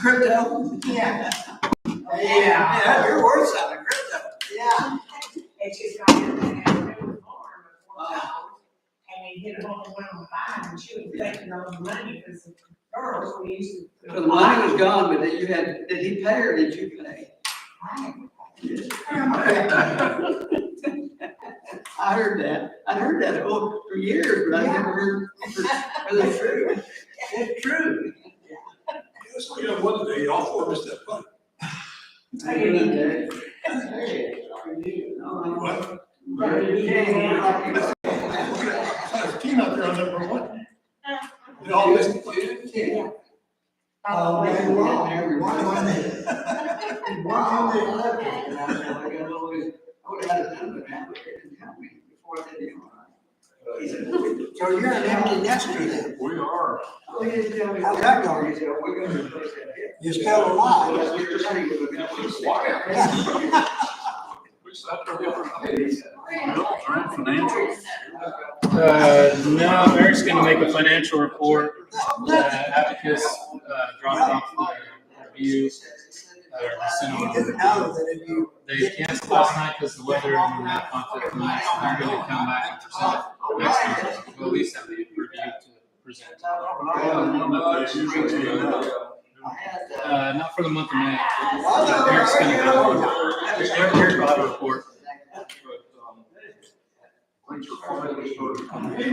Crypto. Yeah. Yeah, you're worth something, crypto. Yeah. It's just got in the farm before hours, and they hit home and went on fire, and she was taking all the money because the girls we used to. So the money was gone, but then you had, did he pay or did you pay? I heard that. I heard that for years, but I never heard it was true. It's true. You know, one day y'all four missed that fun. What? Team out there on number one. They all missed it. Oh, man, One on I would have had a number now, but they didn't tell me before they did. So you're an empty nester then? We are. Oh, he didn't tell me. How's that going? He said, we're going to replace that here. You're still alive. We sat there different days. Financials. No, Eric's gonna make a financial report. Abacus dropped off the review. They canceled last night because the weather and that conflict tonight, so they're gonna come back and present next month. We'll at least have the review to present. Not for the month of May. Eric's gonna go. Eric brought a report. Things are finally starting to come in.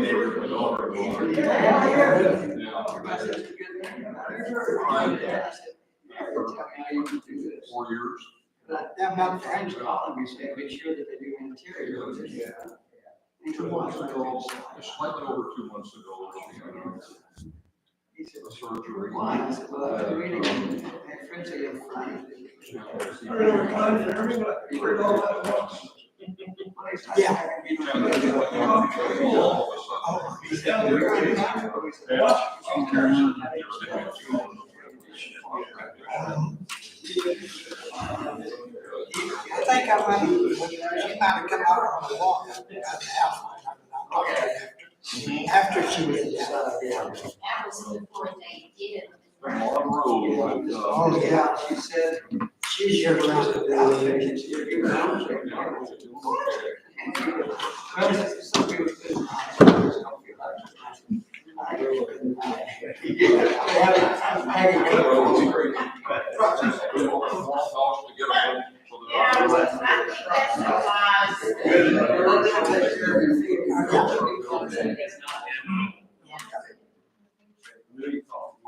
4 years. That about Frank's calling me, saying, make sure that they do interior. Just slightly over 2 months ago. He said, The surgery. why? I said, well, I'm reading, my friends are your friends. Yeah. I think I might, she might have come out on the walk out the house. After she did that. That was before they did. Oh, yeah, she said, she's your resident.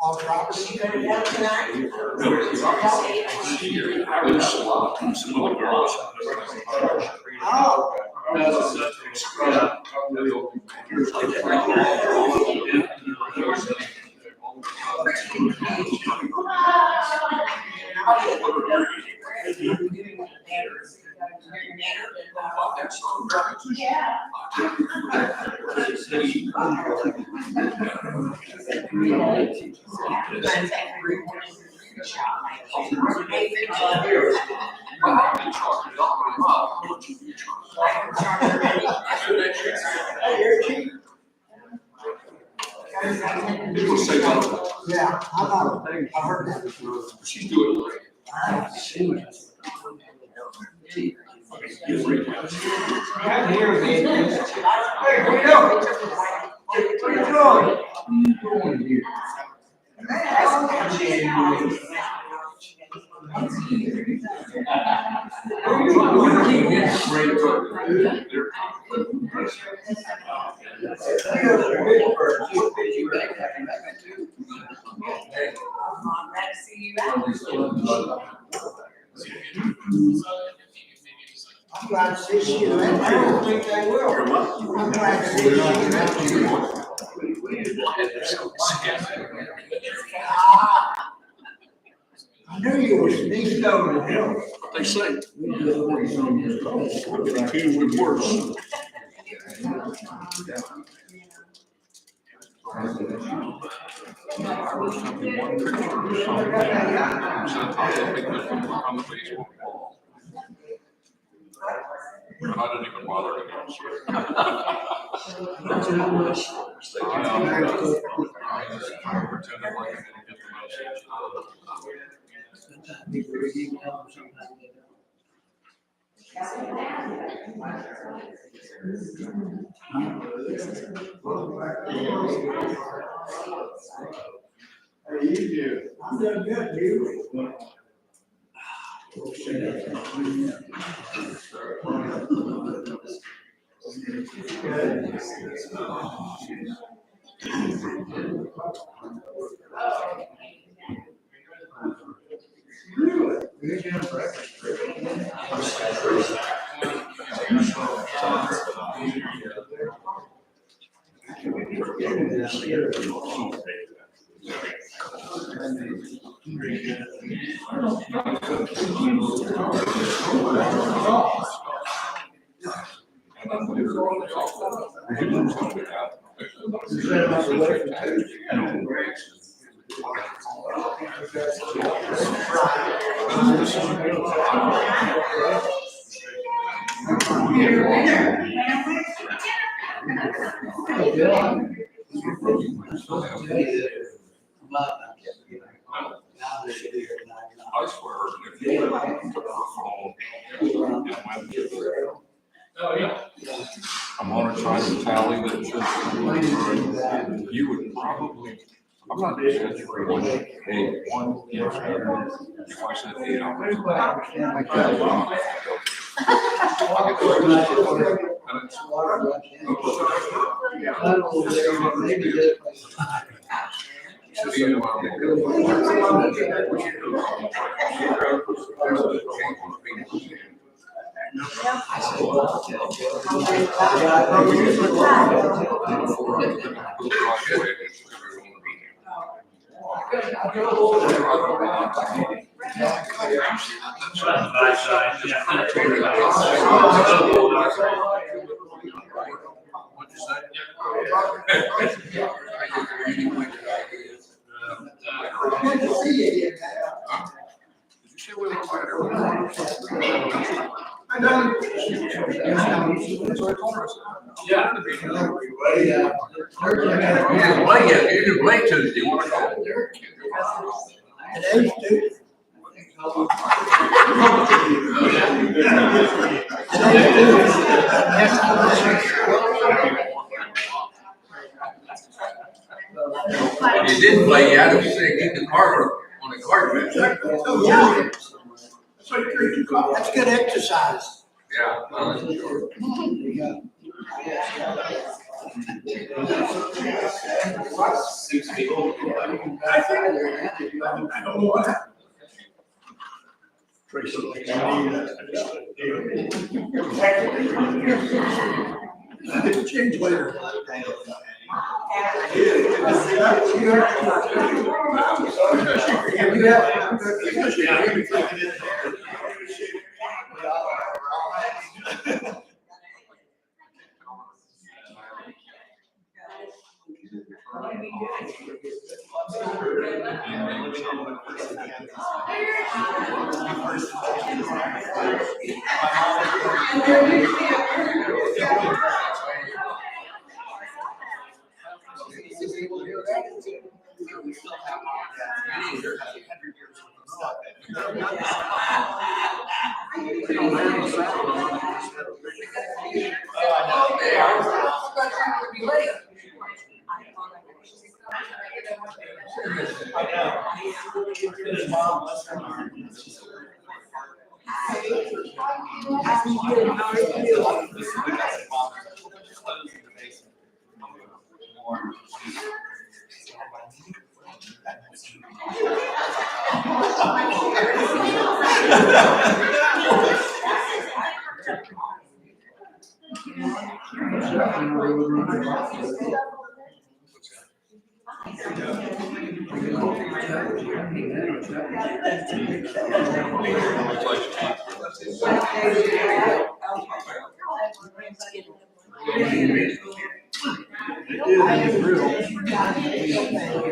All property. Some of the girls. Oh. Yeah, I heard that. She's doing great. I'm here, baby. Hey, where you go? What are you doing? I'm glad to see you. I don't think they will. I'm glad to see you. I knew you were sneaking over the hill. They say. Two would worse. I didn't even bother to answer. superintendent like to get the message. Sometimes people really know, sometimes they don't. How you doing? I'm doing good, you? I swear, if you took her phone and went, oh, yeah. I'm gonna try to tally that. You would probably, I'm not exaggerating, hey, one, if I said 8 hours. I can't. You wait Tuesday. You want to go? Today's Tuesday. You didn't play, you had to say, get the car on the carpet. Yeah. That's good exercise. Yeah. Change later.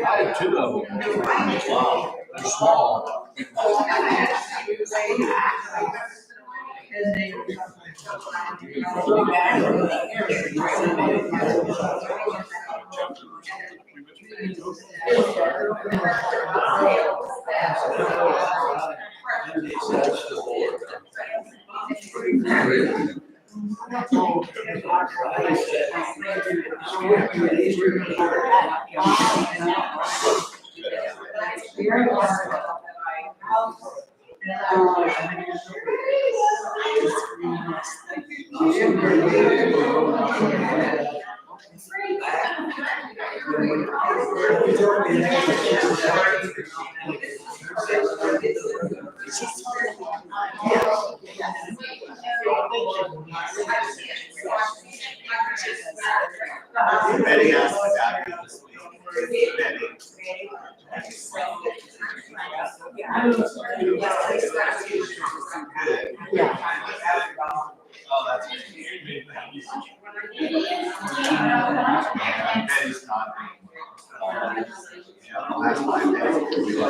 I have 2 of them. Wow, they're small. Betty asked about it this week. Betty. Oh, that's good. Betty's not. Yeah, the last 5 days. We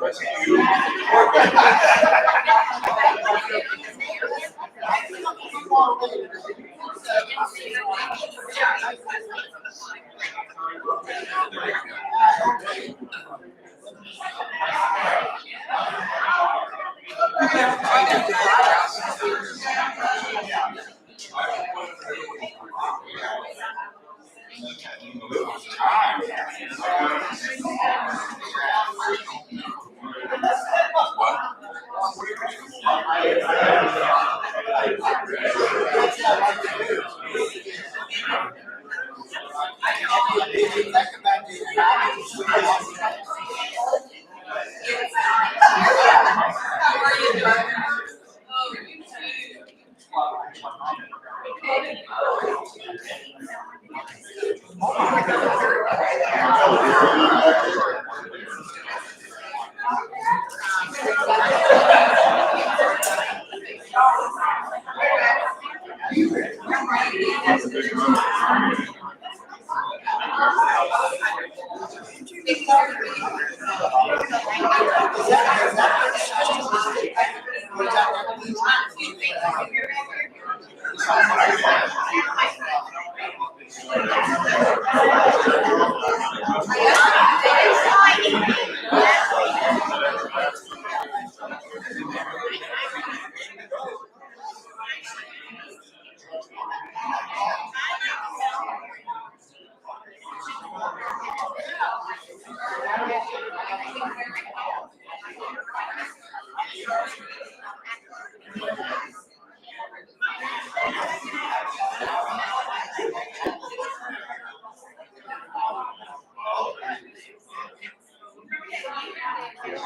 What you read? Shake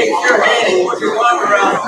your hand, put your arm around.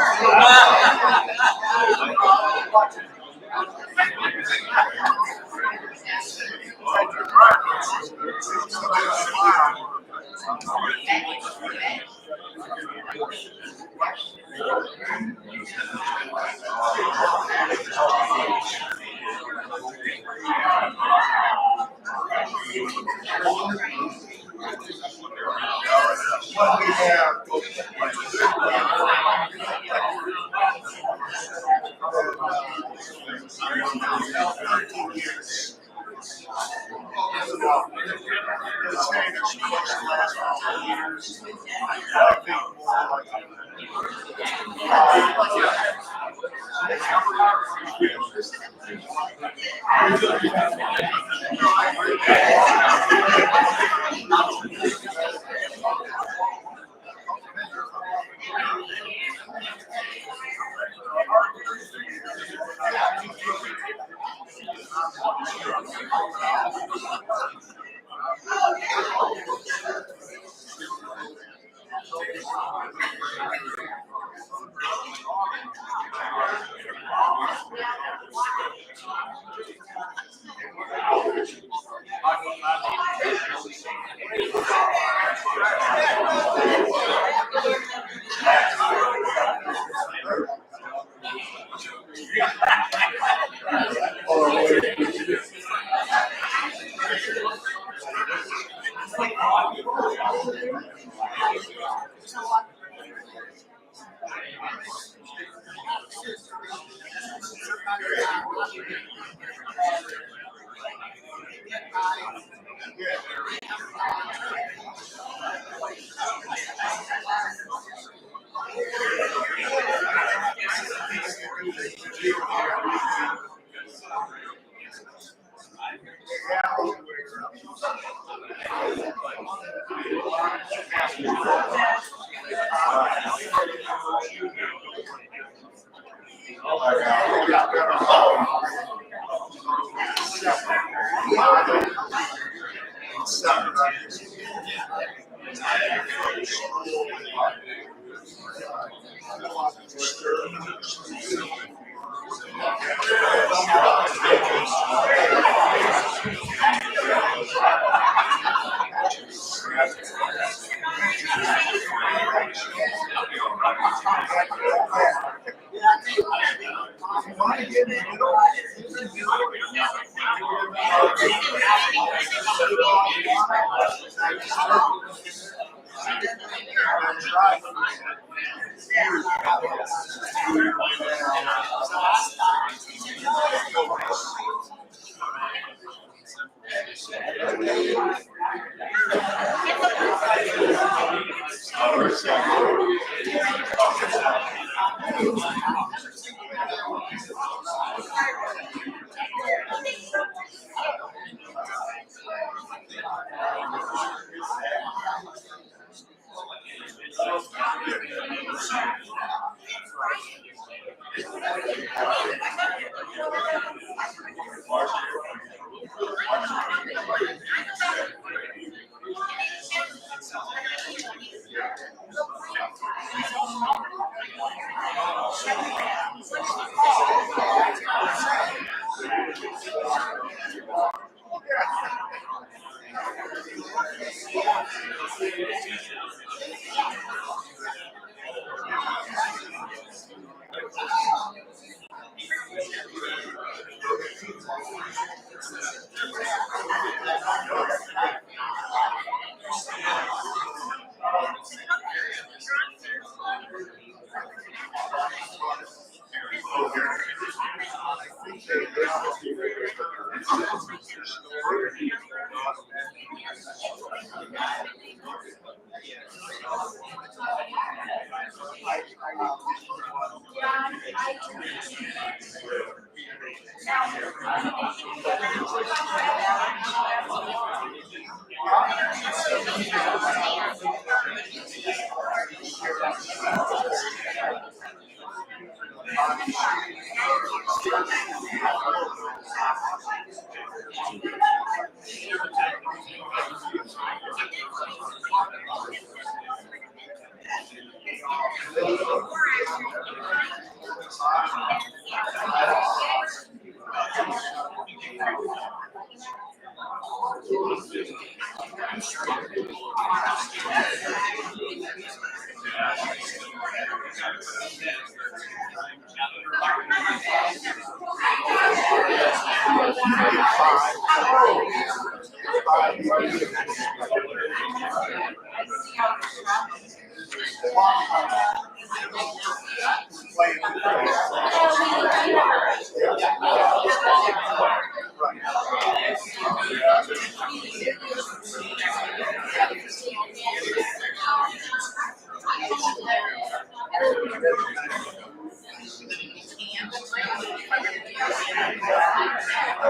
Good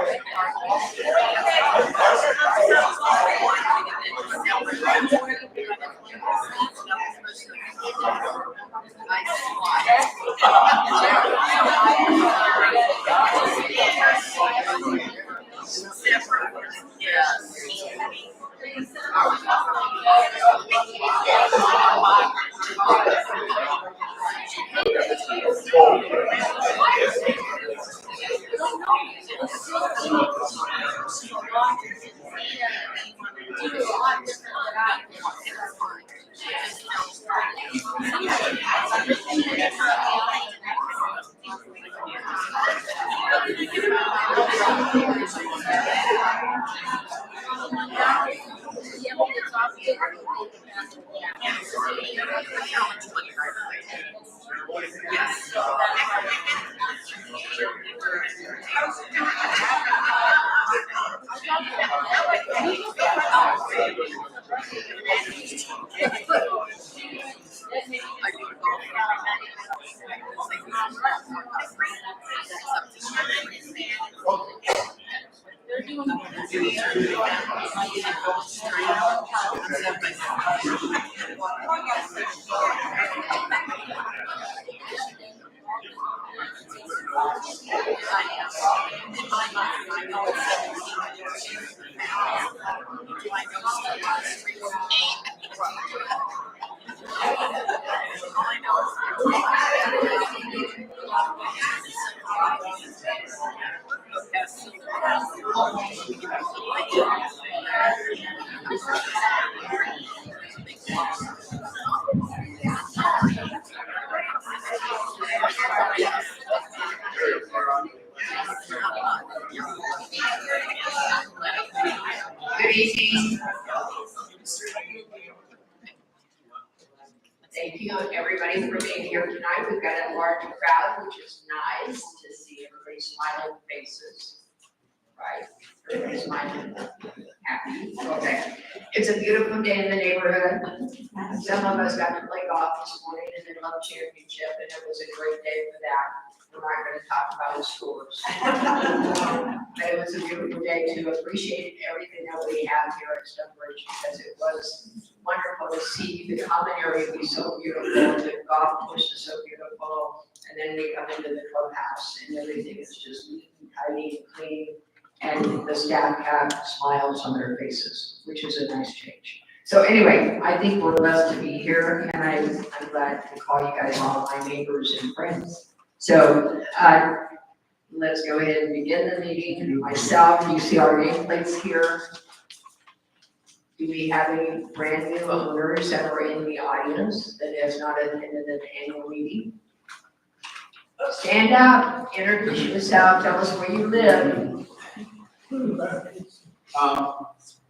evening. Thank you, everybody, for being here tonight. We've got a large crowd, which is nice to see everybody's smiling faces. Right? Everybody's smiling, happy. Okay. It's a beautiful day in the neighborhood. Some of us got to play golf this morning in the club championship, and it was a great day for that. We're not going to talk about the scores. But it was a beautiful day to appreciate everything that we have here at Stonebridge, because it was wonderful to see the common area be so beautiful, the golf course is so beautiful, and then we come into the clubhouse and everything is just neat and tidy and clean, and the staff have smiles on their faces, which is a nice change. So anyway, I think we're blessed to be here, and I'm glad to call you guys all my neighbors and friends. So let's go ahead and begin the meeting. Myself, you see our nameplates here. Do we have any brand new owners that are in the audience that has not attended an annual meeting? Stand up, introduce yourself, tell us where you live.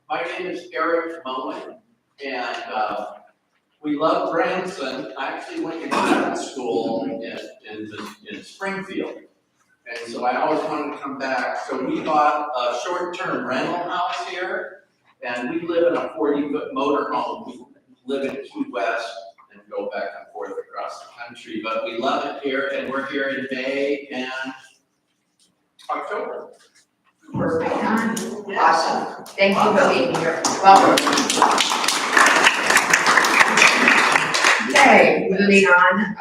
My name is Eric Moen, and we love Branson. I actually went to graduate school in Springfield, and so I always wanted to come back. So we bought a short-term rental house here, and we live in a 40-foot motorhome. We live in Key West and go back and forth across the country, but we love it here, and we're here in May and October. Perfect time. Awesome. Thank you for being here. Welcome. Okay, moving on,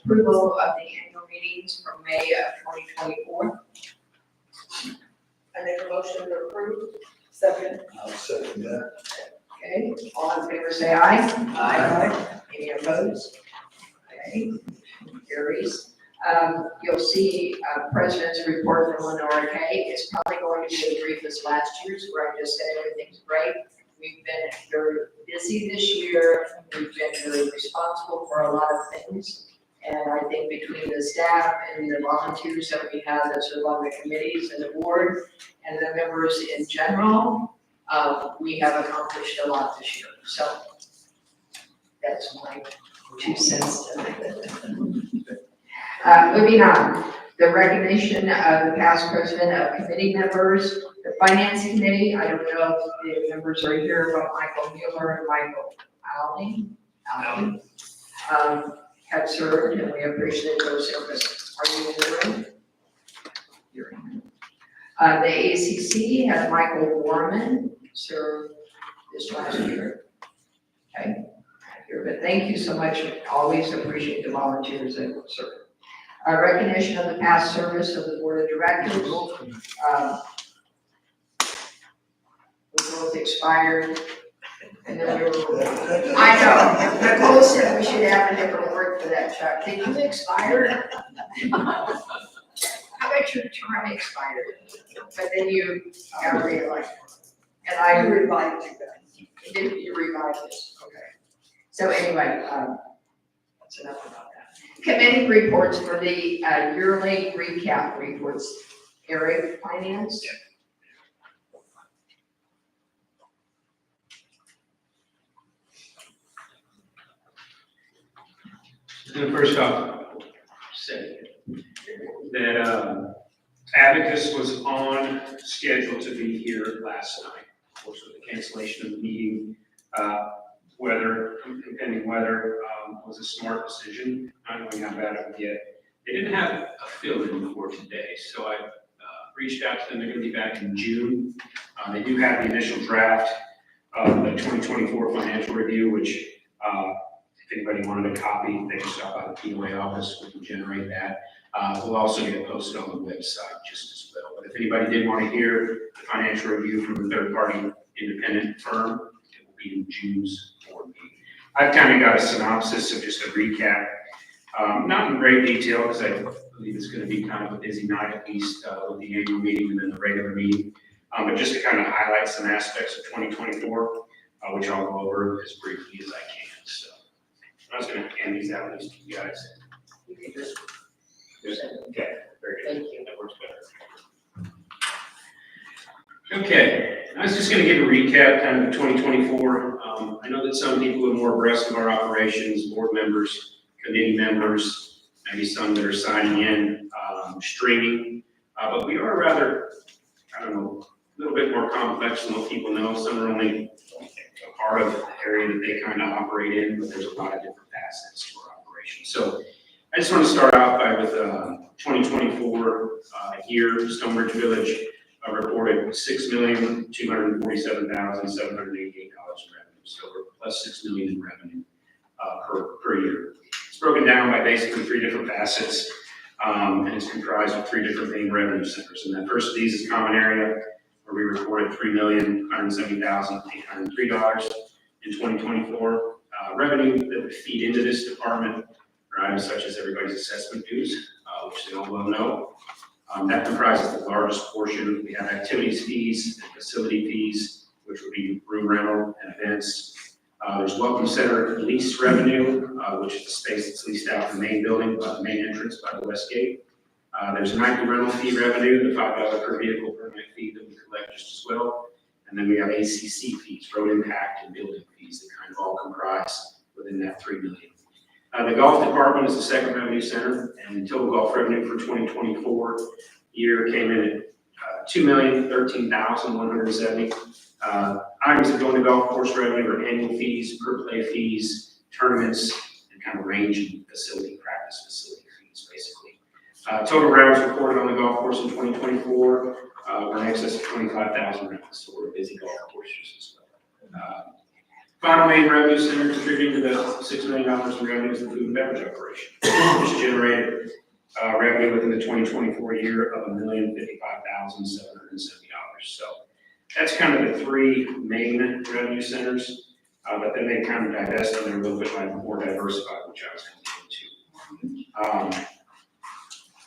approval of the annual meetings from May of 2024. I make a motion to approve. Second. I'll second that. Okay, all in favor say aye. Aye. Any opposed? Okay, carries. You'll see President's report from Lenora Kay. It's probably going to be as brief as last year's, where I just said everything's great. We've been very busy this year. We've been very responsible for a lot of things. And I think between the staff and the volunteers that we have that serve on the committees and the board and the members in general, we have accomplished a lot this year. So that's my 2 cents tonight. Moving on, the recognition of the past president of committee members, the finance committee. I don't know if the members are here, but Michael Mueller and Michael Allen have served, and we appreciate their service. Are you in the room? You're in. The ACC had Michael Warman serve this last year. Okay, here, but thank you so much. Always appreciate the volunteers that serve. Recognition of the past service of the board of directors. We both expired. And then we were, I know, Nicole said we should have a different word for that, Chuck. Did you expire? How about your term expired? But then you got reelected. And I revived you guys. Did you revive this? Okay. So anyway, that's enough about that. Committee reports for the yearly recap reports. Eric, finance? And first off, say that Abacus was on schedule to be here last night. Of course, with the cancellation of the meeting, impending weather was a smart decision, not knowing how bad it would get. They didn't have a fill-in for today, so I reached out to them. They're going to be back in June. They do have the initial draft of the 2024 financial review, which if anybody wanted a copy, they can stop by the POA office. We can generate that. We'll also get it posted on the website just as well. But if anybody did want to hear the financial review from a third-party independent firm, it will be in June's board meeting. I've kind of got a synopsis of just a recap, not in great detail because I believe it's going to be kind of a busy night at least with the annual meeting and then the regular meeting, but just to kind of highlight some aspects of 2024, which I'll go over as briefly as I can. So I was going to hand these out to you guys. You can just. Okay, very good. Thank you. That works better. Okay, I was just going to give a recap kind of 2024. I know that some people are more abreast of our operations, board members, committee members, maybe some that are signing in, streaming, but we are rather, I don't know, a little bit more complex than what people know. Some are only a part of the area that they kind of operate in, but there's a lot of different facets to our operation. So I just want to start out with 2024 year, Stonebridge Village reported $6,247,788 in revenue. So we're plus $6 million in revenue per year. It's broken down by basically three different facets, and it's comprised of three different main revenue centers. And the first of these is common area, where we reported $3,170,803 in 2024. Revenue that would feed into this department are items such as everybody's assessment dues, which they all well know. That comprises the largest portion. We have activities fees and facility fees, which would be room rental and events. There's welcome center lease revenue, which is the space that's leased out in the main building, the main entrance by the west gate. There's nightly rental fee revenue, the $5 per vehicle per night fee that we collect just as well. And then we have ACC fees, road impact and building fees that kind of all comprise within that $3 million. The golf department is the second revenue center, and total golf revenue for 2024 year came in at $2,013,170. Items that go into golf course revenue are annual fees, per play fees, tournaments, and kind of range and facility practice facility fees, basically. Total rounds reported on the golf course in 2024 were in excess of 25,000 rounds, so we're a busy golf course as well. Final main revenue center contributing to the $6 million in revenue is the food and beverage operation, which generated revenue within the 2024 year of $1,055,770. So that's kind of the three main revenue centers, but then they kind of divest and they're a little bit more diversified, which I was going to get into.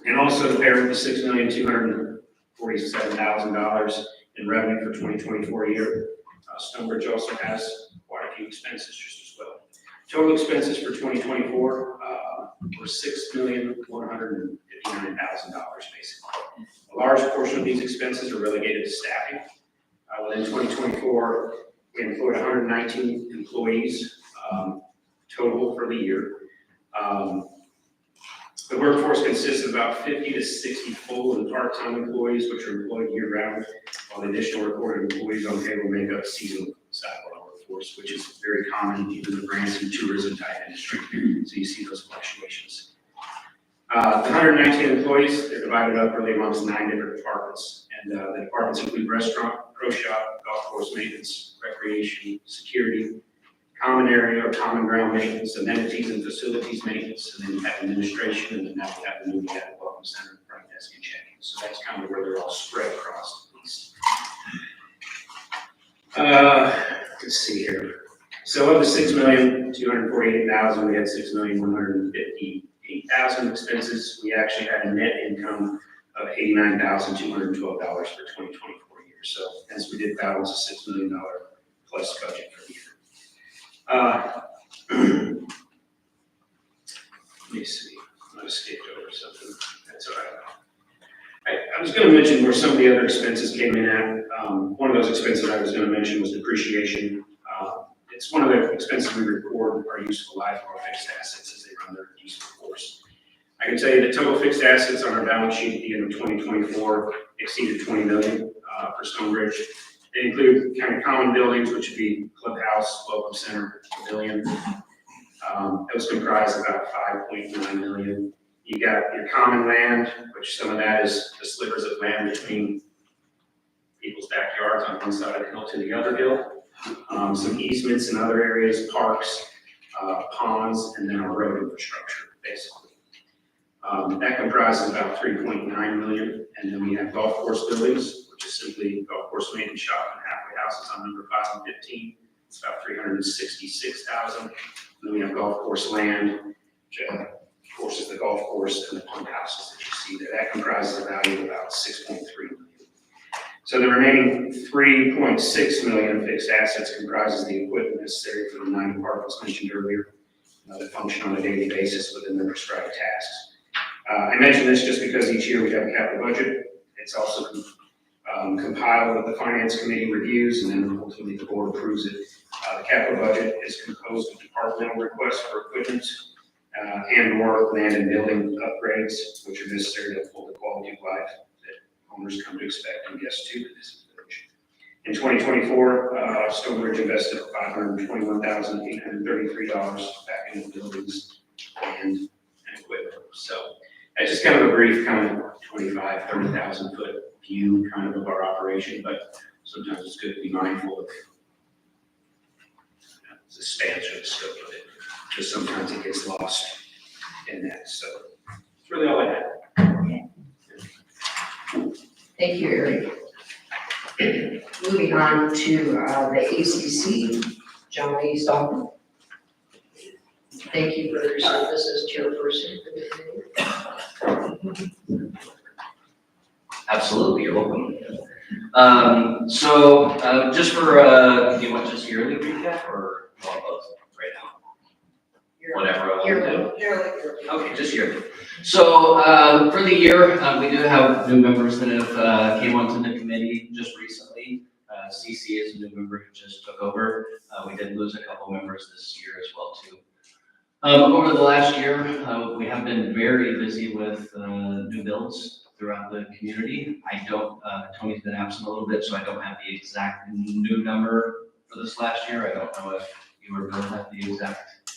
And also to pair with the $6,247,000 in revenue for 2024 year, Stonebridge also has quite a few expenses just as well. Total expenses for 2024 were $6,159,000 basically. A large portion of these expenses are relegated to staffing. Within 2024, we employed 119 employees total for the year. The workforce consists of about 50 to 60 full and part-time employees, which are employed year-round, while the additional reported employees on payroll make up seasonal side of our workforce, which is very common even in the brands and tourism type industry. So you see those fluctuations. The 119 employees, they're divided up really amongst 9 different departments. And the departments include restaurant, pro shop, golf course maintenance, recreation, security, common area or common ground maintenance, amenities and facilities maintenance, and then you have administration, and then now we have the newly added welcome center, front desk and check-in. So that's kind of where they're all spread across the piece. Let's see here. So of the 6,248,000, we had 6,158,000 expenses. We actually had a net income of $89,212 for 2024 year. So hence we did balance a $6 million plus budget for the year. Let me see. I skipped over something. That's all right. I was going to mention where some of the other expenses came in at. One of those expenses I was going to mention was depreciation. It's one of the expenses we record our useful life of our fixed assets as they run their useful course. I can tell you the total fixed assets on our balance sheet at the end of 2024 exceeded 20 million for Stonebridge. They include kind of common buildings, which would be clubhouse, welcome center, pavilion. It was comprised of about 5.9 million. You got your common land, which some of that is the slivers of land between people's backyards on one side of the hill to the other hill. Some easements in other areas, parks, ponds, and then our road infrastructure, basically. That comprises about 3.9 million. And then we have golf course buildings, which is simply golf course maintenance shop and halfway houses on number 5 and 15. It's about 366,000. Then we have golf course land, which of course is the golf course and the pump houses that you see there. That comprises a value of about 6.3 million. So the remaining 3.6 million of fixed assets comprises the equipment necessary for the 9 departments mentioned earlier that function on a daily basis within their prescribed tasks. I mention this just because each year we have a capital budget. It's also compiled with the finance committee reviews, and then ultimately the board approves it. The capital budget is composed of departmental requests for equipment and/or land and building upgrades, which are necessary to uphold the quality of life that owners come to expect and guests to visit the village. In 2024, Stonebridge invested $521,833 back into buildings, land, and equipment. So that's just kind of a brief kind of 30,000 foot view kind of our operation, but sometimes it's good to be mindful of the expansion, the scope of it, because sometimes it gets lost in that. So that's really all I had. Thank you, Eric. Moving on to the ACC, John A. Stockman. Thank you for your service as chairperson for the committee. Absolutely, you're welcome. Just for, do you want just yearly recap or you want both right now? Whatever I want to do. Okay, just yearly. So for the year, we do have new members that have came onto the committee just recently. CC is a new member who just took over. We did lose a couple members this year as well too. Over the last year, we have been very busy with new builds throughout the community. Tony's been absent a little bit, so I don't have the exact new number for this last year. I don't know if you or Bill have the exact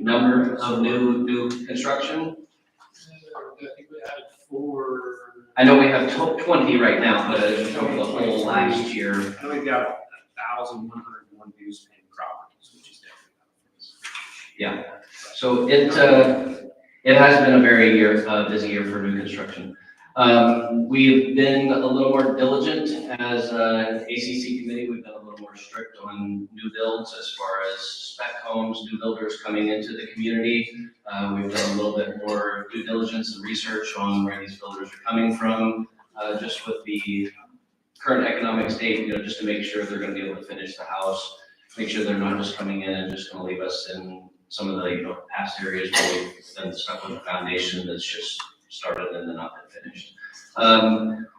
number of new construction. I think we added 4. I know we have 20 right now, but over the whole last year. I know we've got 1,101 dues paying properties, which is definitely. Yeah, so it has been a very busy year for new construction. We've been a little more diligent as an ACC committee. We've been a little more strict on new builds as far as spec homes, new builders coming into the community. We've done a little bit more due diligence and research on where these builders are coming from, just with the current economic state, just to make sure they're going to be able to finish the house, make sure they're not just coming in and just going to leave us in some of the past areas where we've been stuck with a foundation that's just started and then not been finished.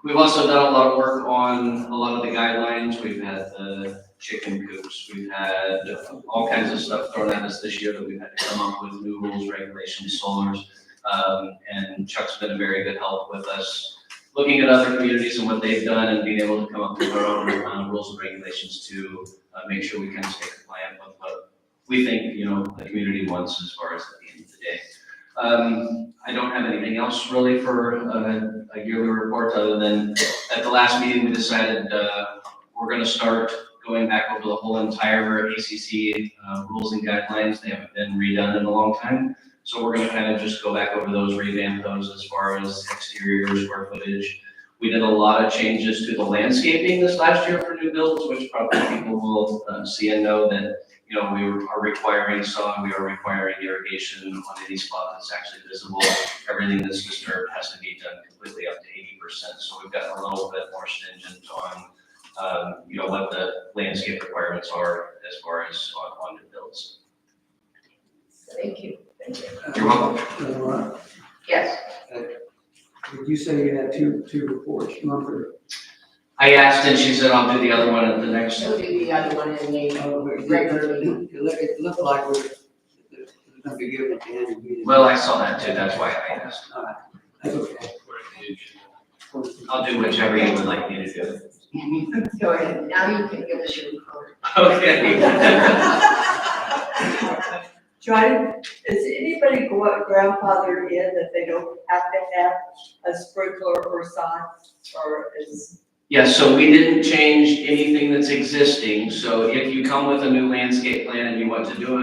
We've also done a lot of work on a lot of the guidelines. We've had the chicken coops. We've had all kinds of stuff thrown at us this year that we've had to come up with new rules, regulations, solars. And Chuck's been a very good help with us looking at other communities and what they've done and being able to come up with our own rules and regulations to make sure we can stay compliant with what we think, the community wants as far as at the end of the day. I don't have anything else really for a yearly report, other than at the last meeting, we decided we're gonna start going back over the whole entire ACC rules and guidelines. They haven't been redone in a long time. So we're gonna kind of just go back over those, revamp those as far as exterior square footage. We did a lot of changes to the landscaping this last year for new builds, which probably people will see and know that, you know, we are requiring sod, we are requiring irrigation on any spot that's actually visible. Everything that's disturbed has to be done completely up to 80%. So we've gotten a little bit more stringent on, you know, what the landscape requirements are as far as on new builds. Thank you. You're welcome. Yes. Did you say you had two reports, remember? I asked and she said I'll do the other one at the next. She'll do the other one in the regular meeting. It looked like we're gonna be given at the annual meeting. Well, I saw that too, that's why I asked. All right, that's okay. I'll do whichever you would like me to do. Go ahead, now you can give us your report. Okay. Johnny, is anybody grandfathered in that they don't have to have a sprinkler or sod, or is? Yes, so we didn't change anything that's existing, so if you come with a new landscape plan and you want to do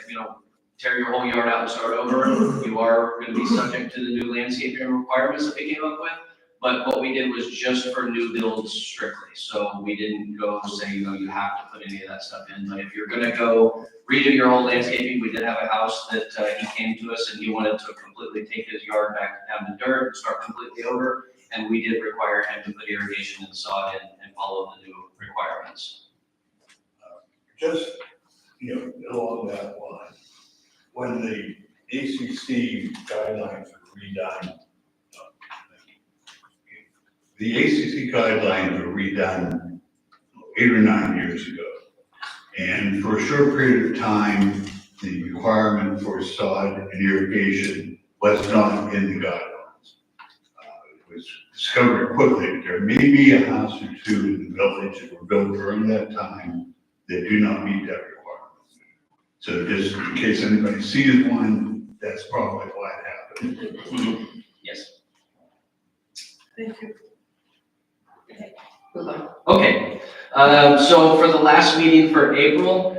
you know, tear your whole yard out and start over, you are gonna be subject to the new landscaping requirements that we came up with. But what we did was just for new builds strictly, so we didn't go say, you know, you have to put any of that stuff in. But if you're gonna go redo your whole landscaping, we did have a house that he came to us and he wanted to completely take his yard back down to dirt and start completely over. And we did require him to put irrigation and sod in and follow the new requirements. Just, you know, along that line, when the ACC guidelines were redone, the ACC guidelines were redone 8 or 9 years ago. And for a short period of time, the requirement for sod and irrigation was not in the guidelines. It was discovered quickly that there may be a house or two in the village that were built during that time that do not meet that requirement. So just in case anybody sees one, that's probably why it happened. Yes. Thank you. Okay, so for the last meeting for April,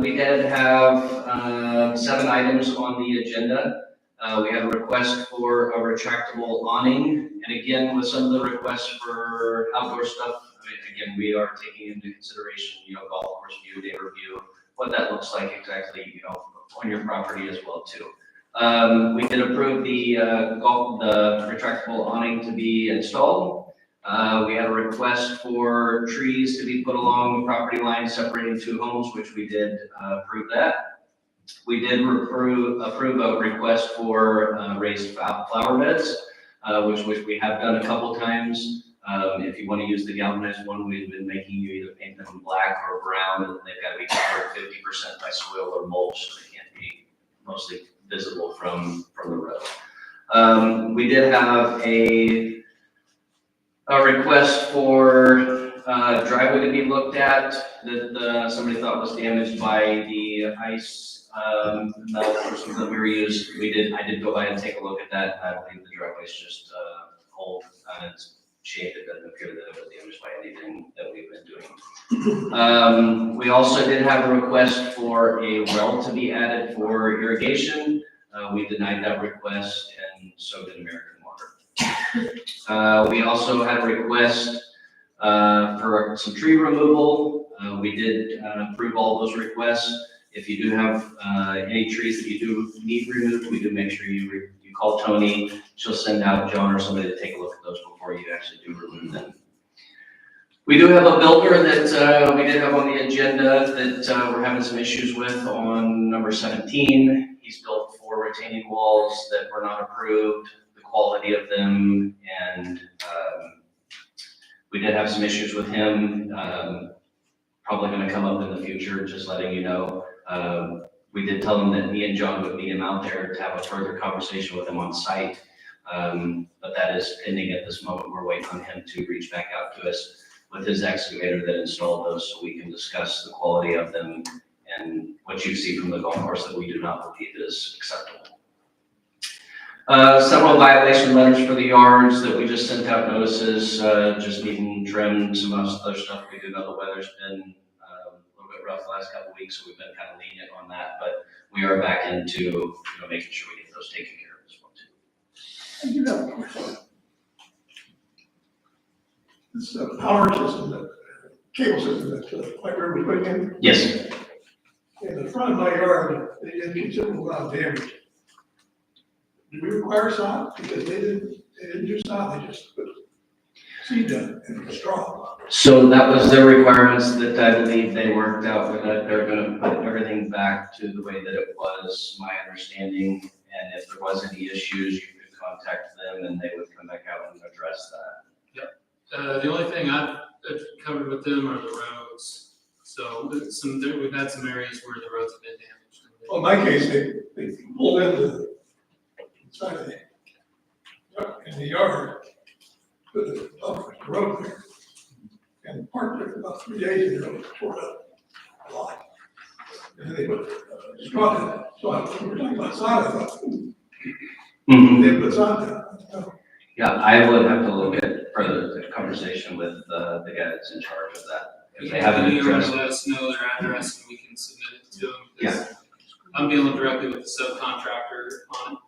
we did have 7 items on the agenda. We had a request for a retractable awning, and again, with some of the requests for outdoor stuff, I mean, again, we are taking into consideration, you know, golf course view, neighbor view, what that looks like exactly, you know, on your property as well too. We did approve the retractable awning to be installed. We had a request for trees to be put along the property line separating 2 homes, which we did approve that. We did approve a request for raised flower beds, which we have done a couple times. If you want to use the galvanized one, we've been making you either paint them black or brown, and they've got to be covered 50% by soil or mulch, so they can't be mostly visible from the road. We did have a request for driveway to be looked at that somebody thought was damaged by the ice melt or something that we were used. I did go by and take a look at that. I believe the driveway's just old and it's shaped. It doesn't appear that it was damaged by anything that we've been doing. We also did have a request for a well to be added for irrigation. We denied that request, and so did American Water. We also had a request for some tree removal. We did approve all those requests. If you do have any trees that you do need removed, we do make sure you call Tony. She'll send out John or somebody to take a look at those before you actually do remove them. We do have a builder that we did have on the agenda that we're having some issues with on number 17. He's built 4 retaining walls that were not approved, the quality of them, and we did have some issues with him. Probably going to come up in the future, just letting you know. We did tell him that me and John would meet him out there to have a further conversation with him on site. But that is pending at this moment. We're waiting on him to reach back out to us with his excavator that installed those so we can discuss the quality of them and what you see from the golf course that we do not believe is acceptable. Several violation letters for the yards that we just sent out notices, just needing trimmed, some other stuff. We do know the weather's been a little bit rough the last couple of weeks, so we've been kind of lenient on that, but we are back into, making sure we get those taken care of as well too. And you know, this power system, that cable system that White River was putting in, Yes. in the front of my yard, they did considerable amount of damage. Do we require sod? Because they didn't do sod, they just put seed down and straw. So that was their requirements that I believe they worked out with that. They're gonna put everything back to the way that it was, my understanding. And if there was any issues, you could contact them and they would come back out and address that. The only thing I've covered with them are the roads. So we've had some areas where the roads have been damaged. Well, in my case, they pulled in the side of in the yard, put the road there, and parked there for about 3 days, and it was tore up a lot. And then they put straw in it, so we were talking about sod, I thought, they put sod down. Yeah, I would have to look at further the conversation with the guy that's in charge of that, because they haven't addressed. Let us know their address and we can submit it to them. Yeah. I'm dealing directly with the subcontractor on it.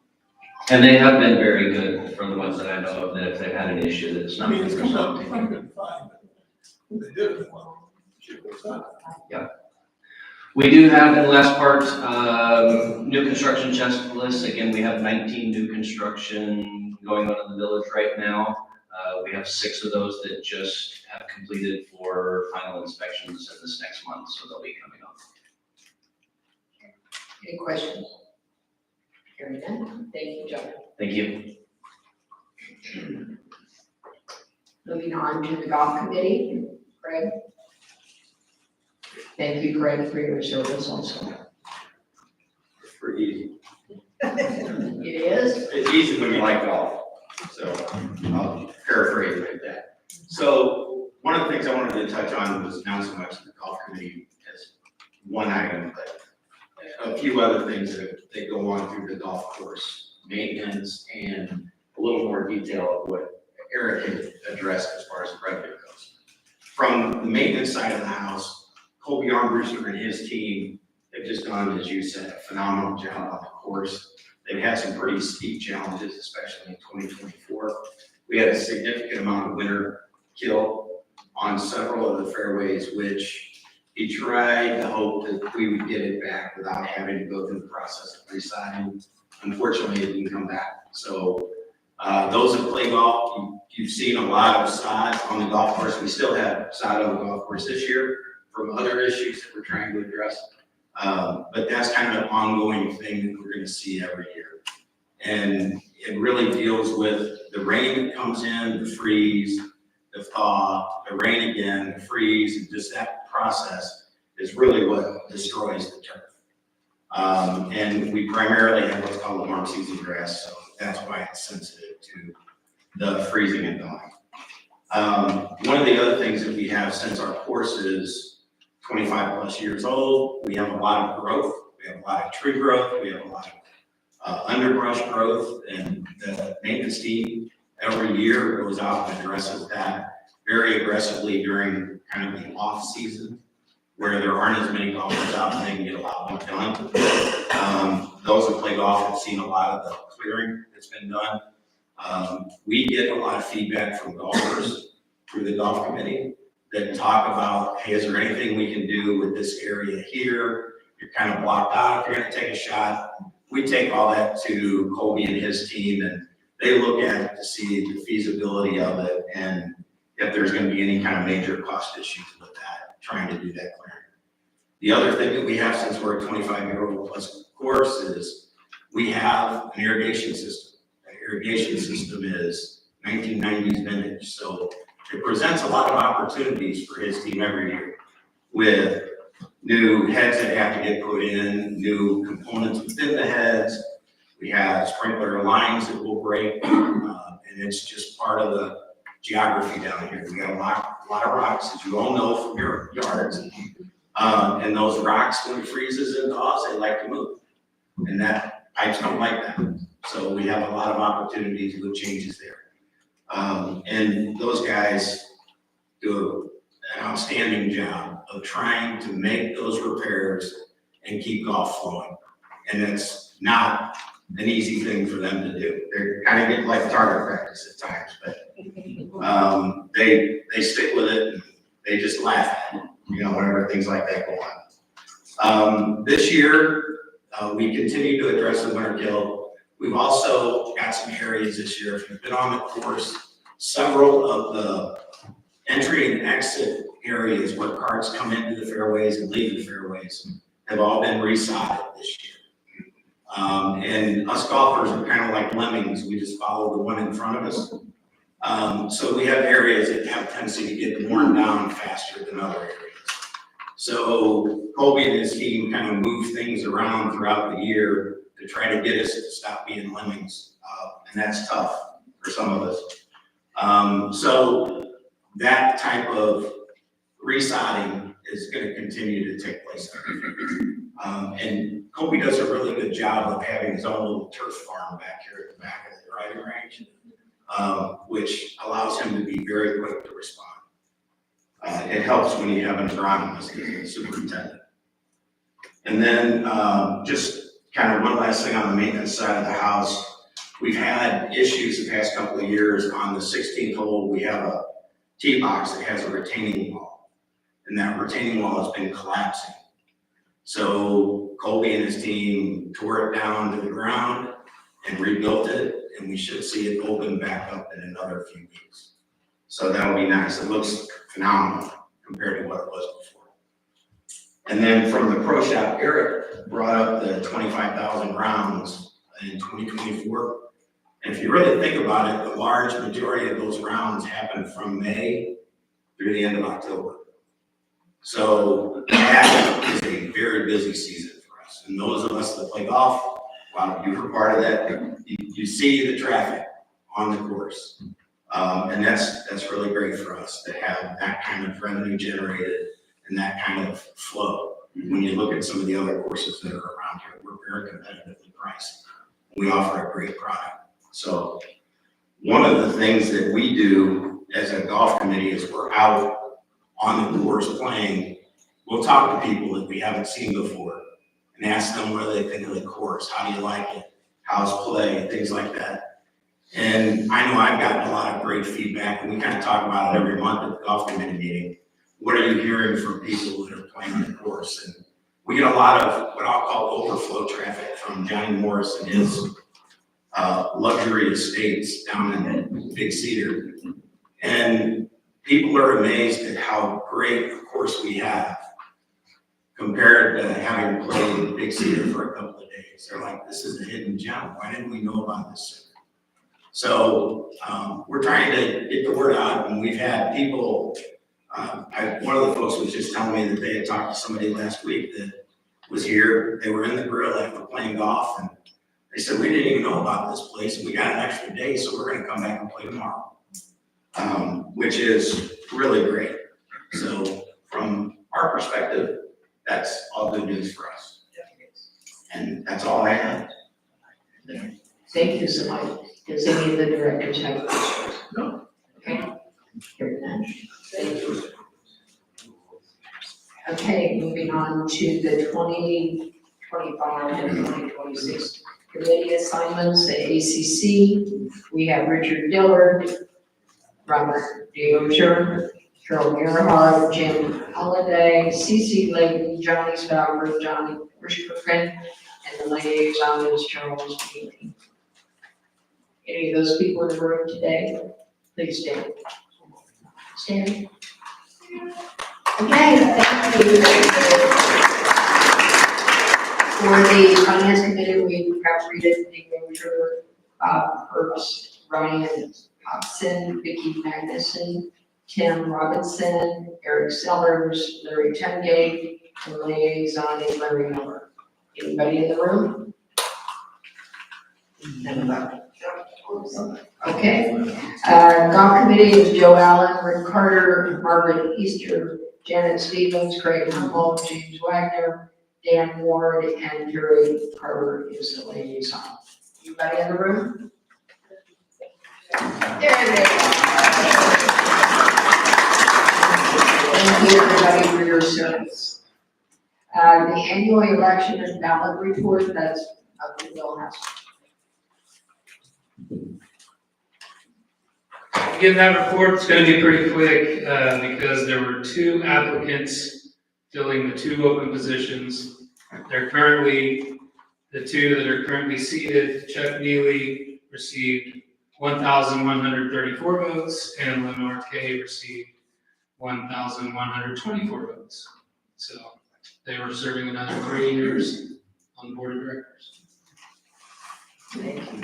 And they have been very good for the ones that I know of, that if they've had an issue, that it's I not. mean, it's come out, they couldn't find, but when they did, well, should put sod down. We do have in the last part, new construction checklists. Again, we have 19 new construction going on in the village right now. We have 6 of those that just have completed for final inspections in this next month, so they'll be coming up. Any questions? Hearing none, thank you, John. Thank you. Moving on to the golf committee, Craig. Thank you, Craig, for your service also. Pretty easy. It is? It's easy when you like golf, so I'll paraphrase like that. So one of the things I wanted to touch on was not so much the golf committee as one item, but a few other things that go on through the golf course maintenance and a little more detail of what Eric had addressed as far as the revenue goes. From the maintenance side of the house, Colby Armbruster and his team have just done, as you said, a phenomenal job on the course. They've had some pretty steep challenges, especially in 2024. We had a significant amount of winter kill on several of the fairways, which he tried to hope that we would get it back without having to go through the process of residing. Unfortunately, it didn't come back. So those that play golf, you've seen a lot of sod on the golf course. We still have sod on the golf course this year from other issues that we're trying to address. But that's kind of an ongoing thing that we're going to see every year. And it really deals with the rain that comes in, the freeze, the thaw, the rain again, the freeze, and just that process is really what destroys the turf. And we primarily have what's called warm season grass, so that's why it's sensitive to the freezing and thawing. One of the other things that we have, since our course is 25 plus years old, we have a lot of growth. We have a lot of tree growth. We have a lot of underbrush growth, and the maintenance team every year goes out and addresses that very aggressively during kind of the off season, where there aren't as many golfers out and they can get a lot more done. Those who play golf have seen a lot of the clearing that's been done. We get a lot of feedback from golfers through the golf committee that talk about, hey, is there anything we can do with this area here? You're kind of blocked out, if you're gonna take a shot. We take all that to Colby and his team, and they look at it to see the feasibility of it and if there's gonna be any kind of major cost issues with that, trying to do that clearing. The other thing that we have, since we're a 25-year-old plus course, is we have an irrigation system. That irrigation system is 1990s vintage, so it presents a lot of opportunities for his team every year with new heads that have to get put in, new components within the heads. We have sprinkler lines that will break, and it's just part of the geography down here. We got a lot of rocks, as you all know from your yards. And those rocks, when it freezes and thaws, they like to move. And that pipes don't like that. So we have a lot of opportunities with changes there. And those guys do an outstanding job of trying to make those repairs and keep golf flowing. And it's not an easy thing for them to do. They're kind of getting like target practice at times, but they stick with it and they just laugh at it, whenever things like that go on. This year, we continue to address the winter kill. We've also got some areas this year, if you've been on the course, several of the entry and exit areas where carts come into the fairways and leave the fairways have all been resodded this year. And us golfers are kind of like lemmings, we just follow the one in front of us. So we have areas that have a tendency to get worn down faster than other areas. So Colby and his team kind of move things around throughout the year to try to get us to stop being lemmings. And that's tough for some of us. So that type of resodding is going to continue to take place. And Colby does a really good job of having his own little turf farm back here at the back of the driving range, which allows him to be very quick to respond. It helps when you have an agronomist as a superintendent. And then just kind of one last thing on the maintenance side of the house. We've had issues the past couple of years. On the 16th hole, we have a tee box that has a retaining wall, and that retaining wall has been collapsing. So Colby and his team tore it down to the ground and rebuilt it, and we should see it open back up in another few weeks. So that'll be nice. It looks phenomenal compared to what it was before. And then from the pro shop, Eric brought up the 25,000 rounds in 2024. And if you really think about it, the large majority of those rounds happen from May through the end of October. So that is a very busy season for us. And those of us that play golf, wow, you were part of that. You see the traffic on the course. And that's really great for us to have that kind of revenue generated and that kind of flow. When you look at some of the other courses that are around here, we're very competitively priced. We offer a great product. So one of the things that we do as a golf committee is we're out on the course playing. We'll talk to people that we haven't seen before and ask them what do they think of the course, how do you like it, how's play, things like that. And I know I've gotten a lot of great feedback, and we kind of talk about it every month at the golf committee meeting. What are you hearing from people that are playing the course? And we get a lot of what I'll call overflow traffic from Johnny Morris and his luxury estates down in Big Cedar. And people are amazed at how great a course we have compared to having played Big Cedar for a couple of days. They're like, this is a hidden gem. Why didn't we know about this sooner? So we're trying to get the word out, and we've had people, one of the folks was just telling me that they had talked to somebody last week that was here. They were in the grill after playing golf, and they said, we didn't even know about this place, and we got an extra day, so we're gonna come back and play tomorrow, which is really great. So from our perspective, that's all good news for us. And that's all I have. Thank you so much. Does any of the directors have questions? No. Okay. Hearing none. Thank you. Okay, moving on to the 2025 and 2026 committee assignments, the ACC. We have Richard Dillard, Robert Deosier, Carol Gerhard, Jim Holliday, CC Layton, Johnny Spauber, Johnny Rishkirkin, and the liaison is Charles Keating. Any of those people in the room today, please stand. Stand. Okay, thank you. For the finance committee, we have Rita DeGoger, Herbst, Ryan Hobson, Vicki Magnuson, Tim Robinson, Eric Sellers, Larry Tungate, and liaison is Larry Miller. Anybody in the room? Nobody. Okay, golf committee is Joe Allen, Rick Carter, Margaret Easter, Janet Stevens, Craig Humboldt, James Wagner, Dan Ward, and Gary Carter is the liaison. Anybody in the room? There they are. Thank you, everybody, for your service. The annual election and ballot report, that's up to Bill Haskell. Again, that report's gonna be pretty quick, because there were 2 applicants filling the 2 open positions. They're currently, the 2 that are currently seated, Chuck Neely received 1,134 votes, and Lenore Kay received 1,124 votes. So they were serving another 3 years on the board of directors. Thank you.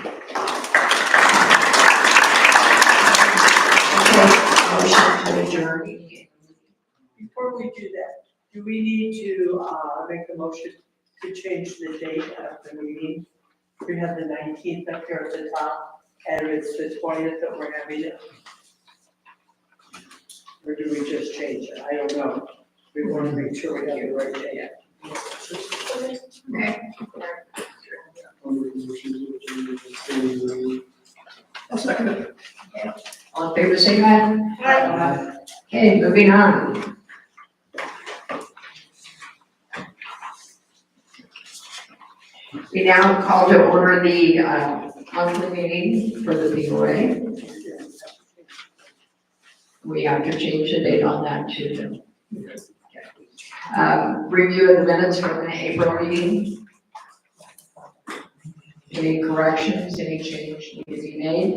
Okay, motion to adjourn. Before we do that, do we need to, make the motion to change the date of the meeting? We have the 19th up here at the top, and it's the 20th that we're having it. Or do we just change it? I don't know. We want to make sure we have the right date. Okay. I'll second it. All in favor, say aye. Aye. Okay, moving on. We now call to order the monthly meeting for the BOA. We have to change the date on that too. Review of the minutes from the April meeting. Any corrections, any change need to be made?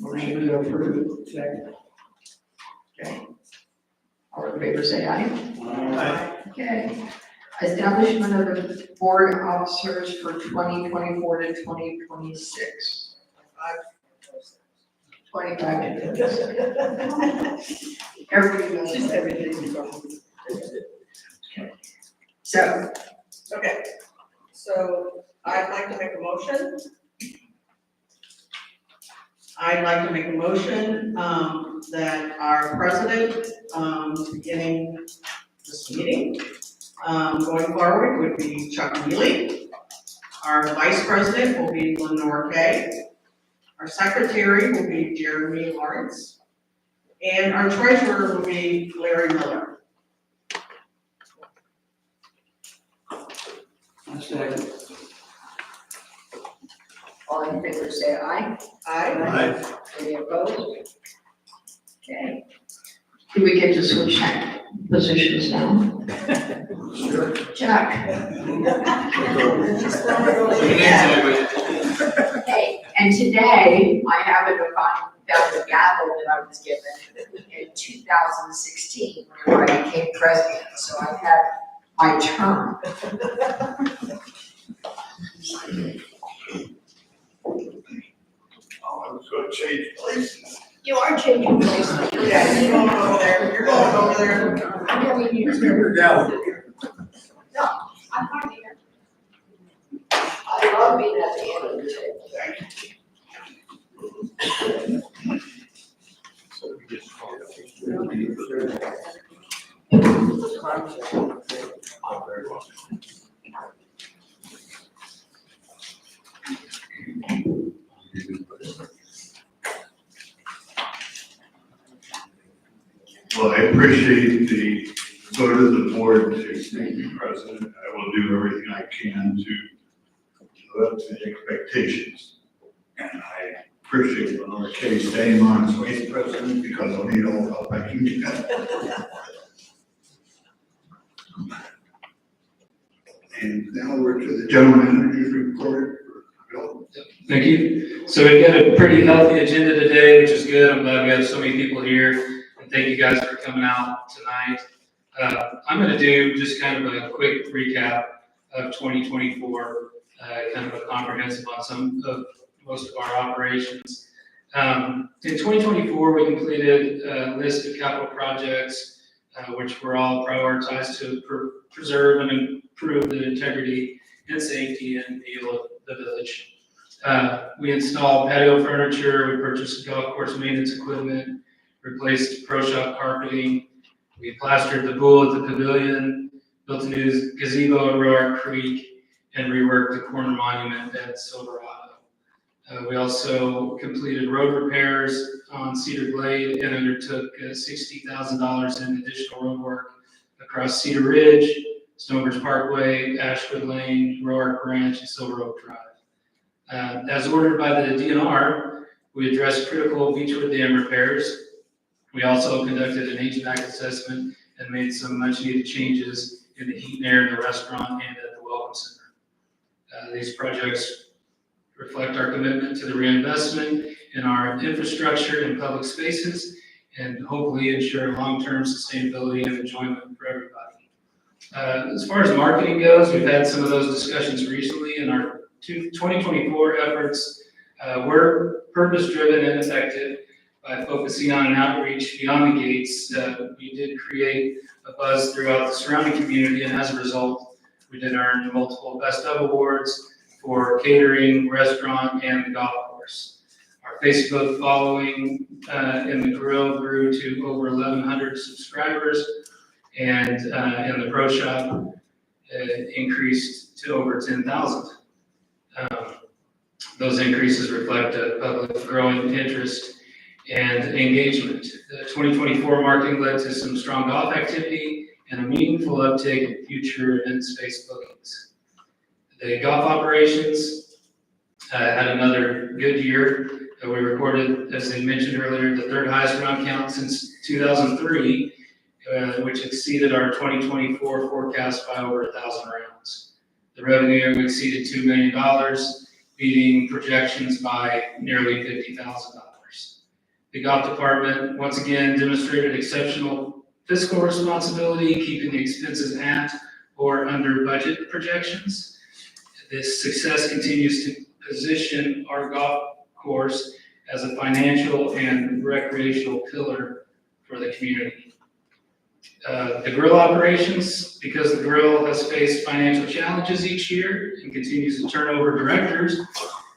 Motion to approve. Okay. All in favor, say aye. Aye. Okay. Establishment of the board officers for 2024 to 2026. 25 to 26. Everybody knows everything. So, Okay, so I'd like to make a motion. I'd like to make a motion, that our president, beginning this meeting, going forward would be Chuck Neely. Our vice president will be Lenore Kay. Our secretary will be Jeremy Lawrence. And our treasurer will be Larry Miller. all in favor, say aye. Aye. Any opposed? Okay. Do we get to switch positions now? Sure. Chuck? Hey, and today, I happened to found the gavel that I was given in 2016 when I became president, so I had my term. Oh, I was gonna change places. You are changing places. Yeah, you're going over there, you're going over there. I'm having you. You're down. No, I'm not here. I love being at the end of the table. Well, I appreciate the vote of the board to make me president. I will do everything I can to live up to the expectations. And I appreciate Lenore Kay staying on as vice president because I'll need all the help I can get. And now we're to the general manager's report. Bill? Thank you. So we've got a pretty healthy agenda today, which is good. I'm glad we have so many people here. And thank you guys for coming out tonight. I'm going to do just kind of a quick recap of 2024, kind of a comprehensive on some of most of our operations. In 2024, we completed a list of capital projects, which were all prioritized to preserve and improve the integrity and safety and feel of the village. We installed patio furniture, we purchased golf course maintenance equipment, replaced pro shop carpeting, we plastered the pool at the pavilion, built a new gazebo at Roark Creek, and reworked the corner monument at Silverado. We also completed road repairs on Cedar Glade and undertook $60,000 in additional road work across Cedar Ridge, Stonebridge Parkway, Ashwood Lane, Roark Branch, and Silver Oak Drive. As ordered by the DNR, we addressed critical Beechwood Dam repairs. We also conducted an HVAC assessment and made some much needed changes in the heat and air in the restaurant and at the Welcome Center. These projects reflect our commitment to the reinvestment in our infrastructure and public spaces and hopefully ensure long-term sustainability and enjoyment for everybody. As far as marketing goes, we've had some of those discussions recently in our 2024 efforts. Were purpose-driven and effective by focusing on an outreach beyond the gates. We did create a buzz throughout the surrounding community, and as a result, we did earn multiple Best of Awards for catering, restaurant, and the golf course. Our Facebook following in the grill grew to over 1,100 subscribers, and in the pro shop increased to over 10,000. Those increases reflect a public growing interest and engagement. The 2024 marketing led to some strong golf activity and a meaningful uptake in future event space bookings. The golf operations had another good year. We recorded, as I mentioned earlier, the third highest round count since 2003, which exceeded our 2024 forecast by over 1,000 rounds. The revenue exceeded $2 million, beating projections by nearly $50,000. The golf department once again demonstrated exceptional fiscal responsibility, keeping the expenses at or under budget projections. This success continues to position our golf course as a financial and recreational pillar for the community. The grill operations, because the grill has faced financial challenges each year and continues to turn over directors,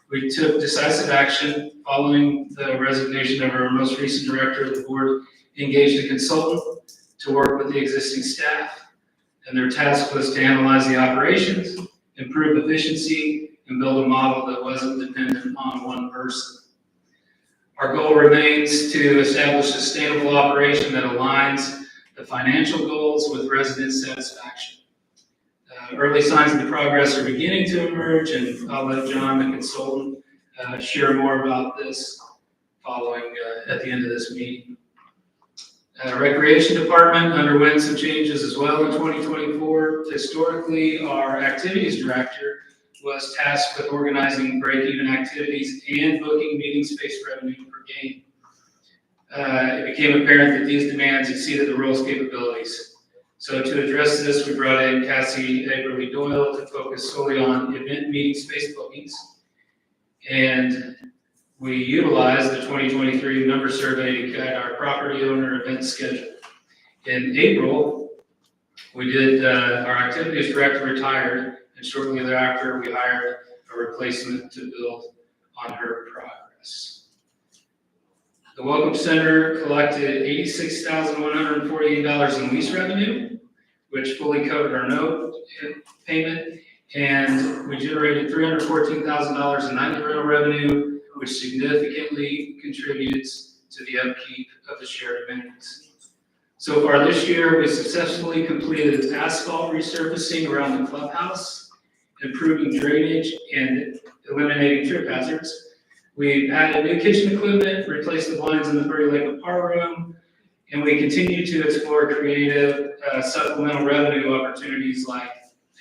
we took decisive action following the resignation of our most recent director. The board engaged a consultant to work with the existing staff, and their task was to analyze the operations, improve efficiency, and build a model that wasn't dependent on one person. Our goal remains to establish a sustainable operation that aligns the financial goals with resident satisfaction. Early signs of the progress are beginning to emerge, and I'll let John, the consultant, share more about this following at the end of this meeting. Recreation department underwent some changes as well in 2024. Historically, our activities director was tasked with organizing break-even activities and booking meeting space revenue per game. It became apparent that these demands exceeded the role's capabilities. So to address this, we brought in Cassie Aberly Doyle to focus solely on event meeting space bookings. And we utilized the 2023 member survey to guide our property owner event schedule. In April, we did, our activities director retired, and shortly thereafter, we hired a replacement to build on her progress. The Welcome Center collected $86,148 in lease revenue, which fully covered our note payment, and we generated $314,000 in nightly rental revenue, which significantly contributes to the upkeep of the shared amenities. So far this year, we successfully completed asphalt resurfacing around the clubhouse, improving drainage, and eliminating trip hazards. We've added new kitchen equipment, replaced the blinds in the Prairie Lake Par room, and we continue to explore creative supplemental revenue opportunities like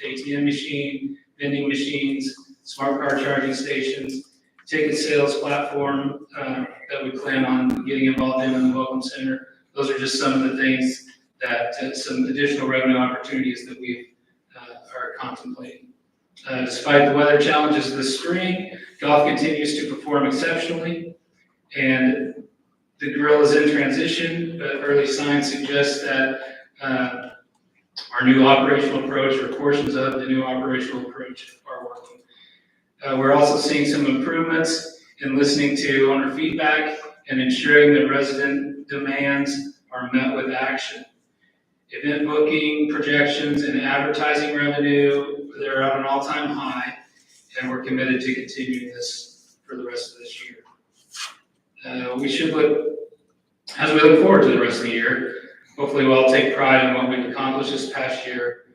ATM machine, vending machines, smart car charging stations, ticket sales platform that we plan on getting involved in the Welcome Center. Those are just some of the things that, some additional revenue opportunities that we are contemplating. Despite the weather challenges this spring, golf continues to perform exceptionally, and the grill is in transition, but early signs suggest that our new operational approach, or portions of the new operational approach, are working. We're also seeing some improvements in listening to owner feedback and ensuring that resident demands are met with action. Event booking projections and advertising revenue they're at an all-time high, and we're committed to continuing this for the rest of this year. We should as we look forward to the rest of the year, hopefully we'll all take pride in what we've accomplished this past year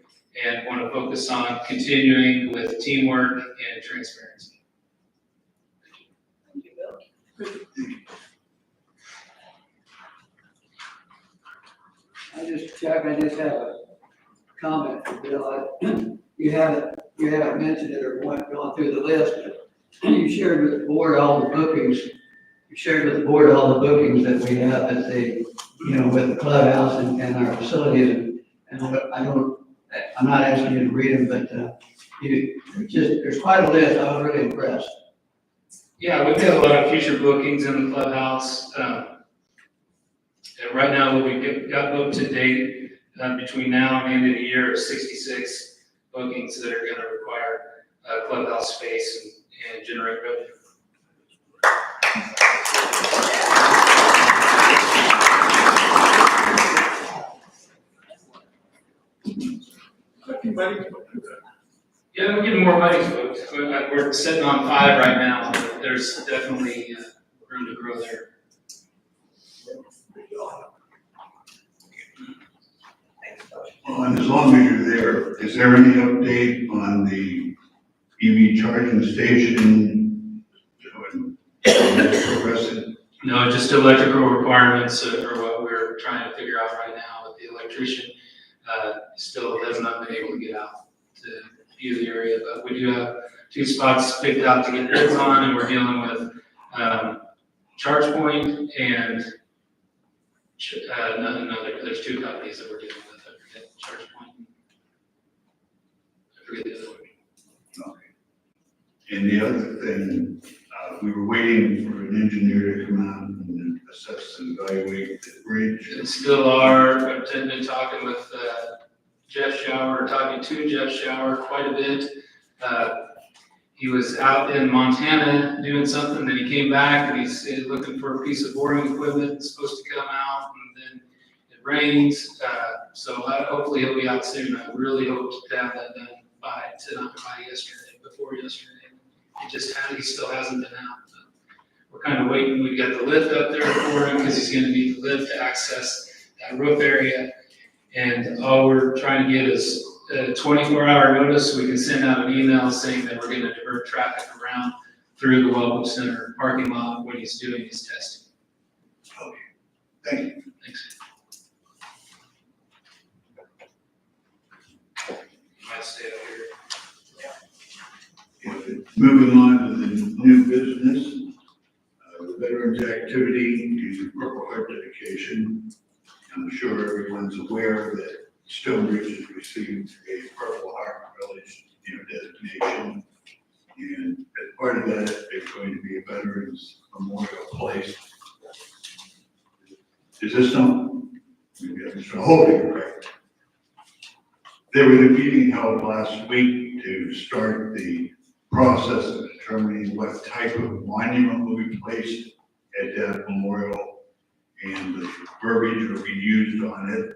and want to focus on continuing with teamwork and transparency. Chuck, I just have a comment for Bill. You haven't mentioned it or gone through the list, but you shared with the board all the bookings. You shared with the board all the bookings that we have at the, with the clubhouse and our facilities. And I'm not asking you to read them, but there's quite a list. I was really impressed. Yeah, we've got a lot of future bookings in the clubhouse. And right now, what we've got booked to date between now and the end of the year is 66 bookings that are going to require clubhouse space and generate revenue. Yeah, we're getting more money booked. We're sitting on 5 right now, but there's definitely room to grow there. Well, and as long as you're there, is there any update on the EV charging station? Progressing? No, just electrical requirements are what we're trying to figure out right now with the electrician. Still has not been able to get out to view the area, but we do have 2 spots picked out to get bids on, and we're dealing with ChargePoint and there's 2 companies that we're dealing with. I forget ChargePoint. I forget the other one. Okay. And the other thing, we were waiting for an engineer to come out and assess and evaluate the bridge. And still are. I've been talking with Jeff Shower, talking to Jeff Shower quite a bit. He was out in Montana doing something, then he came back and he's looking for a piece of boring equipment that's supposed to come out, and then it rains. So hopefully he'll be out soon. I really hope to have that done by yesterday, before yesterday. He still hasn't been out. We're kind of waiting. We've got the lift up there for him because he's going to need the lift to access that roof area. And all we're trying to get is a 24-hour notice so we can send out an email saying that we're going to divert traffic around through the Welcome Center parking lot when he's doing his testing. Okay, thank you. Thanks. You might stay up here. Moving on to the new business, the Veterans Activity to Purple Heart dedication. I'm sure everyone's aware that Stonebridge has received a Purple Heart Village designation. And as part of that, there's going to be a Veterans Memorial place. Is this something? Maybe I'm just holding, right? There was a meeting held last week to start the process of determining what type of monument will be placed at that memorial, and the verbiage will be used on it.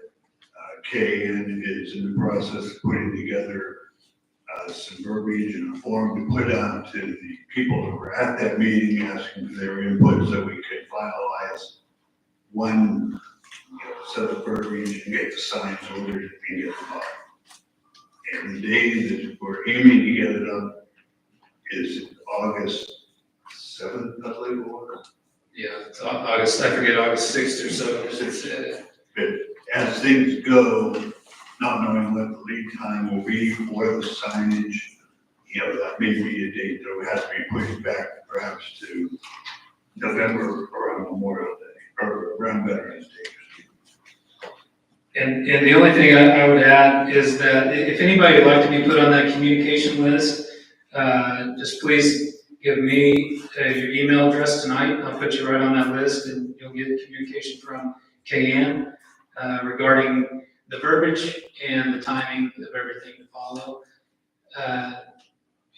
KN is in the process of putting together some verbiage and a form to put out to the people who were at that meeting, asking for their input so we could finalize one set of verbiage and get the signs ordered and get them up. And the day that we're aiming to get it up is August 7th, I believe it was. Yeah, it's August 6th or so. But as things go, not knowing what the lead time will be for the signage, that may be a date that will have to be pushed back perhaps to November around Memorial Day, or around Veterans Day. And the only thing I would add is that if anybody would like to be put on that communication list, just please give me your email address tonight. I'll put you right on that list, and you'll get communication from KN regarding the verbiage and the timing of everything to follow.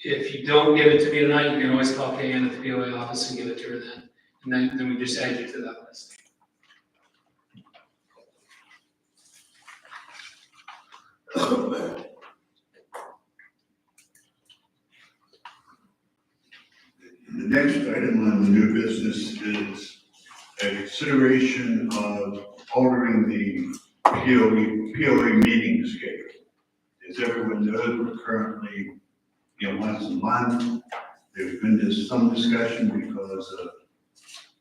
If you don't give it to me tonight, you can always call KN at the POA office and give it to her then. And then we just add you to that list. The next item on the new business is a consideration of altering the POE meeting schedule. As everyone knows, we're currently, once a month. There's been some discussion because of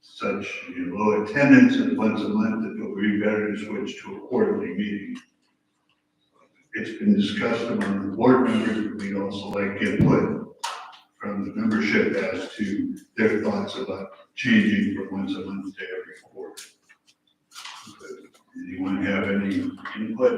such low attendance at once a month that it would be better to switch to a quarterly meeting. It's been discussed among the board members, but we'd also like input from the membership as to their thoughts about changing from once a month to every quarter. Anyone have any input?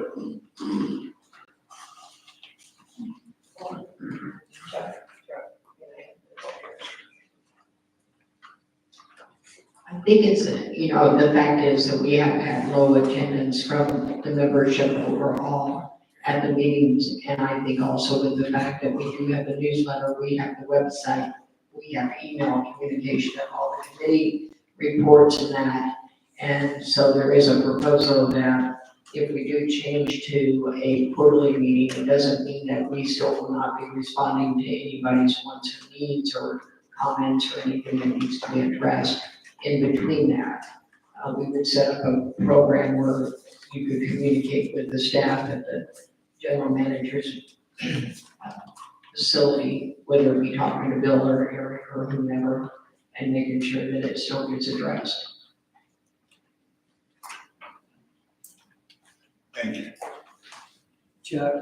I think it's, the fact is that we have had low attendance from the membership overall at the meetings. And I think also with the fact that we do have the newsletter, we have the website, we have email communication of all the committee reports and that. And so there is a proposal that if we do change to a quarterly meeting, it doesn't mean that we still will not be responding to anybody's wants or needs or comments or anything that needs to be addressed. In between that, we would set up a program where you could communicate with the staff at the general manager's facility, whether it be talking to Bill or Eric or whomever, and making sure that it still gets addressed. Thank you. Chuck?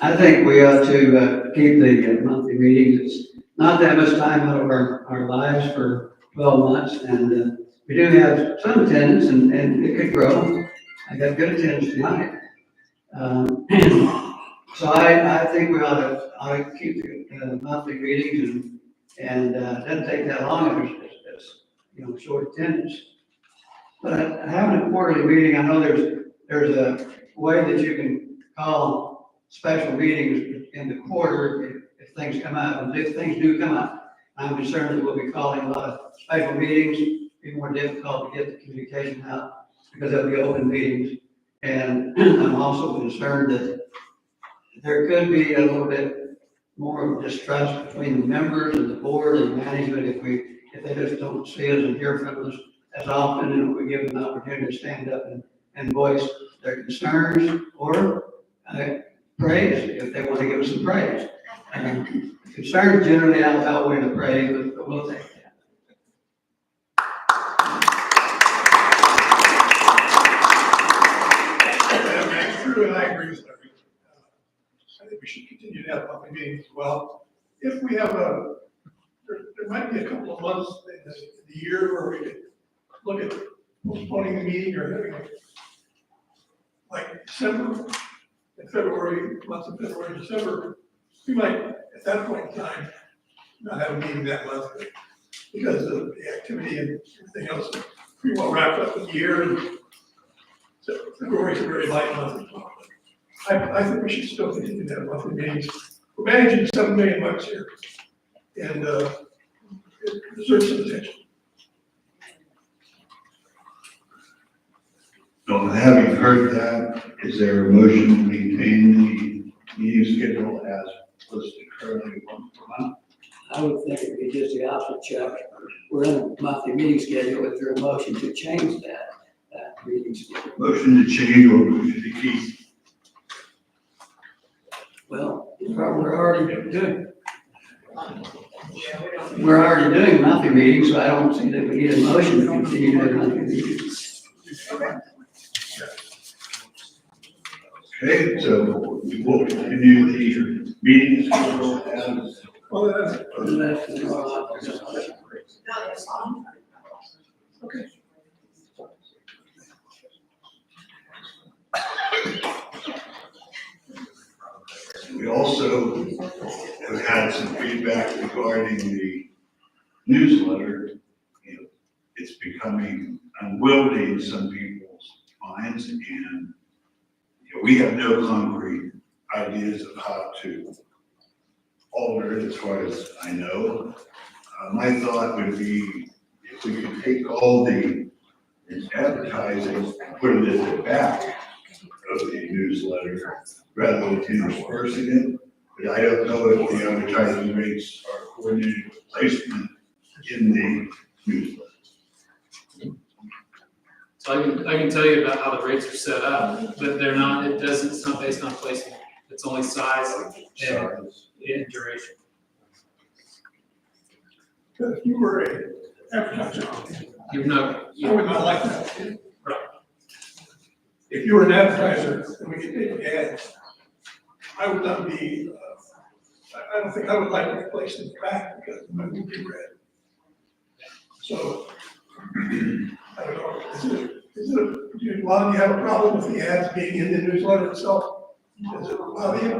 I think we ought to keep the monthly meetings. It's not that much time out of our lives for 12 months, and we do have some attendance, and it could grow. I got good attendance tonight. So I think we ought to keep the monthly meetings, and it doesn't take that long if it's short attendance. But having a quarterly meeting, I know there's a way that you can call special meetings in the quarter if things come up, and if things do come up. I'm concerned that we'll be calling a lot of special meetings, be more difficult to get the communication out because they'll be open meetings. And I'm also concerned that there could be a little bit more of distrust between the members and the board and management if they just don't see us and hear from us as often, and we give them an opportunity to stand up and voice their concerns or praise if they want to give us some praise. Concerns generally outweigh the praise, but we'll take that. That's true, and I agree with Larry. I think we should continue to have monthly meetings as well. If we have there might be a couple of months in the year where we could look at postponing the meeting or having like December, in February, months of February, December, we might, at that point in time, not have a meeting that month, because of the activity and everything else, pretty well wrapped up in the year. And so February is a very light month as well. I think we should still continue to have monthly meetings. We're managing $7 million here, and it deserves some attention. So having heard that, is there a motion to maintain the meeting schedule as listed currently once per month? I would think it'd be just the opposite, Chuck. We're in a monthly meeting schedule. Is there a motion to change that meeting schedule? Motion to change or motion to keep? Well, we're already doing. We're already doing monthly meetings, so I don't see that we need a motion to continue doing monthly meetings. Okay, so we will continue the meeting schedule as. Well, that's, Okay. We also have had some feedback regarding the newsletter. It's becoming unwieldy in some people's minds, and we have no concrete ideas of how to alter it as far as I know. My thought would be if we could take all the advertising and put it at the back of the newsletter rather than interspersing it. But I don't know if the advertising rates are coordinated with placement in the newsletter. So I can tell you about how the rates are set up, but they're not, it's not based on placement. It's only size and duration. But if you were a advertiser, You know, I would not like that. Right. If you were an advertiser and we could take ads, I would not be, I don't think I would like to replace them back because my would be red. So, I don't know, do you have a problem with the ads being in the newsletter itself? Does it bother you?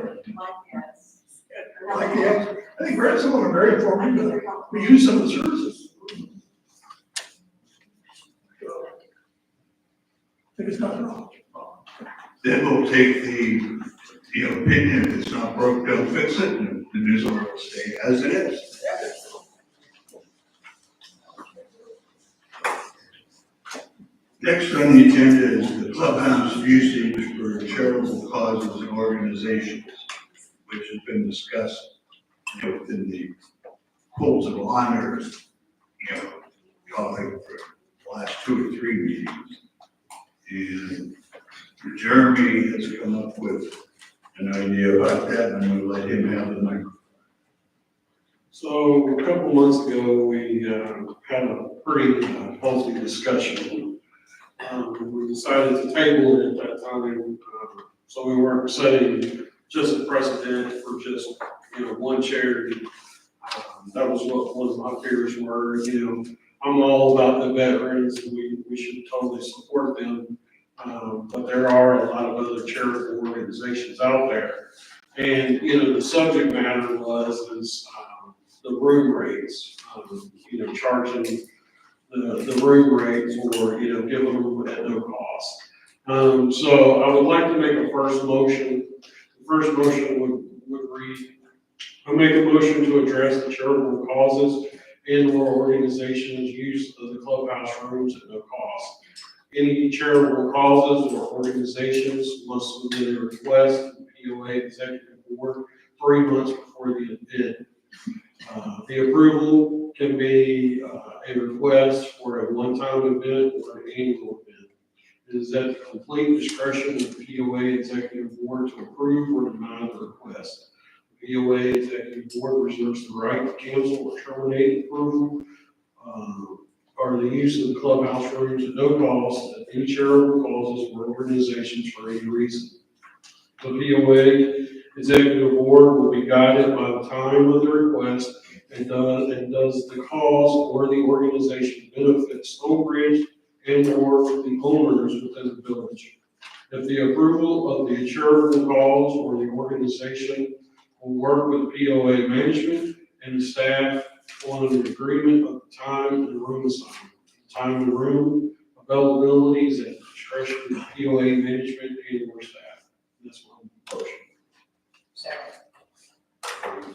I like the ads. I think some of them are very informative. We use some of the services. So, I think it's not wrong. Then we'll take the opinion, if it's not broke, don't fix it, and the newsletter will stay as it is. Next on the agenda is the clubhouse usage for charitable causes and organizations, which has been discussed, within the holds of honor, probably for the last 2 or 3 meetings. And Jeremy has come up with an idea about that, and I'm gonna let him have the microphone. So a couple months ago, we had a pretty healthy discussion. We decided to table it at that time, so we weren't setting just a precedent for just, one charity. That was what one of my fears were, I'm all about the veterans, and we should totally support them. But there are a lot of other charitable organizations out there. And, the subject matter is the room rates, charging the room rates or, giving them at no cost. So I would like to make a first motion. The first motion would read, I make a motion to address the charitable causes and or organizations' use of the clubhouse rooms at no cost. Any charitable causes or organizations must submit a request to the POA Executive Board 3 months before the event. The approval can be a request for a one-time event or an annual event. It is at the complete discretion of the POA Executive Board to approve or deny the request. The POA Executive Board reserves the right to cancel or terminate approval or the use of the clubhouse rooms at no cost at any charitable causes or organizations for any reason. The POA Executive Board will be guided by the time of the request and does the cause or the organization benefit Stonebridge and or the owners within the village. If the approval of the charitable cause or the organization will work with POA management and the staff on an agreement of the time and room assignment. Time and room availability is at the discretion of the POA management and or staff. That's my motion. Second.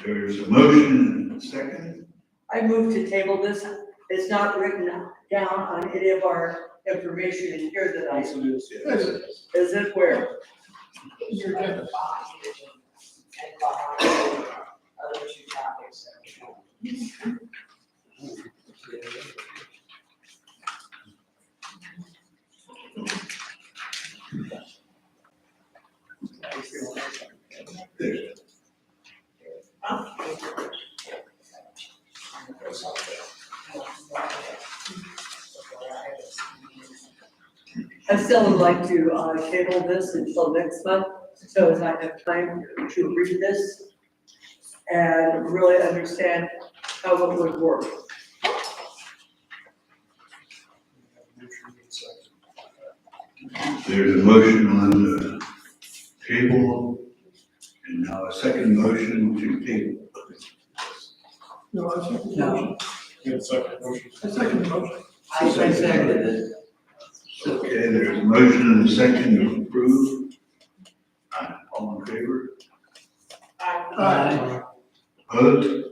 There's a motion and a second. I move to table this. It's not written down on any of our information in here that I, Yes, it is. is it where? You're going to buy it and buy other 2 topics. I still would like to table this until next month, so as I have time to read this and really understand how it would work. There's a motion on the table, and now a second motion to table. No, I second the No. motion. Yeah, second motion. I second the motion. I seconded it. Okay, there's a motion and a second to approve. All in favor? Aye. Opposed?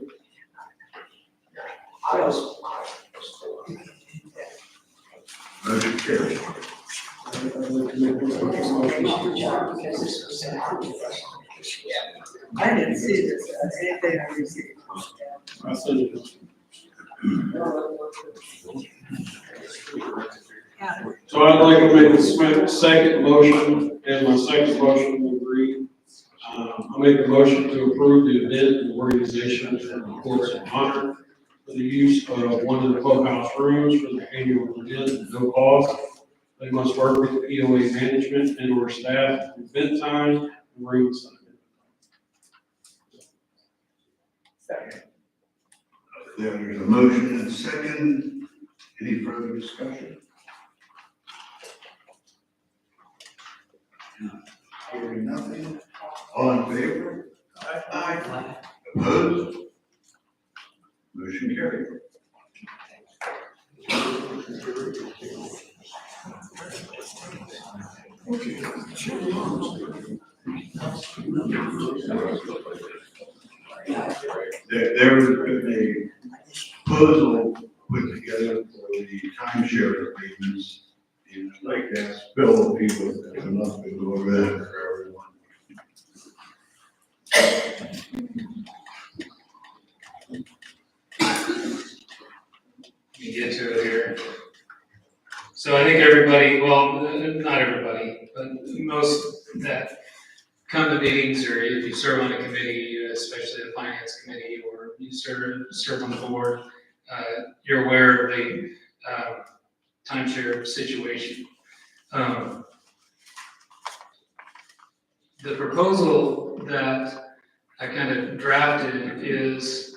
Motion carried. I'd like to information, Chuck, because this was sent out to us. I didn't see this, anything I received. I sent it. So I'd like to make a second motion, and my second motion will read, I'll make a motion to approve the event and organization of the course of honor for the use of one of the clubhouse rooms for the annual event at no cost. They must work with POA management and or staff, event time, and room assignment. There's a motion and a second. Any further discussion? Hearing nothing. All in favor? Aye. Opposed? Motion carried. There has been a proposal put together for the timeshare agreements. And I'd like to ask Bill if he would come up and go over that for everyone. Let me get to it here. So I think everybody, well, not everybody, but most that come to meetings, or if you serve on a committee, especially the finance committee, or you serve on the board, you're aware of the timeshare situation. The proposal that I kind of drafted is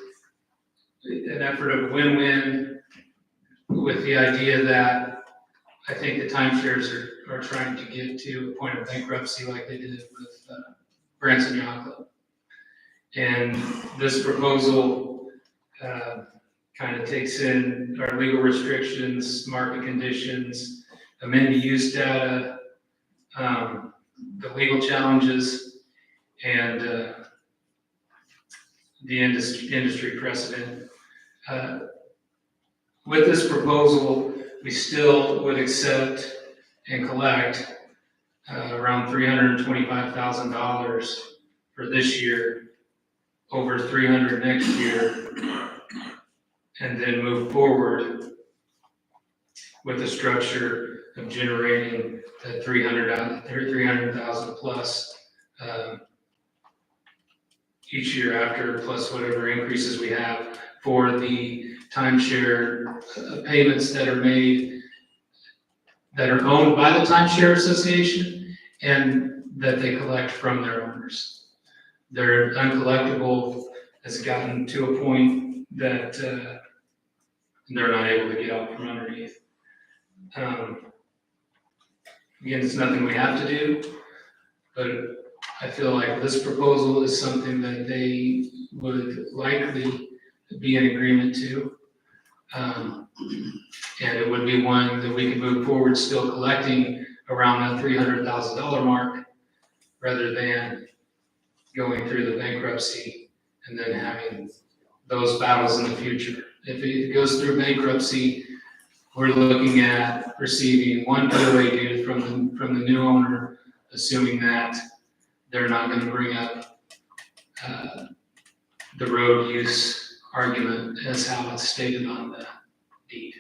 an effort of win-win, with the idea that I think the timeshares are trying to get to a point of bankruptcy like they did with Branson Yacht Club. And this proposal kind of takes in our legal restrictions, market conditions, amended use data, the legal challenges, and the industry precedent. With this proposal, we still would accept and collect around $325,000 for this year, over $300,000 next year, and then move forward with a structure of generating that $300,000 plus each year after, plus whatever increases we have for the timeshare payments that are made, that are owned by the timeshare association and that they collect from their owners. Their uncollectible has gotten to a point that they're not able to get out from underneath. Again, it's nothing we have to do, but I feel like this proposal is something that they would likely be in agreement to. And it would be one that we can move forward still collecting around that $300,000 mark, rather than going through the bankruptcy and then having those battles in the future. If it goes through bankruptcy, we're looking at receiving one POA due from the new owner, assuming that they're not going to bring up the road use argument as how it's stated on the deed.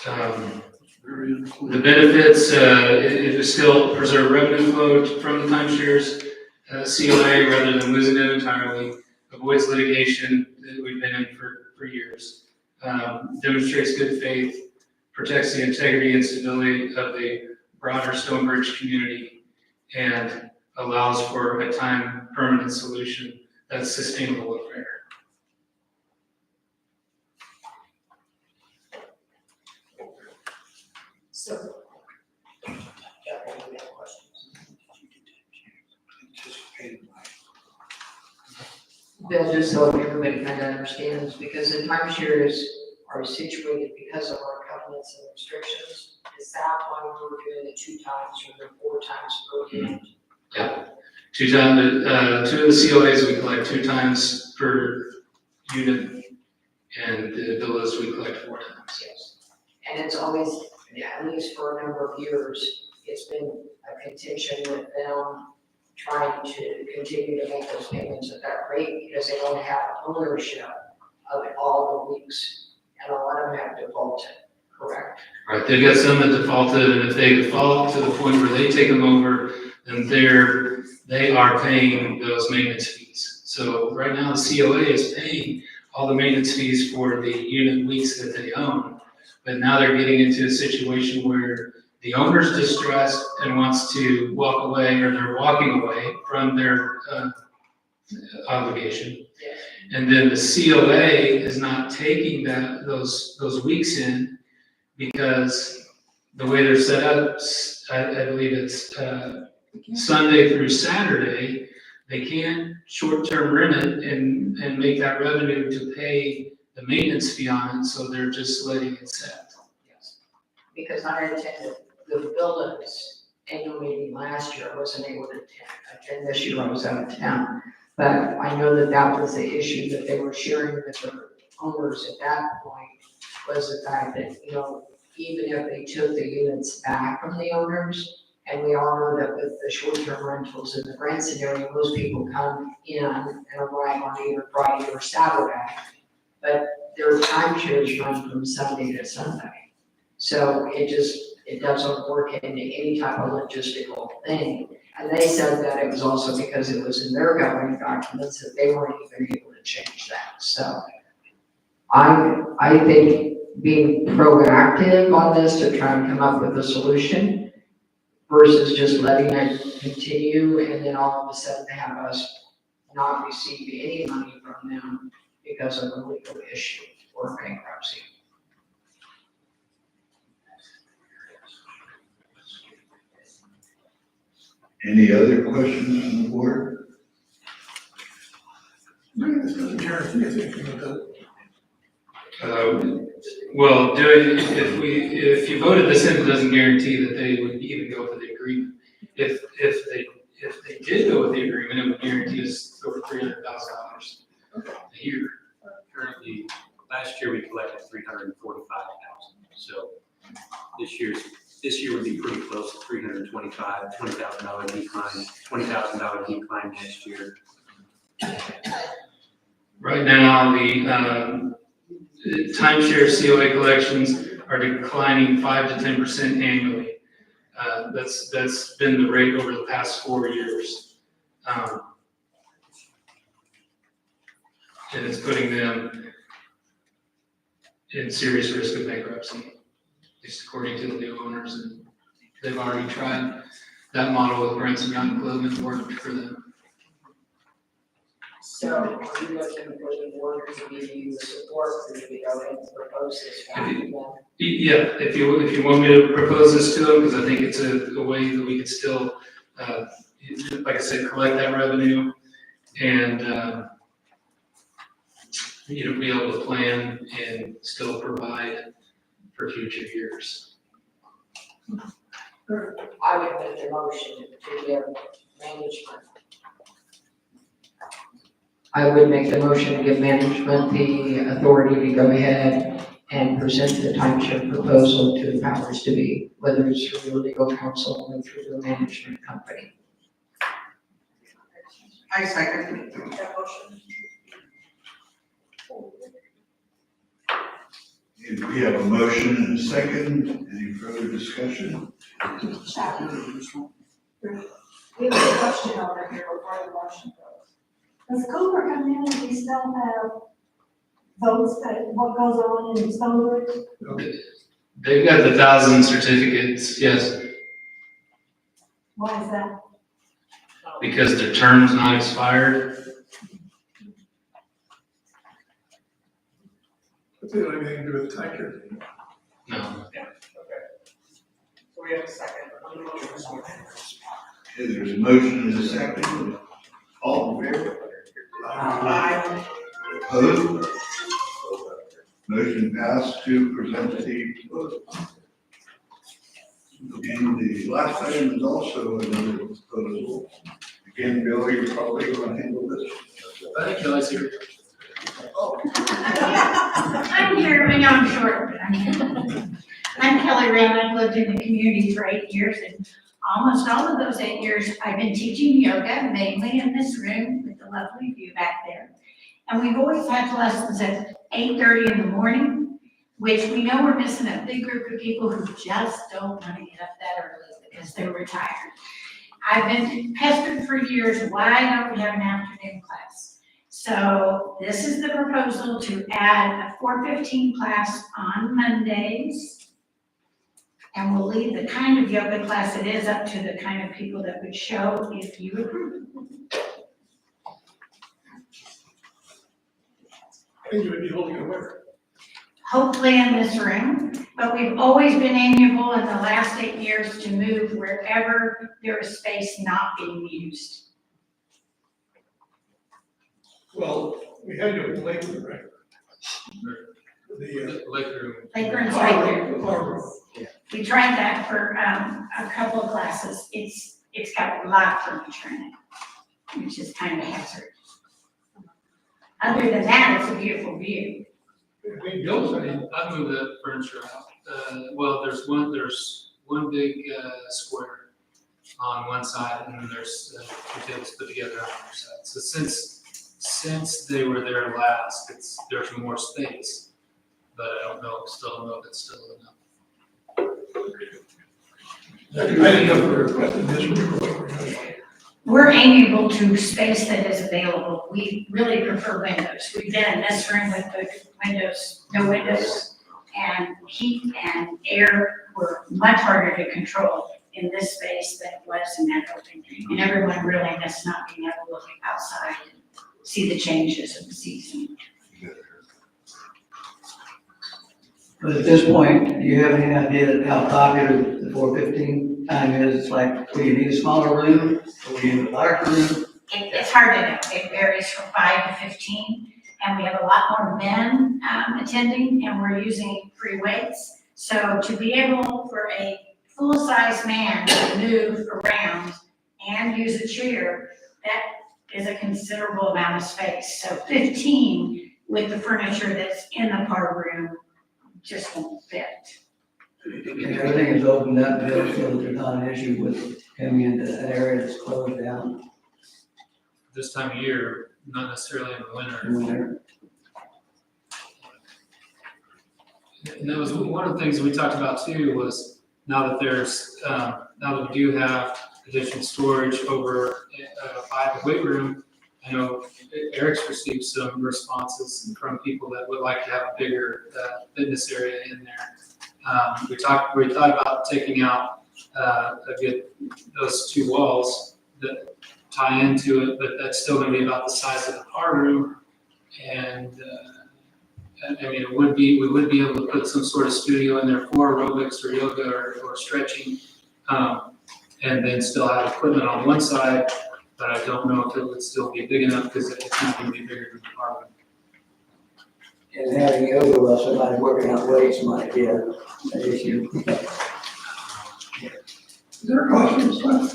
The benefits, it would still preserve revenue flow from the timeshares, COA, rather than losing it entirely, avoids litigation that we've been in for years, demonstrates good faith, protects the integrity and stability of the broader Stonebridge community, and allows for a time permanent solution that's sustainable and fair. So. Bill, just so everybody kind of understands, because the timeshares are situated because of our covenants and restrictions. Is that why we're doing it 2 times or the 4 times per unit? Yeah, 2 times, 2 of the COAs we collect 2 times per unit, and the villas we collect 4 times. Yes. And it's always at least for a number of years, it's been a contention with them trying to continue to make those payments at that rate because they don't have ownership of all the weeks, and a lot of them have defaulted, correct? Right, they've got some that defaulted, and if they default to the point where they take them over, then they are paying those maintenance fees. So right now, the COA is paying all the maintenance fees for the unit weeks that they own. But now they're getting into a situation where the owner's distressed and wants to walk away, or they're walking away from their obligation. And then the COA is not taking those weeks in because the way they're set up, I believe it's Sunday through Saturday, they can't short-term rent it and make that revenue to pay the maintenance fee on it, so they're just letting it set. Yes. Because I attended the Villas annual meeting last year, I wasn't able to attend this year, I was out of town. But I know that that was the issue that they were sharing with the owners at that point, was the fact that, you know, even if they took the units back from the owners, and we all know that with the short-term rentals in the Branson area, most people come in and arrive on either Friday or Saturday, but their timeshares run from Sunday to Sunday. So it doesn't work into any type of logistical thing. And they said that it was also because it was in their governing documents that they weren't even able to change that. So I think being proactive on this to try and come up with a solution versus just letting it continue and then all of a sudden have us not receive any money from them because of a legal issue or bankruptcy. Any other questions from the board? This doesn't guarantee us anything, does it? Well, if you voted this in, it doesn't guarantee that they would even go for the agreement. If they did go with the agreement, it would guarantee us over $300,000 a year. Currently, last year we collected $345,000, so this year would be pretty close to $20,000 decline, $20,000 decline next year. Right now, the timeshare COA collections are declining 5 to 10% annually. That's been the rate over the past 4 years. And it's putting them in serious risk of bankruptcy, at least according to the new owners. And they've already tried that model with Branson Yacht Club and it worked for them. So are you looking for the board to give you the support for you to go ahead and propose this back to them? Yeah, if you want me to propose this to them, because I think it's a way that we could still, like I said, collect that revenue and, be able to plan and still provide for future years. I would make a motion to give management. I would make the motion to give management the authority to go ahead and present the timeshare proposal to the powers to be, whether it's through the legal counsel or through the management company. I second that motion. We have a motion and a second. Any further discussion? We have a question over here before the motion goes. Does Cooper community still have votes that what goes on in Stonebridge? They've got the 1,000 certificates, yes, Why is that? because their term's not expired. Does it have anything to do with the tanker? No. So we have a second on the motion. Okay, there's a motion and a second. All in favor? Aye. Opposed? Motion passed to present the proposal. And the last item is also another proposal. Again, Bill, you're probably going to handle this. I think Kelly's here. I'm here, I know I'm short, but I'm Kelly Rand. I've lived in the community for 8 years, and almost all of those 8 years, I've been teaching yoga, mainly in this room with the lovely view back there. And we've always had lessons at 8:30 in the morning, which we know we're missing a big group of people who just don't want to get up that early because they're retired. I've been pestered for years, why don't we have an afternoon class? So this is the proposal to add a 4:15 class on Mondays. And we'll leave the kind of yoga class it is up to the kind of people that would show if you approve. I think you would be holding it where? Hopefully in this room, but we've always been amiable in the last 8 years to move wherever there is space not being used. Well, we had you at the Lakeland, right? Lake room. Lake room's right there. The bar room. We tried that for a couple of classes. It's got a lot of furniture in it, which is kind of hazardous. Other than that, it's a beautiful view. I'd move that furniture out. Well, there's one big, square on one side, and then there's, two tables put together on the other side. So since they were there last, there's more space, but I don't know if it's still enough. I didn't know if we were requesting this room. We're amiable to space that is available. We really prefer windows. We've been in this room with the windows, no windows, and heat and air were much harder to control in this space than it was in that building. And everyone really missed not being able to look outside and see the changes of the season. But at this point, do you have any idea how popular the 4:15 time is? It's like, do you need a smaller room, or do you need a larger room? It's hard to know. It varies from 5 to 15, and we have a lot more men attending, and we're using free weights. So to be able for a full-size man to move around and use a chair, that is a considerable amount of space. So 15 with the furniture that's in the par room just won't fit. And everything is opened up, built so that there's not an issue with coming into an area that's closed down This time of year, not necessarily in the winter. in winter. And that was one of the things that we talked about too, was now that we do have additional storage over by the weight room, I know Eric's received some responses from people that would like to have a bigger fitness area in there. We thought about taking out those two walls that tie into it, but that's still gonna be about the size of the par room. And I mean, we would be able to put some sort of studio in there for aerobics or yoga or stretching, and then still have equipment on one side, but I don't know if it would still be big enough because it's not gonna be bigger than the par room. And having yoga while somebody's working out weights might be an issue. Is there a cost for this one?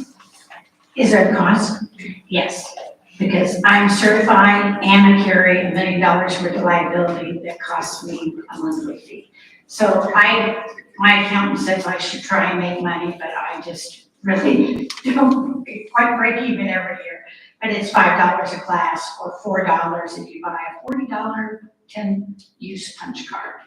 Is there a cost? Yes, because I'm certified and I carry $1 million worth of liability that costs me a monthly fee. So my accountant says I should try and make money, but I just really don't quite break even every year. But it's $5 a class or $4 if you buy a $40 10-use punch card.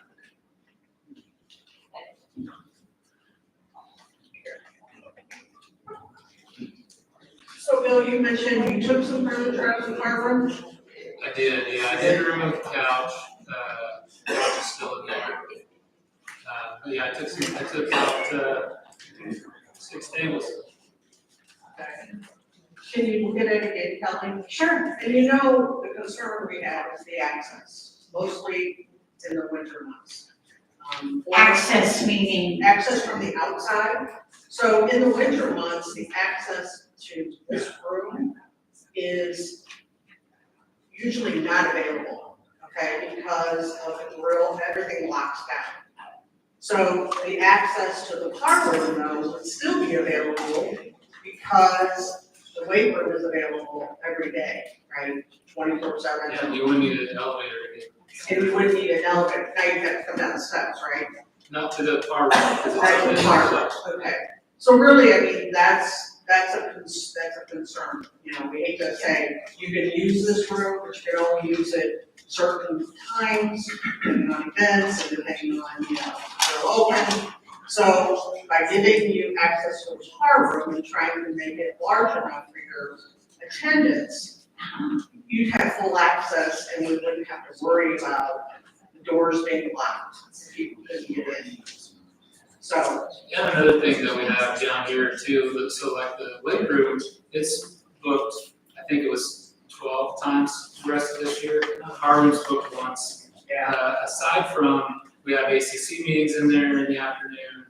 So Bill, you mentioned you took some furniture out of the car room? I did, yeah, I did remove the couch, the couch is still in there. But yeah, I took out 6 tables. Can you get it again, Kelly? Sure. And you know, the concern we have is the access, mostly in the winter months. Access meaning? Access from the outside. So in the winter months, the access to this room is usually not available, okay, because of the grill, everything locks down. So the access to the car room though would still be available because the weight room is available every day, right? 24/7. Yeah, you wouldn't need an elevator again. And you wouldn't need an elevator, now you have to come down the steps, right? Not to the car room, because it's That's up the in part, okay. So really, I mean, that's a concern, you know, we hate to say, you can use this room, but you can only use it certain times, depending on events, and depending on, you know, they're open. So by giving you access to a car room and trying to make it large enough for your attendance, you'd have full access and we wouldn't have to worry about the doors being locked, if people couldn't get in. So, Yeah, another thing that we have down here too, so like the weight room, it's booked, I think it was 12 times the rest of this year. Our room's booked once. Aside from, we have ACC meetings in there in the afternoon.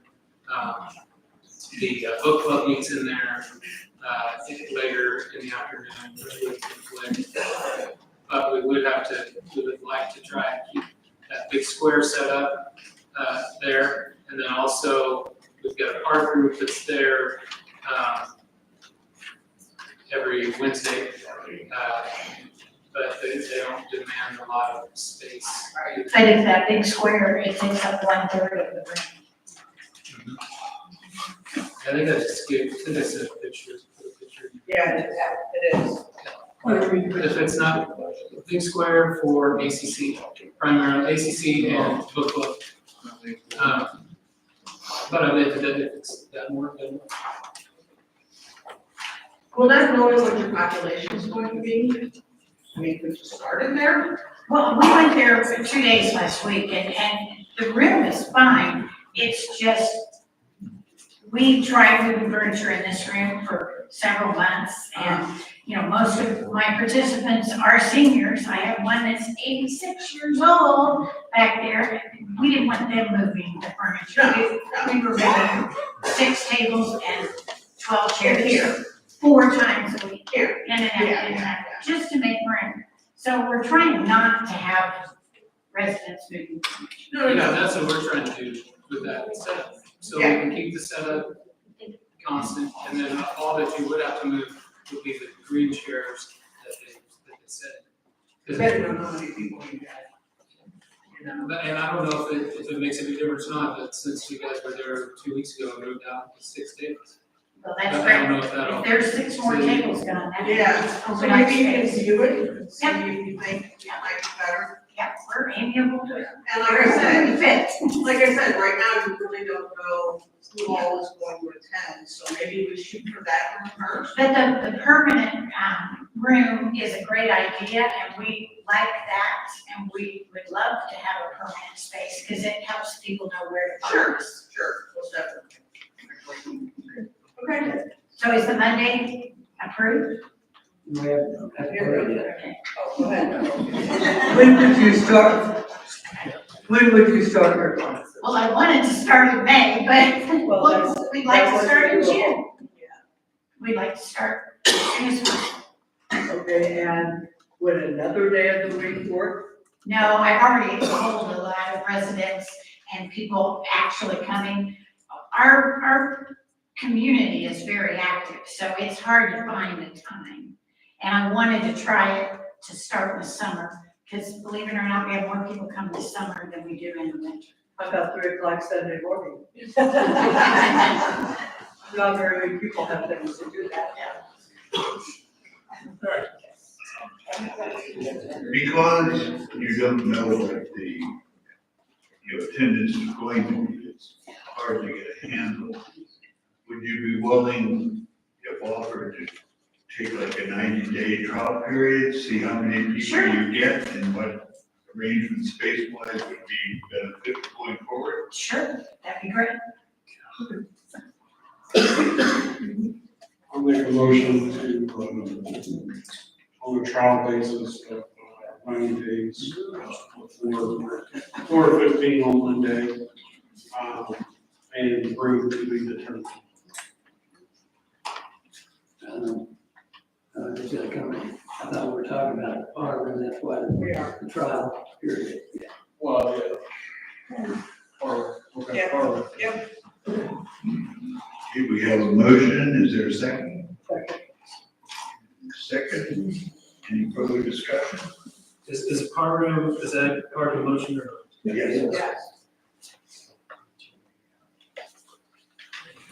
The book club meets in there later in the afternoon, which would conflict. But we would like to try and keep that big square set up there. And then also, we've got a art group that's there every Wednesday. But they don't demand a lot of space. But if that big square, it takes up 1/3 of the room. I think I just gave, I think I said pictures, put a picture. yeah, it is. If it's not a big square for ACC, primarily ACC and book club. But I bet that if it's that more, then. Well, that knowing what your population is going to be, I mean, we just started there. Well, we went there for 2 days last week and the room is fine. It's just, we tried moving furniture in this room for several months and, you know, most of my participants are seniors. I have one that's 86 years old back there. We didn't want them moving the furniture. We were moving 6 tables and 12 chairs here 4 times a week. Here, in and out, just to make room. So we're trying not to have residents moving furniture. Yeah, that's what we're trying to do with that setup. So we can keep the setup constant, and then all that you would have to move would be the green chairs that they set. Depending on how many people you got. You know? And I don't know if it makes any difference or not, but since you guys were there 2 weeks ago and moved out to 6 tables. Well, that's I great. don't know if that'll. If there's 6 more tables gone, that Yeah, so maybe you can view it, see if you think it might be better. Yep, we're amiable to it. And like I said, right now, you really don't know who all is going to attend, so maybe we shoot for that one first. But the permanent room is a great idea, and we like that, and we would love to have a permanent space, because it helps people know where to park. Sure, most definitely. Okay. So is the Monday approved? Okay. When would you start? When would you start your classes? Well, I wanted to start in May, but we'd like to start in June. We'd like to start as soon as possible. Okay, and would another day of the week work? No, I've already told a lot of residents and people actually coming. Our community is very active, so it's hard to find the time. And I wanted to try it to start in the summer, because believe it or not, we have more people come this summer than we do in the winter. How about 3 o'clock Sunday morning? Not very many people have things to do that. Because you don't know what the, attendance is going to be, it's hard to get a handle. Would you be willing, if offered, to take like a 90-day trial period, see how many people you get and what arrangement space-wise would be beneficial going forward? Sure, that'd be great. I'll make a motion to, on a trial basis of 90 days, 4 to 15 on Monday, and room to be determined. Is that coming? I thought we were talking about a farm, and that's why the trial period. Well, yeah. Or, okay, or. Yep. Okay, we have a motion, is there a second? second. Any further discussion? Is part room, is that part of the motion or? Yes.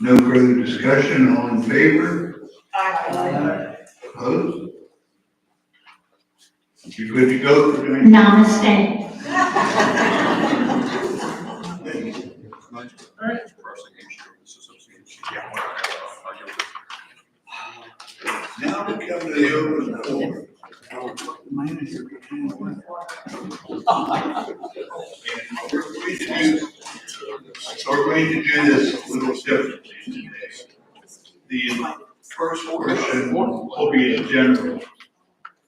No further discussion, all in favor? Opposed? You good to go for tonight? Namaste. Now we come to the open forum. We're going to do this a little differently today. The first portion will be a general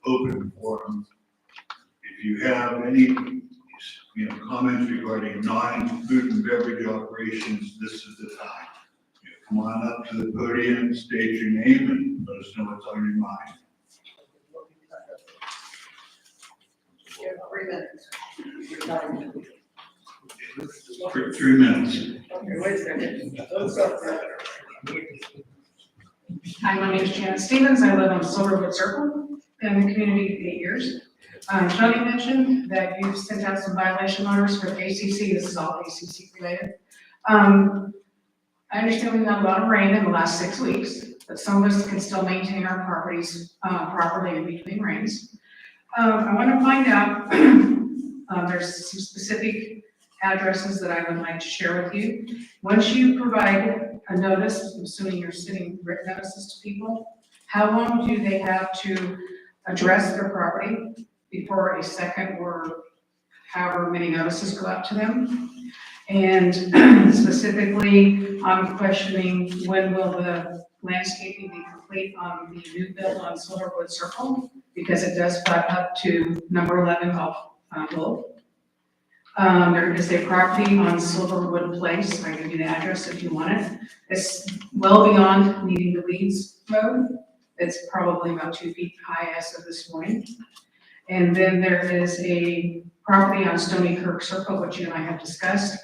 open forum. If you have any, comments regarding non-food and beverage operations, this is the time. Come on up to the podium, state your name, and let us know what's on your mind. You have 3 minutes. For 3 minutes. Okay, wait a second. Those up there. Hi, my name is Janet Stevens. I live on Silverwood Circle. Been in the community 8 years. Tony mentioned that you've sent out some violation orders for the ACC. This is all ACC related. I understand we've had a lot of rain in the last 6 weeks, but some of us can still maintain our properties properly in between rains. I want to find out, there's some specific addresses that I would like to share with you. Once you provide a notice, I'm assuming you're sending written notices to people, how long do they have to address their property before a second or however many notices go out to them? And specifically, I'm questioning when will the landscaping be complete on the new build on Silverwood Circle? Because it does butt up to number 11 Golf Bowl. There is a property on Silverwood Place. I can give you the address if you want it. It's well beyond needing the weeds road. It's probably about 2 feet high as of this morning. And then there is a property on Stony Kirk Circle, which you and I have discussed.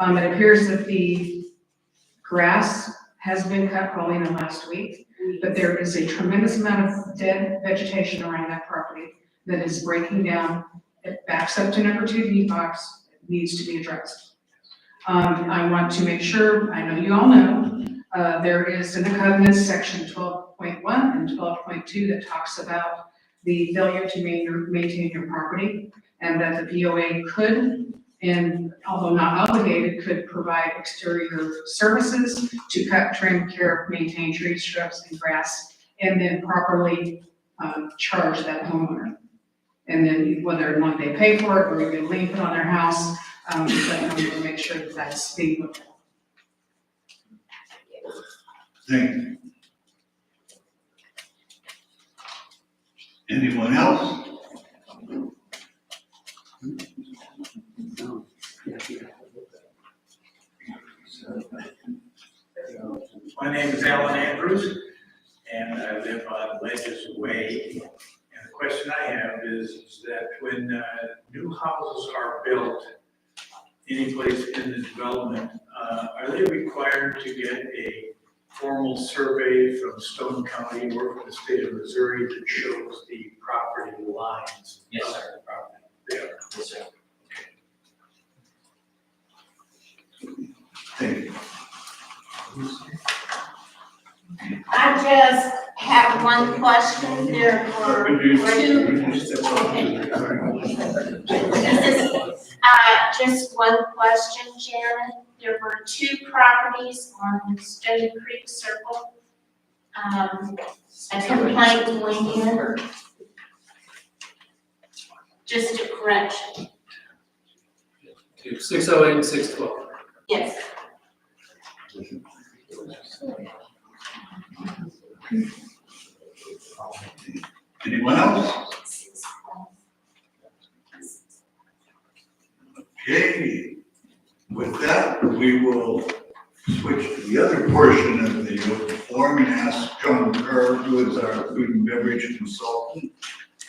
It appears that the grass has been cut probably in the last week, but there is a tremendous amount of dead vegetation around that property that is breaking down. It backs up to number 2 detox. It needs to be addressed. I want to make sure, I know you all know, there is in the covenants section 12.1 and 12.2 that talks about the failure to maintain your property, and that the POA could, and although not obligated, could provide exterior services to cut, trim, care, maintain trees, shrubs, and grass, and then properly charge that homeowner. And then whether or not they pay for it, or we get a lien put on their house, but I'm going to make sure that that's being looked at. Thank you. Anyone else? My name is Alan Andrews, and I live on Ledges Way. And the question I have is that when new houses are built, any place in the development, are they required to get a formal survey from Stone County or from the state of Missouri that shows the property lines? Yes, of sir. the property? They are. Yes, sir. Thank you. I just have one question. There were 2. This is, just one question, Janet. There were 2 properties on Stony Creek Circle. A complaint went in. Just a correction. 608 and 612. Yes. Anyone else? Okay, with that, we will switch to the other portion of the open forum and ask John Kerr, who is our food and beverage consultant,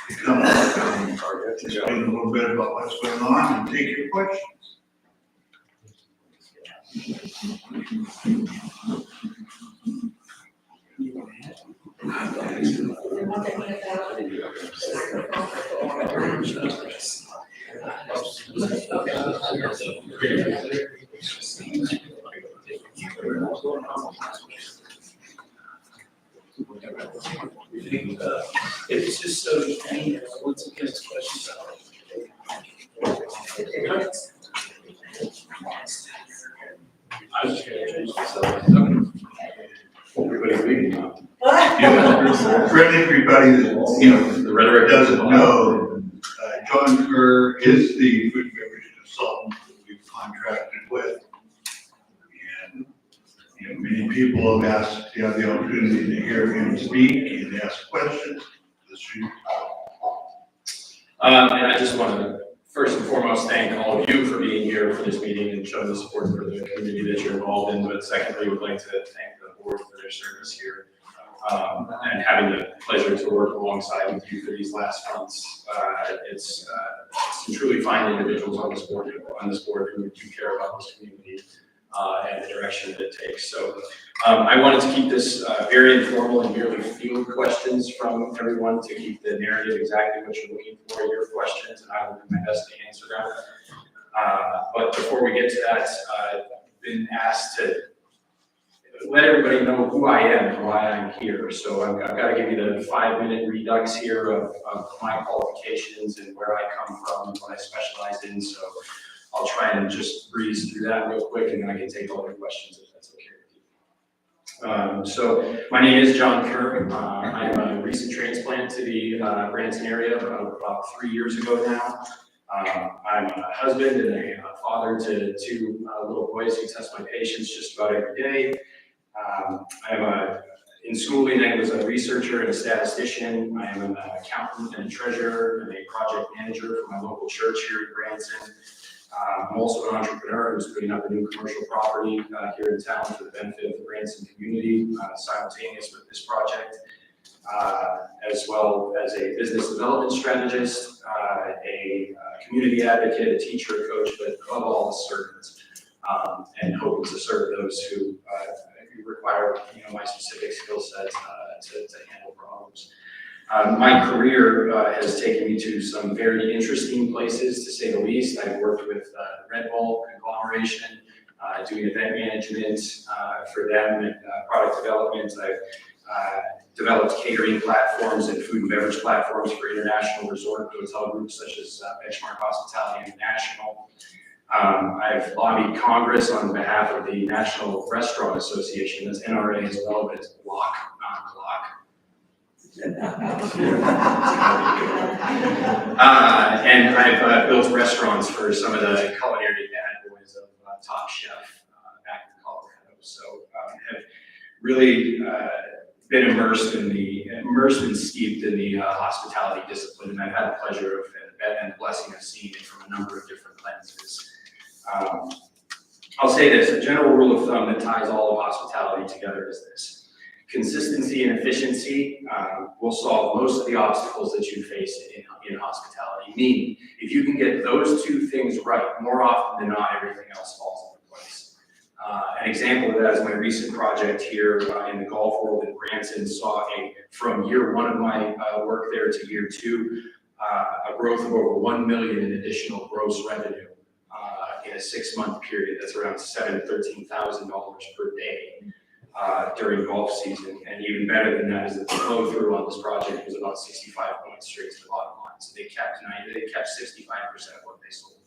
to come up and explain a little bit about what's going on and take your questions. want to hand It's just so you know, once it gets questions out. I was just gonna introduce myself. Everybody's leaving now. Yeah, for everybody that, you know, The rhetoric doesn't know, John Kerr is the food and beverage consultant that we've contracted with. And, you know, many people have asked to have the opportunity to hear him speak and ask questions. And I just want to first and foremost thank all of you for being here for this meeting and showing the support for the community that you're involved in. But secondly, would like to thank the board for their service here and having the pleasure to work alongside with you for these last months. It's some truly fine individuals on this board who do care about this community and the direction that it takes. So I wanted to keep this very informal and merely field questions from everyone to keep the narrative exactly what you're looking for, your questions, and I will do my best to answer them. But before we get to that, I've been asked to let everybody know who I am and why I'm here. So I've got to give you the 5-minute redux here of my qualifications and where I come from and what I specialize in. So I'll try and just breeze through that real quick, and then I can take all your questions if that's okay with you. So my name is John Kerr. I'm a recent transplant to the Branson area about 3 years ago now. I'm a husband and a father to 2 little boys who test my patients just about every day. In schooling, I was a researcher and a statistician. I am an accountant and a treasurer and a project manager for my local church here in Branson. I'm also an entrepreneur who's putting up a new commercial property here in town for the benefit of the Branson community, simultaneous with this project, as well as a business development strategist, a community advocate, a teacher, a coach, but above all, a servant, and hoping to serve those who require, my specific skill set to handle problems. My career has taken me to some very interesting places, to say the least. I've worked with the Red Bull conglomeration, doing event management for them and product development. I've developed catering platforms and food and beverage platforms for international resort hotel groups such as Benchmark Hospitality International. I've lobbied Congress on behalf of the National Restaurant Association, that's NRA as well, but it's block, not block. And I've built restaurants for some of the culinary bad boys of Top Chef back in Colorado. So have really been immersed and steeped in the hospitality discipline, and I've had the pleasure of and the blessing of seeing it from a number of different lenses. I'll say this: a general rule of thumb that ties all of hospitality together is this. Consistency and efficiency will solve most of the obstacles that you face in hospitality. Meaning, if you can get those 2 things right, more often than not, everything else falls into place. An example of that is my recent project here in the golf world in Branson saw from year 1 of my work there to year 2, a growth of over $1 million in additional gross revenue in a 6-month period. That's around $7,000 to $13,000 per day. During golf season, and even better than that is that the flow through on this project was about 65 points straight to the bottom line. So they kept 65% of what they sold.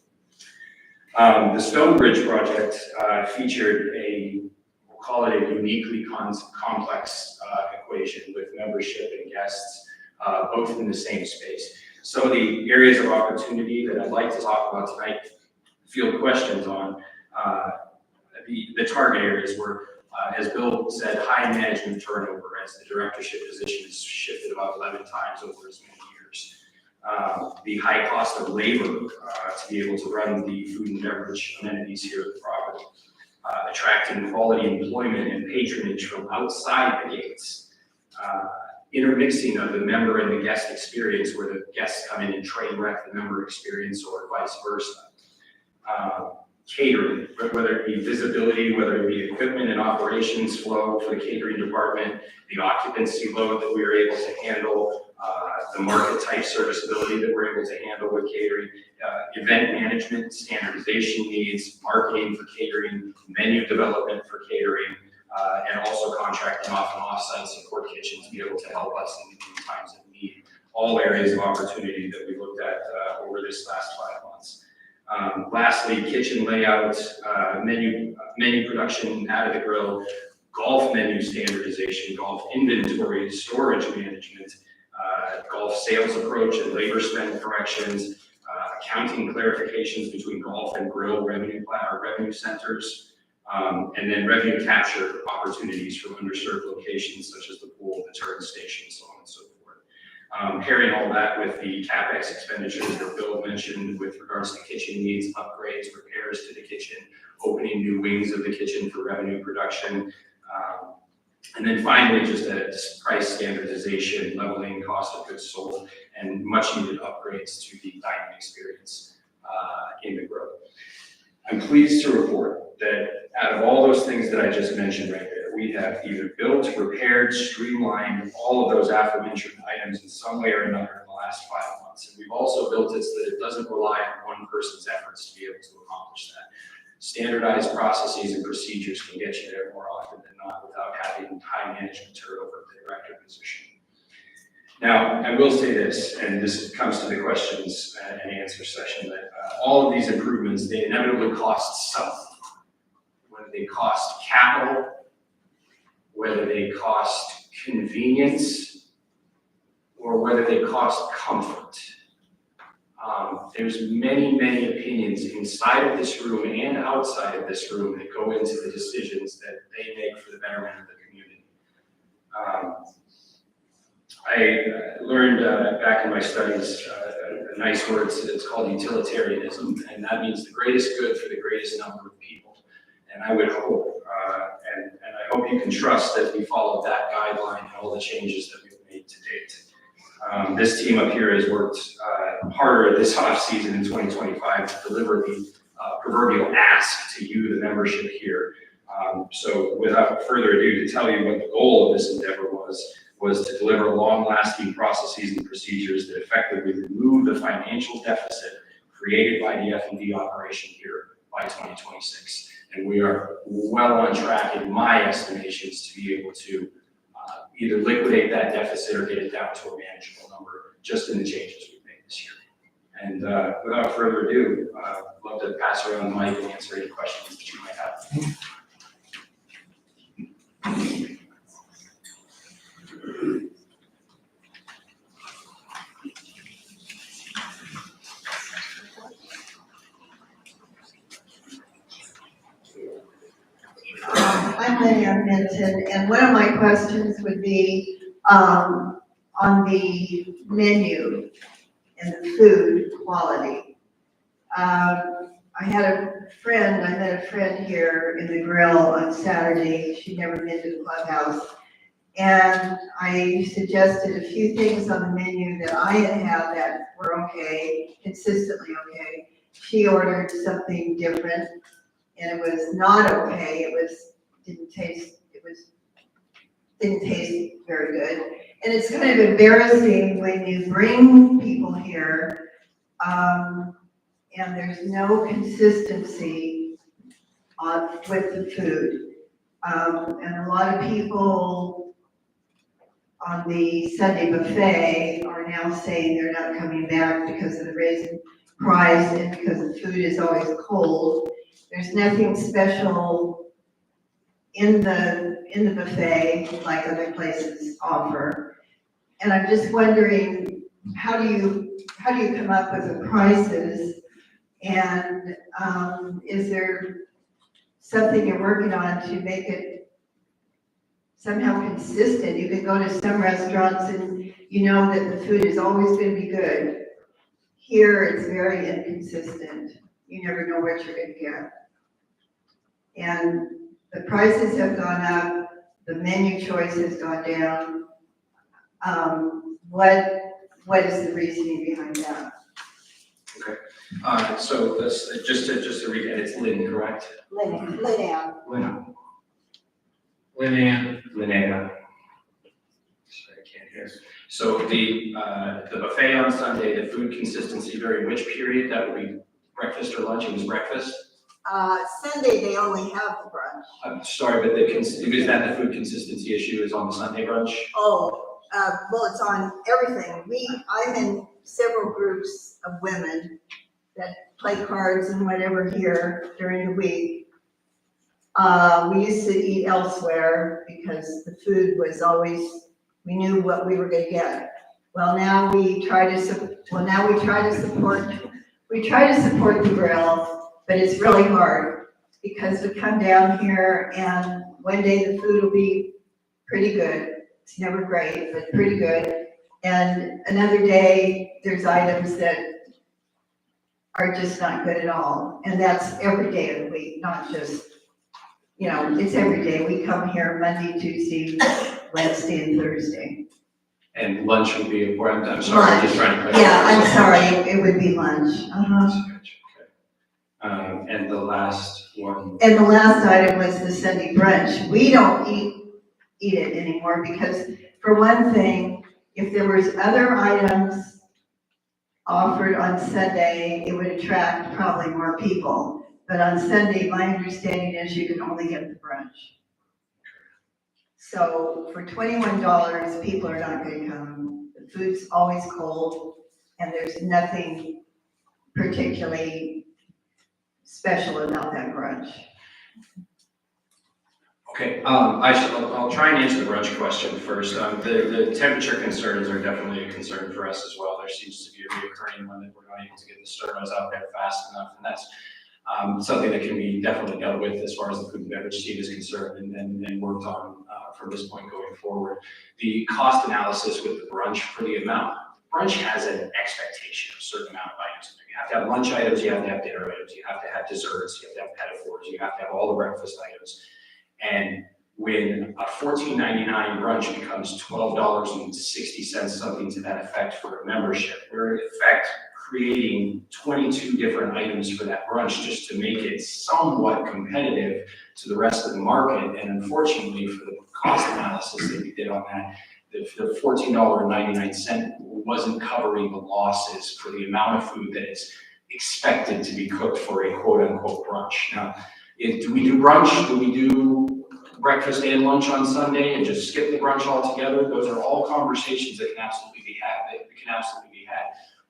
The Stonebridge project featured we'll call it a uniquely complex equation with membership and guests both in the same space. Some of the areas of opportunity that I'd like to talk about tonight, field questions on, the target areas were, as Bill said, high management turnover, as the directorship position has shifted about 11 times over as many years. The high cost of labor to be able to run the food and beverage amenities here at the property. Attracting quality employment and patronage from outside the gates. Intermixing of the member and the guest experience, where the guests come in and train wreck the member experience or vice versa. catering, whether it be visibility, whether it be equipment and operations flow for the catering department, the occupancy load that we are able to handle, the market type serviceability that we're able to handle with catering, event management, standardization needs, marketing for catering, menu development for catering, and also contracting off and off-site support kitchens to be able to help us in times of need. All areas of opportunity that we looked at over this last 5 months. Lastly, kitchen layout, menu production out of the grill, golf menu standardization, golf inventory, storage management, golf sales approach and labor spend corrections, accounting clarifications between golf and grill revenue centers, and then revenue capture opportunities from underserved locations such as the pool, the turn station, so on and so forth. Pairing all that with the CapEx expenditures that Bill mentioned with regards to kitchen needs, upgrades, repairs to the kitchen, opening new wings of the kitchen for revenue production. And then finally, just a price standardization, leveling cost of goods sold, and much needed upgrades to the dining experience in the grill. I'm pleased to report that out of all those things that I just mentioned right there, we have either built, repaired, streamlined all of those aforementioned items in some way or another in the last 5 months. And we've also built it so that it doesn't rely on one person's efforts to be able to accomplish that. Standardized processes and procedures can get you there more often than not without having high management turnover at the director position. Now, I will say this, and this comes to the questions and answer session, that all of these improvements, they inevitably cost something. Whether they cost capital, whether they cost convenience, or whether they cost comfort. There's many, many opinions inside of this room and outside of this room that go into the decisions that they make for the betterment of the community. I learned back in my studies a nice word, it's called utilitarianism, and that means the greatest good for the greatest number of people. And I would hope, and I hope you can trust that we followed that guideline and all the changes that we've made to date. This team up here has worked harder this off season in 2025 to deliver the proverbial ask to you, the membership here. So without further ado, to tell you what the goal of this endeavor was to deliver long-lasting processes and procedures that effectively remove the financial deficit created by the F&B operation here by 2026. And we are well on track in my estimations to be able to either liquidate that deficit or get it down to a manageable number just in the changes we've made this year. And without further ado, I'd love to pass around the mic and answer any questions that you might have. I'm Leah Minton, and one of my questions would be on the menu and the food quality. I met a friend here in the grill on Saturday. She'd never been to the clubhouse. And I suggested a few things on the menu that I had that were okay, consistently okay. She ordered something different, and it was not okay. It didn't taste very good. And it's kind of embarrassing when you bring people here, and there's no consistency with the food. And a lot of people on the Sunday buffet are now saying they're not coming back because of the raising price and because the food is always cold. There's nothing special in the buffet like other places offer. And I'm just wondering, how do you come up with the prices? And is there something you're working on to make it somehow consistent? You can go to some restaurants and you know that the food is always going to be good. Here, it's very inconsistent. You never know what you're going to get. And the prices have gone up, the menu choice has gone down. Okay. What is the reasoning behind that? Okay. So this, just to recap, it's Lynn, correct? Lynn. Lynn. Lynn Linnea. Sorry, I can't hear. So the buffet on Sunday, the food consistency during which period? That would be breakfast or lunch? It was breakfast? Sunday, they only have the brunch. I'm sorry, but is that the food consistency issue is on the Sunday brunch? Oh, well, it's on everything. I'm in several groups of women that play cards and whatever here during the week. We used to eat elsewhere because the food was always, we knew what we were gonna get. Well, now we try to support the grill, but it's really hard because we come down here and one day the food will be pretty good. It's never great, but pretty good. And another day, there's items that are just not good at all. And that's every day of the week, not just, it's every day. We come here Monday, Tuesday, Wednesday, and Thursday. And lunch would be important. I'm sorry, I'm just trying to clarify. Yeah, I'm sorry, it would be lunch. And the last one. And the last item was the Sunday brunch. We don't eat it anymore because, for one thing, if there was other items offered on Sunday, it would attract probably more people. But on Sunday, my understanding is you can only get the brunch. So for $21, people are not going to come. The food's always cold, and there's nothing particularly special about that brunch. Okay, I'll try and answer the brunch question first. The temperature concerns are definitely a concern for us as well. There seems to be a recurring one that we're not able to get the servos out there fast enough, and that's something that can be definitely dealt with as far as the food and beverage team is concerned and worked on from this point going forward. The cost analysis with the brunch for the amount, brunch has an expectation of a certain amount of items. You have to have lunch items, you have to have dinner items, you have to have desserts, you have to have pedophores, you have to have all the breakfast items. And when a $14.99 brunch becomes $12.60, something to that effect for a membership, we're in effect creating 22 different items for that brunch just to make it somewhat competitive to the rest of the market. And unfortunately, for the cost analysis that we did on that, the $14.99 wasn't covering the losses for the amount of food that is expected to be cooked for a quote-unquote brunch. Now, do we do brunch? Do we do breakfast and lunch on Sunday and just skip the brunch altogether? Those are all conversations that can absolutely be had.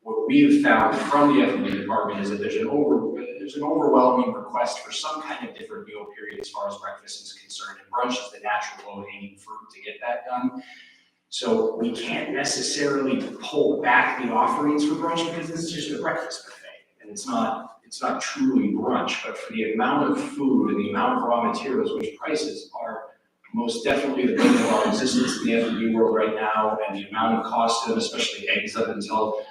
What we have found from the F&B department is that there's an overwhelming request for some kind of different meal period as far as breakfast is concerned. And brunch is the natural low-hanging fruit to get that done. So we can't necessarily pull back the offerings for brunch because this is just a breakfast buffet, and it's not truly brunch. But for the amount of food and the amount of raw materials, which prices are most definitely the bane of our existence in the F&B world right now, and the amount of cost to them, especially eggs up until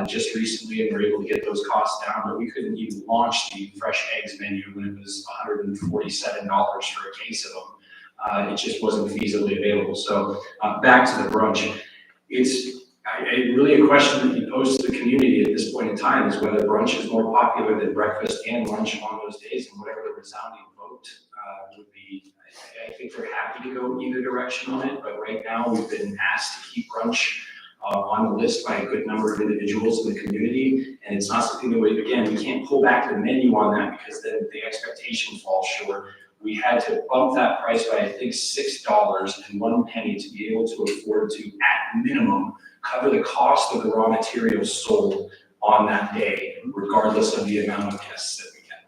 just recently, and we're able to get those costs down, but we couldn't even launch the fresh eggs menu when it was $147 for a case of them. It just wasn't feasibly available. So back to the brunch, it's really a question that you pose to the community at this point in time is whether brunch is more popular than breakfast and lunch on those days, and whatever the resounding vote would be. I think they're happy to go either direction on it, but right now we've been asked to keep brunch on the list by a good number of individuals in the community, and it's not something that we can't pull back the menu on that because then the expectation falls short. We had to bump that price by, I think, $6.01 to be able to afford to, at minimum, cover the cost of the raw materials sold on that day, regardless of the amount of guests that we get.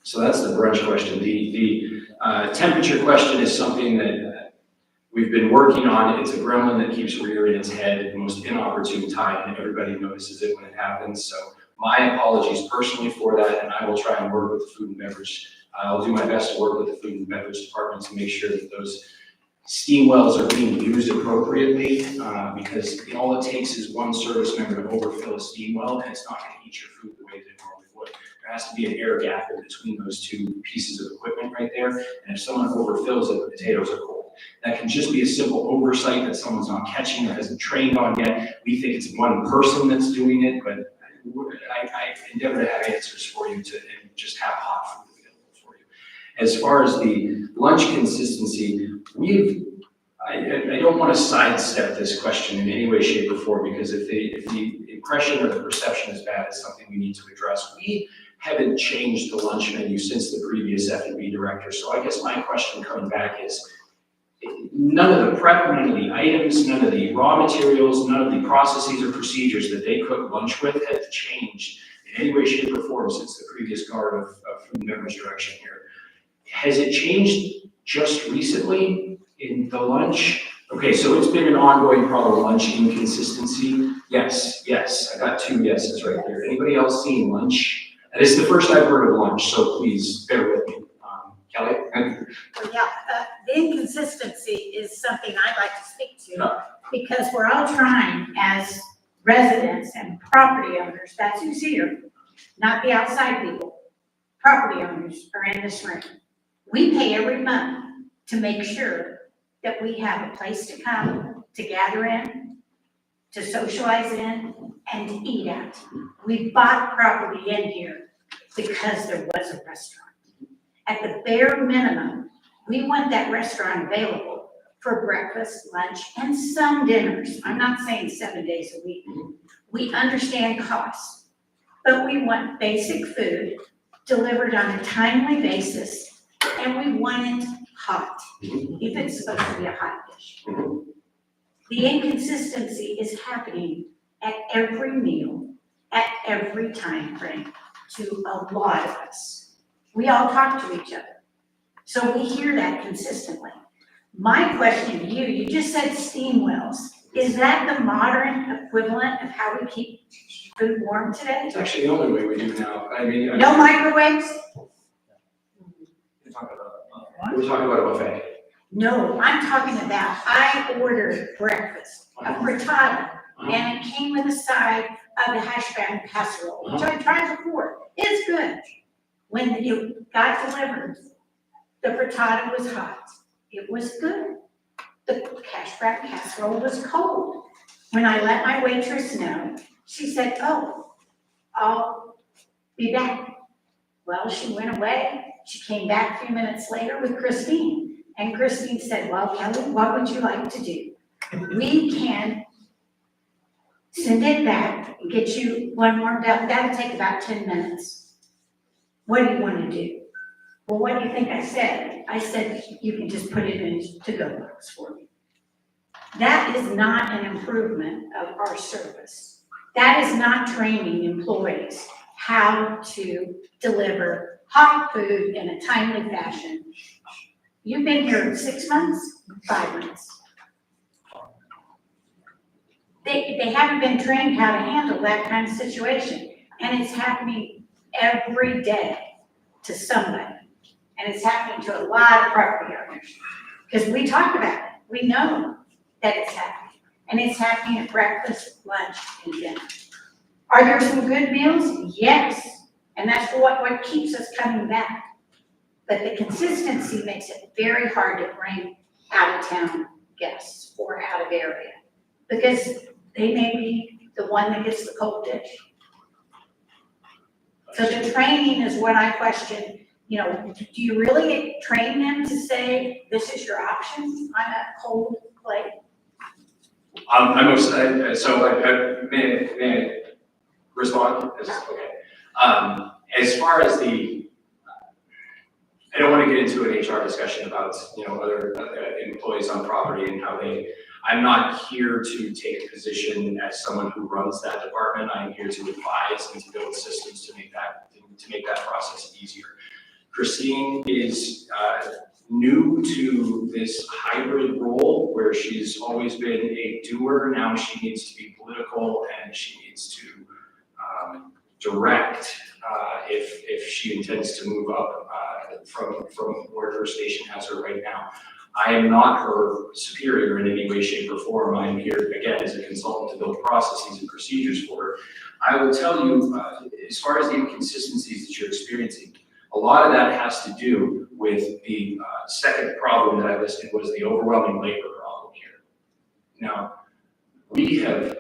So that's the brunch question. The temperature question is something that we've been working on. It's a gremlin that keeps rearing its head at the most inopportune time, and everybody notices it when it happens. So my apologies personally for that, and I will try and work with the food and beverage. I'll do my best to work with the food and beverage department to make sure that those steam wells are being used appropriately, because all it takes is one service member to overfill a steam well, and it's not going to eat your food the way that it normally would. There has to be an air gap in between those two pieces of equipment right there, and if someone overfills it, the potatoes are cold. That can just be a simple oversight that someone's not catching or hasn't trained on yet. We think it's one person that's doing it, but I endeavor to have answers for you and just have hot food available for you. As far as the lunch consistency, I don't want to sidestep this question in any way, shape, or form, because if the impression or the perception is bad, it's something we need to address. We haven't changed the lunch menu since the previous F&B director, so I guess my question coming back is, none of the prep, none of the items, none of the raw materials, none of the processes or procedures that they cook lunch with have changed in any way, shape, or form since the previous guard of food and beverage direction here. Has it changed just recently in the lunch? Okay, so it's been an ongoing problem, lunch inconsistency. Yes, I got 2 yeses right there. Anybody else seen lunch? This is the first I've heard of lunch, so please bear with me. Kelly? Well, yeah, the inconsistency is something I'd like to speak to, because we're all trying as residents and property owners, that's who's here, not the outside people. Property owners are in this room. We pay every month to make sure that we have a place to come, to gather in, to socialize in, and to eat at. We bought property in here because there was a restaurant. At the bare minimum, we want that restaurant available for breakfast, lunch, and some dinners. I'm not saying 7 days a week. We understand costs, but we want basic food delivered on a timely basis, and we want it hot, if it's supposed to be a hot dish. The inconsistency is happening at every meal, at every time frame, to a lot of us. We all talk to each other, so we hear that consistently. My question to you, you just said steam wells. Is that the modern equivalent of how we keep food warm today? It's actually the only way we do now. I mean, No microwaves? We're talking about a buffet. No, I'm talking about, I ordered breakfast, a frittata, and it came with a side of the hash brown casserole, which I tried before. It's good. When it got delivered, the frittata was hot. It was good. The hash brown casserole was cold. When I let my waitress know, she said, "Oh, I'll be back." Well, she went away. She came back a few minutes later with Christine. And Christine said, "Well, Kelly, what would you like to do? We can send it back and get you one warmed up. That'll take about 10 minutes. What do you want to do?" Well, what do you think I said? I said, "You can just put it in a to-go box for me." That is not an improvement of our service. That is not training employees how to deliver hot food in a timely fashion. You've been here 6 months, 5 months. They haven't been trained how to handle that kind of situation. And it's happening every day to somebody. And it's happening to a lot of property owners. Because we talk about it. We know that it's happening. And it's happening at breakfast, lunch, and dinner. Are there some good meals? Yes. And that's what keeps us coming back. But the consistency makes it very hard to bring out-of-town guests or out of area. Because they may be the one that gets the cold dish. So the training is what I question. You know, do you really train them to say, this is your option on a cold plate? May I respond? Okay. As far as I don't want to get into an HR discussion about, other employees on property and how I'm not here to take a position as someone who runs that department. I'm here to advise and to build systems to make that process easier. Christine is new to this hybrid role where she's always been a doer. Now she needs to be political and she needs to direct if she intends to move up from where her station has her right now. I am not her superior in any way, shape, or form. I'm here, again, as a consultant to build processes and procedures for her. I will tell you, as far as the inconsistencies that you're experiencing, a lot of that has to do with the second problem that I listed was the overwhelming labor problem here. Now, we have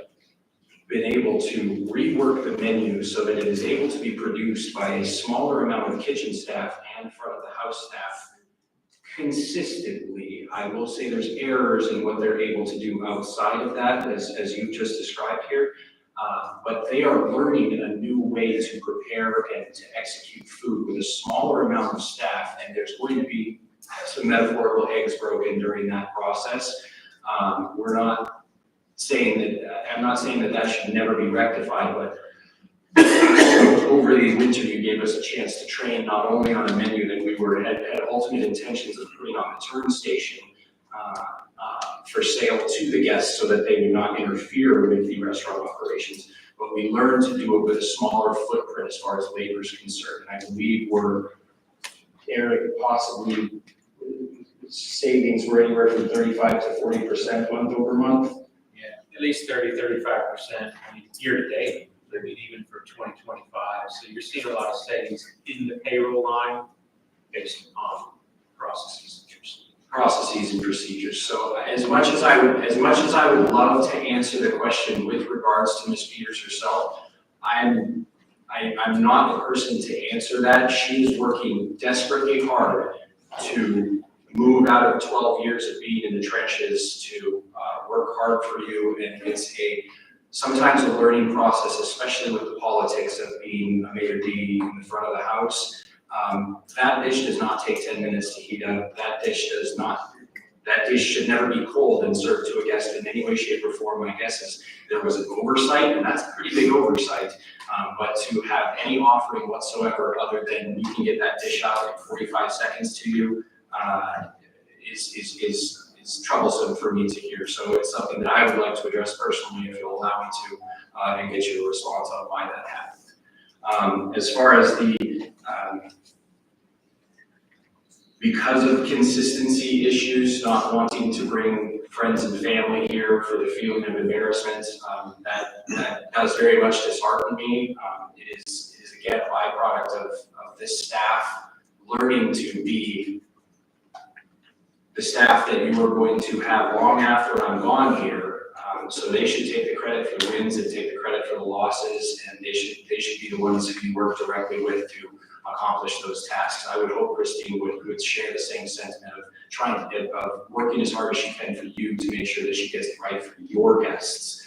been able to rework the menu so that it is able to be produced by a smaller amount of kitchen staff and front of the house staff consistently. I will say there's errors in what they're able to do outside of that, as you've just described here. But they are learning a new way to prepare and to execute food with a smaller amount of staff, and there's going to be some metaphorical eggs broken during that process. We're not saying that, I'm not saying that that should never be rectified, but over the winter, you gave us a chance to train not only on a menu that we had ultimate intentions of putting on the turn station for sale to the guests so that they would not interfere with the restaurant operations, but we learned to do it with a smaller footprint as far as labor is concerned. And I believe Eric, possibly savings were anywhere from 35 to 40% month over month. Yeah, at least 30-35% year to date. I mean, even for 2025. So you're seeing a lot of savings in the payroll line based on processes and procedures. So as much as I would love to answer the question with regards to Ms. Peters herself, I'm not the person to answer that. She is working desperately hard to move out of 12 years of being in the trenches to work hard for you, and it's sometimes a learning process, especially with the politics of being a Mayor D in the front of the house. That dish does not take 10 minutes to heat up. That dish should never be cold and served to a guest in any way, shape, or form. My guess is there was an oversight, and that's a pretty big oversight. But to have any offering whatsoever other than you can get that dish out in 45 seconds to you is troublesome for me to hear. So it's something that I would like to address personally if you'll allow me to, and get you a response on why that happened. As far as because of consistency issues, not wanting to bring friends and family here for the feeling of embarrassment, that does very much dishearten me. It is again a byproduct of this staff learning to be the staff that you are going to have long after I'm gone here. So they should take the credit for the wins and take the credit for the losses, and they should be the ones who you work directly with to accomplish those tasks. I would hope Christine would share the same sentiment of working as hard as she can for you to make sure that she gets it right for your guests,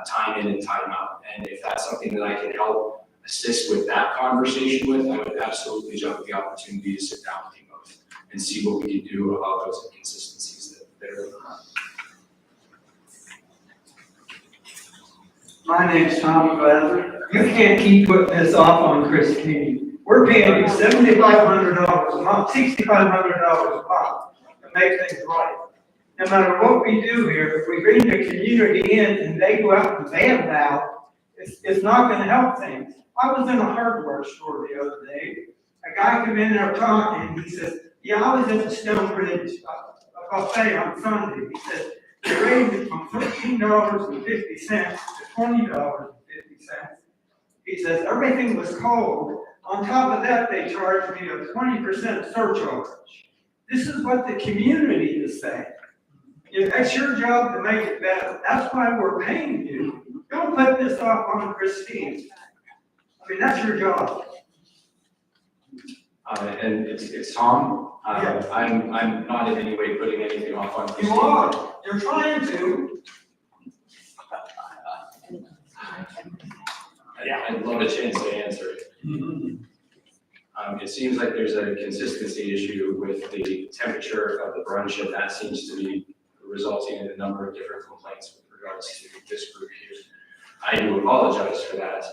time in and time out. And if that's something that I can help assist with that conversation with, I would absolutely jump at the opportunity to sit down with you both and see what we can do about those inconsistencies that are going on. My name's Tom Glasser. You can't keep putting this off on Christine. We're paying you $7,500 a month, $6,500 a month to make things right. No matter what we do here, if we bring the community in and they go out and band out, it's not gonna help things. I was in a hardware store the other day. A guy came in there talking, and he says, yeah, I was at the Stonebridge buffet on Sunday. He said, they raised it from $13.50 to $20.50. He says, everything was cold. On top of that, they charged me a 20% surcharge. This is what the community is saying. That's your job to make it better. That's why we're paying you. Don't put this off on Christine. I mean, that's your job. And it's Tom. Yeah. I'm not in any way putting anything off on Christine. You are. You're trying to. I'd love a chance to answer it. It seems like there's a consistency issue with the temperature of the brunch, and that seems to be resulting in a number of different complaints with regards to this group here. I do apologize for that.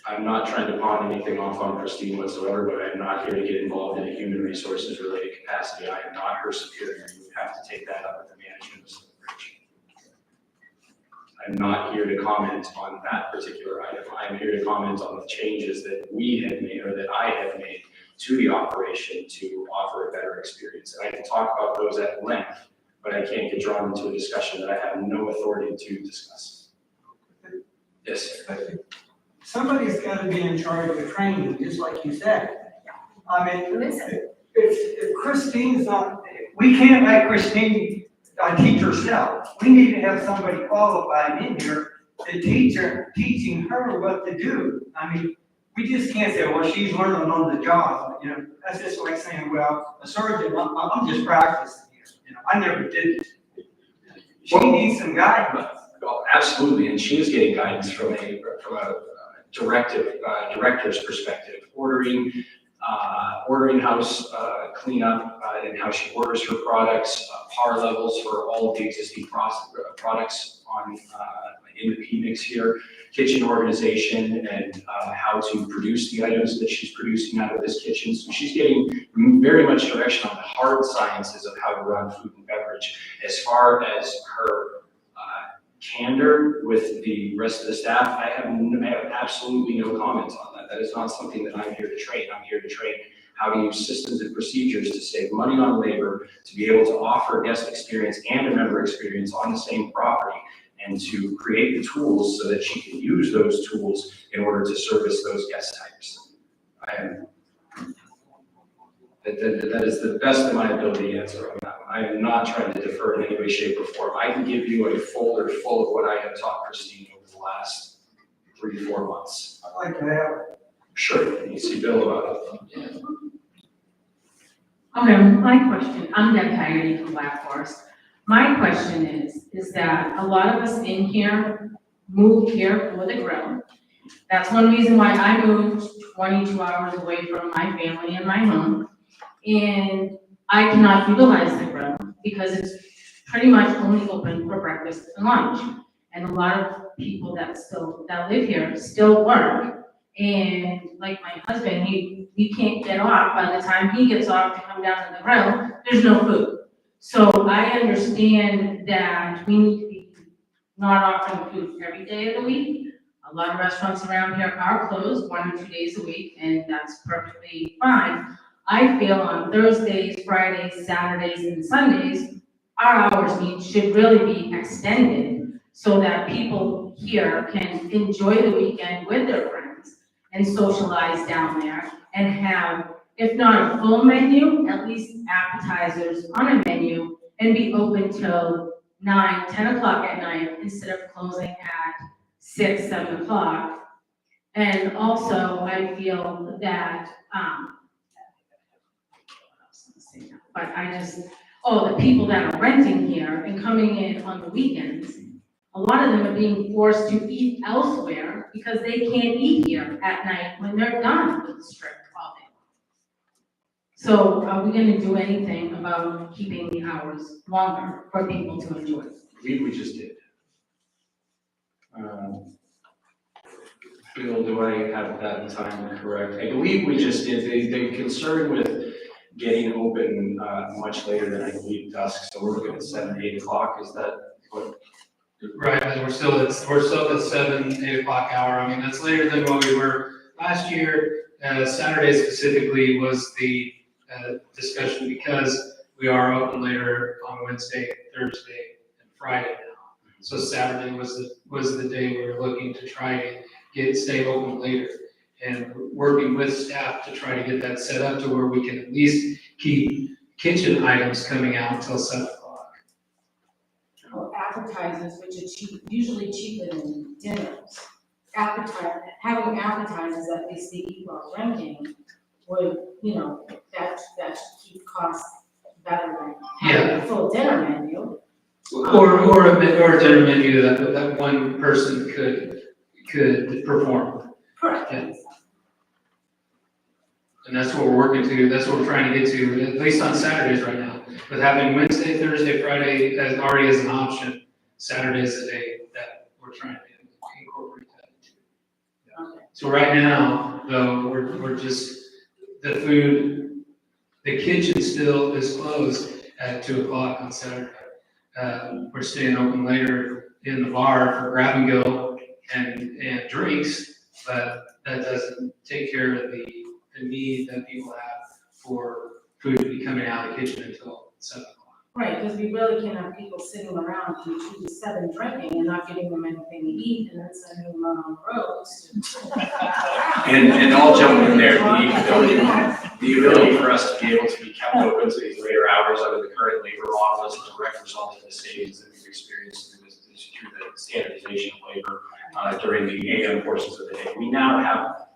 I'm not trying to pawn anything off on Christine whatsoever, but I'm not here to get involved in a human resources related capacity. I am not her superior. You have to take that up with the management of Celebration. I'm not here to comment on that particular item. I'm here to comment on the changes that we have made or that I have made to the operation to offer a better experience. And I can talk about those at length, but I can't get drawn into a discussion that I have no authority to discuss. Yes. Somebody's got to be in charge of the training, just like you said. I mean, if Christine's not, we can't let Christine teach herself. We need to have somebody qualified in here to teaching her what to do. I mean, we just can't say, well, she's learning on the job, you know, that's just like saying, well, a surgeon, I'm just practicing here, you know, I never did this. She needs some guidance. Oh, absolutely, and she is getting guidance from a director's perspective, ordering house cleanup, and how she orders her products, par levels for all of the existing products on in the PMIX here, kitchen organization, and how to produce the items that she's producing out of this kitchen. So she's getting very much direction on the hard sciences of how to run food and beverage. As far as her candor with the rest of the staff, I have absolutely no comments on that. That is not something that I'm here to train. I'm here to train how to use systems and procedures to save money on labor, to be able to offer a guest experience and a member experience on the same property, and to create the tools so that she can use those tools in order to service those guest types. That is the best of my ability to answer on that one. I am not trying to defer in any way, shape, or form. I can give you a folder full of what I have taught Christine over the last 3 to 4 months. I'd like to have it. Sure, you see Bill about it. Okay, my question, I'm Deb Haggerty from Black Forest. My question is that a lot of us in here moved here for the grill. That's one reason why I moved 22 hours away from my family and my home. And I cannot utilize the grill because it's pretty much only open for breakfast and lunch. And a lot of people that live here still work. And like my husband, he can't get off. By the time he gets off to come down to the grill, there's no food. So I understand that we need to be not offering food every day of the week. A lot of restaurants around here are closed 1 or 2 days a week, and that's perfectly fine. I feel on Thursdays, Fridays, Saturdays, and Sundays, our hours should really be extended so that people here can enjoy the weekend with their friends and socialize down there and have, if not a full menu, at least appetizers on a menu and be open till 9, 10 o'clock at night instead of closing at 6, 7 o'clock. And also, I feel that, the people that are renting here and coming in on the weekends, a lot of them are being forced to eat elsewhere because they can't eat here at night when they're done with the strip all day. So are we gonna do anything about keeping the hours longer for people to enjoy? We just did. Bill, do I have that time correct? I believe we just did. The concern with getting open much later than I believe dusk, so we're looking at 7, 8 o'clock. Is that what? Right, and we're still at 7, 8 o'clock hour. I mean, that's later than what we were last year. Saturday specifically was the discussion because we are open later on Wednesday, Thursday, and Friday now. So Saturday was the day we were looking to try to stay open later, and working with staff to try to get that set up to where we can at least keep kitchen items coming out until 7 o'clock. Well, appetizers, which are usually cheaper than dinners. Having appetizers that they see people are renting would, that should keep costs better than having a full dinner menu. Or a dinner menu that one person could perform. Correct. Yeah. And that's what we're working to, that's what we're trying to get to, at least on Saturdays right now. With having Wednesday, Thursday, Friday already as an option, Saturday is the day that we're trying to incorporate that into. Yeah. Okay. So right now, though, we're just, the kitchen still is closed at 2 o'clock on Saturday. We're staying open later in the bar for grab and go and drinks, but that doesn't take care of the need that people have for food to be coming out of the kitchen until 7 o'clock. Right, because we really can't have people sitting around from 2 to 7 drinking and not giving them anything to eat and then sending them on the roads. And all jumping in there, the The ability for us to be able to be kept open to these later hours under the current labor model is a direct result of the savings that we've experienced through the standardization of labor during the AM portions of the day. We now have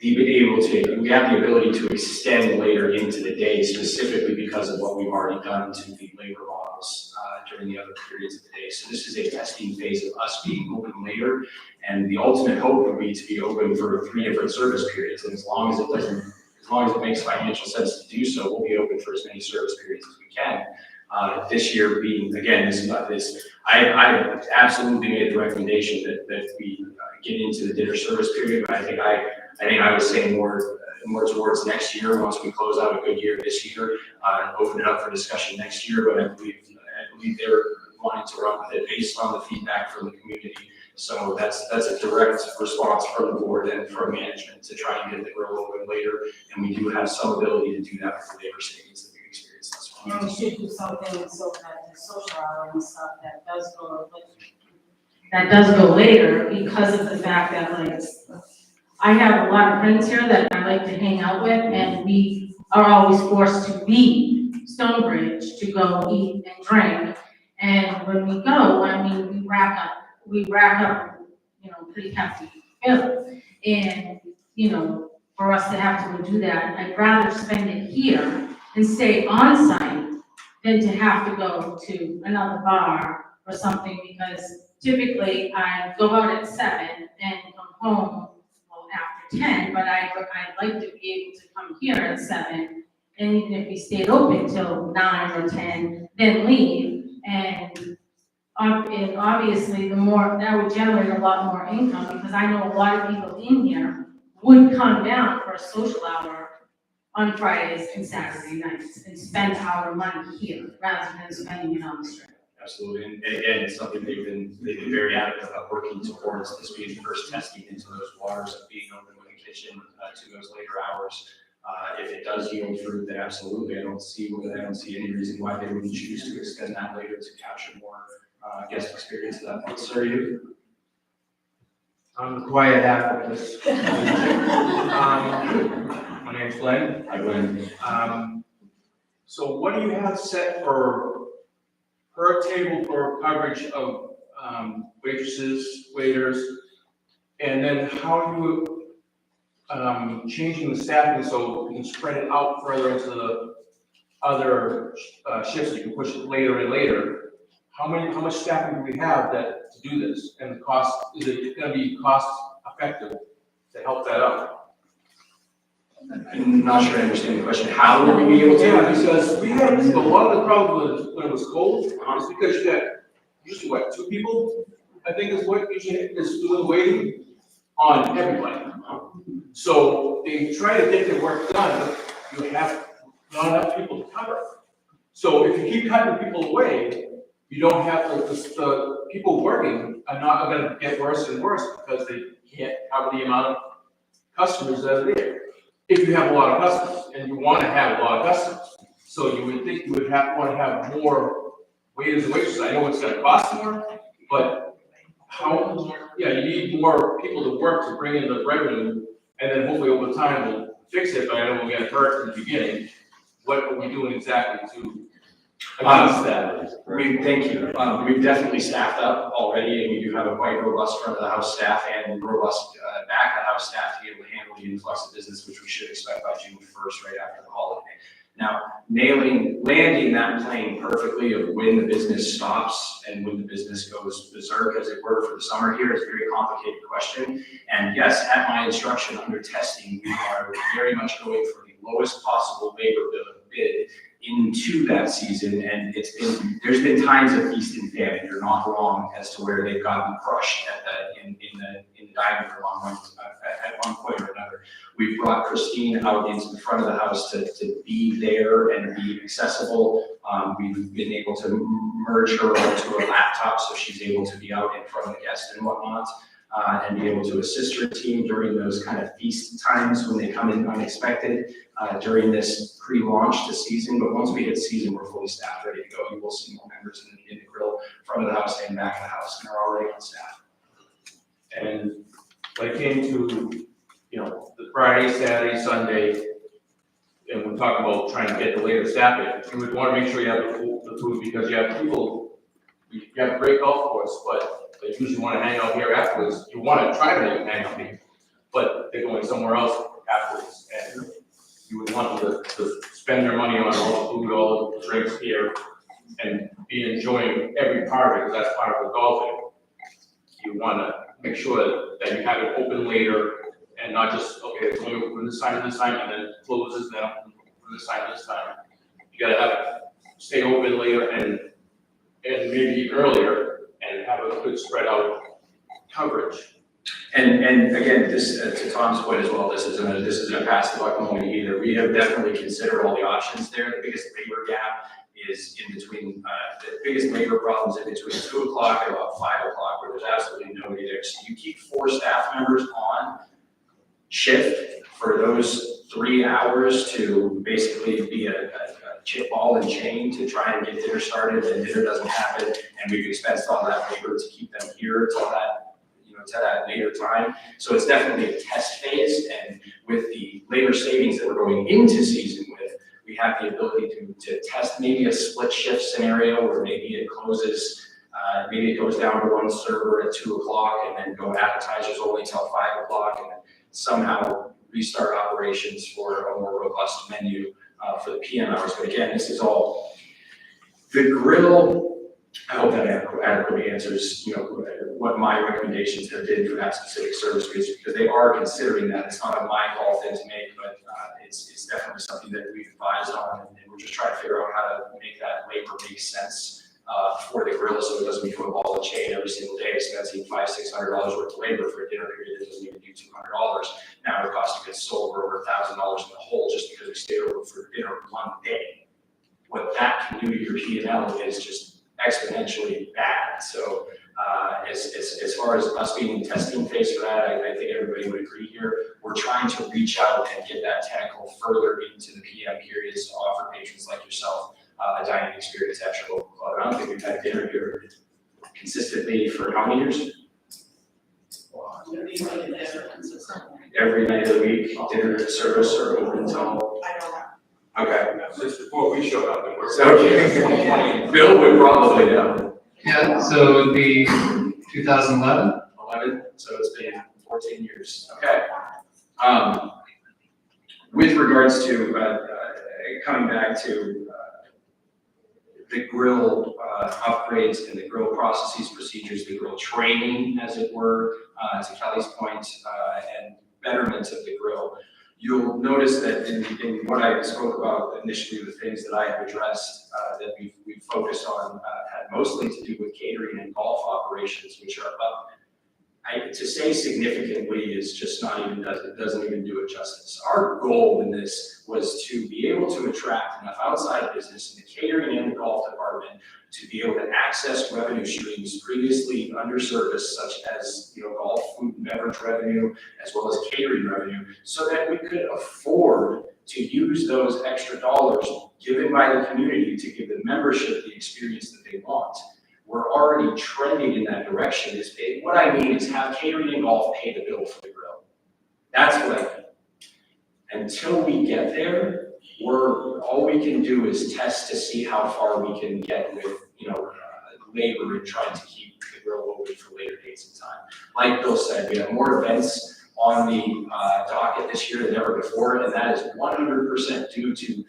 we have the ability to extend later into the day specifically because of what we've already done to the labor models during the other periods of the day. So this is a testing phase of us being open later, and the ultimate hope would be to be open for 3 different service periods. And as long as it makes financial sense to do so, we'll be open for as many service periods as we can. This year being, again, I absolutely made the recommendation that we get into the dinner service period, but I think I was saying more towards next year, once we close out a good year this year, open it up for discussion next year, but I believe they're wanting to run with it based on the feedback from the community. So that's a direct response from the board and from management to try and get the grill open later, and we do have some ability to do that with the labor savings that we've experienced thus far. And we should do something so that the social hour and stuff that does go later because of the fact that like, I have a lot of friends here that I like to hang out with, and we are always forced to leave Stonebridge to go eat and drink. And when we go, I mean, we rack up, pretty hefty bill. And, for us to have to go do that, I'd rather spend it here and stay on site than to have to go to another bar or something, because typically I go out at 7 and come home after 10, but I'd like to be able to come here at 7, and even if we stayed open till 9 or 10, then leave, and obviously that would generate a lot more income, because I know a lot of people in here would come down for a social hour on Fridays and Saturday nights and spend our money here rather than spending it on the strip. Absolutely, and again, it's something they've been very adamant about working towards, this being the first testing into those waters of being open with the kitchen to those later hours. If it does yield fruit, then absolutely, I don't see any reason why they wouldn't choose to extend that later to capture more guest experience at that point. Sir, you? I'm the quiet half of this. My name's Glenn. Hi, Glenn. So what do you have set per table for coverage of waitresses, waiters? And then how are you changing the staffing so you can spread it out further into the other shifts, you can push it later and later? How much staffing do we have to do this? And the cost, is it gonna be cost effective to help that out? I'm not sure I understand the question. How will we be able to? Yeah, because we had, a lot of the problem when it was cold, is because you got usually 2 people, I think is what usually is doing waiting on everybody. So they try to get their work done, but you have not enough people to cover. So if you keep cutting people away, you don't have the people working are not going to get worse and worse because they can't cover the amount of customers that are there. If you have a lot of customers, and you want to have a lot of customers, so you would think you would want to have more waiters and waitresses. I know it's going to cost more, but you need more people to work to bring in the revenue, and then hopefully over time we'll fix it. But I know we'll get hurt in the beginning. What are we doing exactly to address that? Thank you. We've definitely staffed up already, and we do have a quite robust front of the house staff and robust back of the house staff to be able to handle the influx of business, which we should expect by June 1st, right after the holiday. Now, landing that plane perfectly of when the business stops and when the business goes berserk, as it were, for the summer here is a very complicated question. And yes, at my instruction under testing, we are very much going for the lowest possible labor bid into that season, and there's been times of feast and famine. You're not wrong as to where they've gotten crushed in the dining room at one point or another. We've brought Christine out into the front of the house to be there and be accessible. We've been able to merge her onto a laptop so she's able to be out in front of the guests and whatnot. And be able to assist her team during those kind of feast times when they come in unexpected during this pre-launch to season. But once we hit season, we're fully staffed, ready to go. You will see more members in the grill, front of the house and back of the house, and are already on staff. And when it came to, the Friday, Saturday, Sunday, and we talk about trying to get the later staff in, you would wanna make sure you have the food, because you have people, you have a great golf course, but they usually wanna hang out here afterwards, you wanna try to make them hang out here, but they're going somewhere else afterwards, and you would want them to spend their money on all the food, all the drinks here, and be enjoying every part of it, because that's part of the golfing. You wanna make sure that you have it open later, and not just, okay, it's only open this time and this time, and then it closes now, from this time to this time. You gotta have it stay open later and maybe even earlier, and have a good spread out coverage. And again, this, to Tom's point as well, this isn't a pass the buck moment either. We have definitely considered all the options there. The biggest labor gap is in between, the biggest labor problems in between 2 o'clock and about 5 o'clock, where there's absolutely nobody there. So you keep 4 staff members on shift for those 3 hours to basically be a chip ball and chain to try and get dinner started, and dinner doesn't happen, and we've expensed all that labor to keep them here till that, to that later time. So it's definitely a test phase, and with the labor savings that we're going into season with, we have the ability to test maybe a split shift scenario where maybe it closes, maybe it goes down to 1 server at 2 o'clock and then go appetizers only till 5 o'clock, and then somehow restart operations for a more robust menu for the PM hours. But again, this is all, the grill, I hope that adequately answers, what my recommendations have been for that specific service base, because they are considering that. It's not a my call thing to make, but it's definitely something that we've advised on, and we're just trying to figure out how to make that labor make sense for the grill, so it doesn't become a ball and chain every single day, expensive $500-600 worth of labor for a dinner period that doesn't even do $200. Now it costs to get sold for over $1,000 in the hole just because we stayed over for dinner one day. What that can do to your P&L is just exponentially bad. So as far as us being in testing phase for that, I think everybody would agree here. We're trying to reach out and get that tentacle further into the PM periods to offer patrons like yourself a dining experience at your local club. I don't think we've had dinner here consistently for how many years? Every night of the week, dinner service or open until? I don't know. Okay. Since before we showed up, and we're. Okay. Bill would probably know. Yeah, so it would be 2011. 11, so it's been 14 years. Okay. With regards to coming back to the grill upgrades and the grill processes, procedures, the grill training, as it were, to Kelly's point, and betterment of the grill. You'll notice that in what I spoke about initially, the things that I have addressed that we've focused on had mostly to do with catering and golf operations, which are up. To say significantly is just not even, doesn't even do it justice. Our goal in this was to be able to attract enough outside business in the catering and the golf department to be able to access revenue streams previously underserviced, such as golf, food and beverage revenue, as well as catering revenue, so that we could afford to use those extra dollars given by the community to give the membership the experience that they want. We're already trending in that direction. What I mean is have catering and golf pay the bill for the grill. That's what I mean. Until we get there, all we can do is test to see how far we can get with labor and trying to keep the grill open for later dates and time. Like Bill said, we have more events on the docket this year than ever before, and that is 100% due to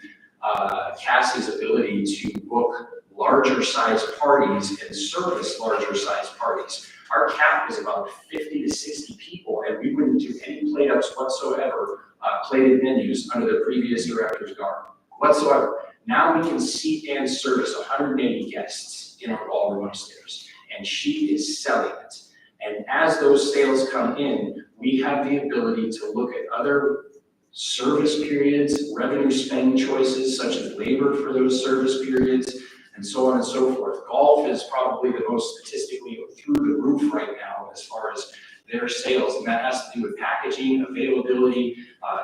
Cassie's ability to book larger size parties and service larger size parties. Our cap was about 50 to 60 people, and we wouldn't do any plate ups whatsoever, plated menus under the previous director's garb whatsoever. Now we can seat and service 180 guests in our ballroom upstairs, and she is selling it. And as those sales come in, we have the ability to look at other service periods, revenue spend choices, such as labor for those service periods, and so on and so forth. Golf is probably the most statistically through the roof right now as far as their sales, and that has to do with packaging, availability,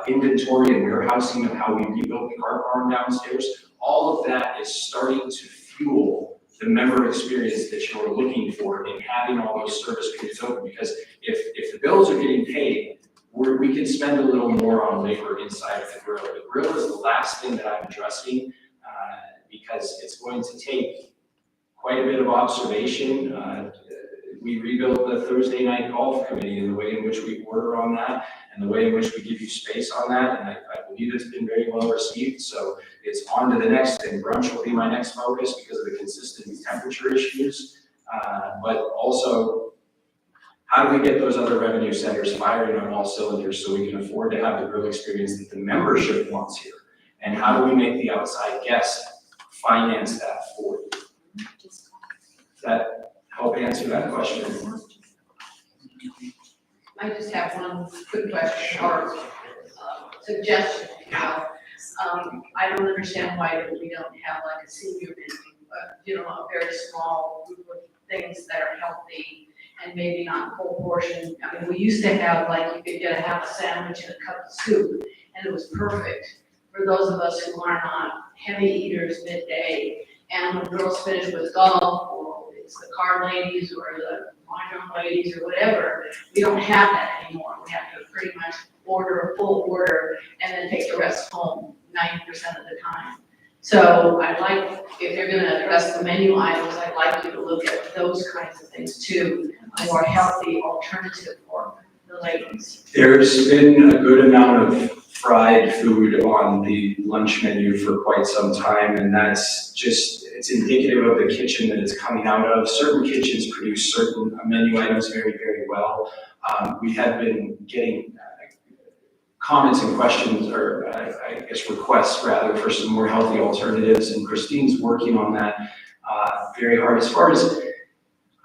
inventory and warehousing of how we rebuilt the cart barn downstairs. All of that is starting to fuel the member experience that you're looking for in having all those service periods open, because if the bills are getting paid we could spend a little more on labor inside of the grill. The grill is the last thing that I'm addressing, because it's going to take quite a bit of observation. We rebuilt the Thursday night golf committee in the way in which we order on that and the way in which we give you space on that. And I believe it's been very well received. So it's on to the next thing. Brunch will be my next focus because of the consistent temperature issues. But also, how do we get those other revenue centers firing on all cylinders so we can afford to have the grill experience that the membership wants here? And how do we make the outside guests finance that for you? Does that help answer that question? I just have one quick question or suggestion. I don't understand why we don't have like a senior menu, a very small group of things that are healthy and maybe not full portion. I mean, we used to have like, you could get a half a sandwich and a cup of soup, and it was perfect for those of us who are not heavy eaters midday. And when girls finish with golf, or it's the car ladies or the mahjong ladies or whatever, we don't have that anymore. We have to pretty much order a full order and then take the rest home 90% of the time. So I'd like, if you're gonna address the menu items, I'd like you to look at those kinds of things too, a more healthy alternative for the ladies. There's been a good amount of fried food on the lunch menu for quite some time, and that's just, it's indicative of the kitchen that it's coming out of. Certain kitchens produce certain menu items very, very well. We have been getting comments and questions, or I guess requests rather, for some more healthy alternatives, and Christine's working on that very hard. As far as,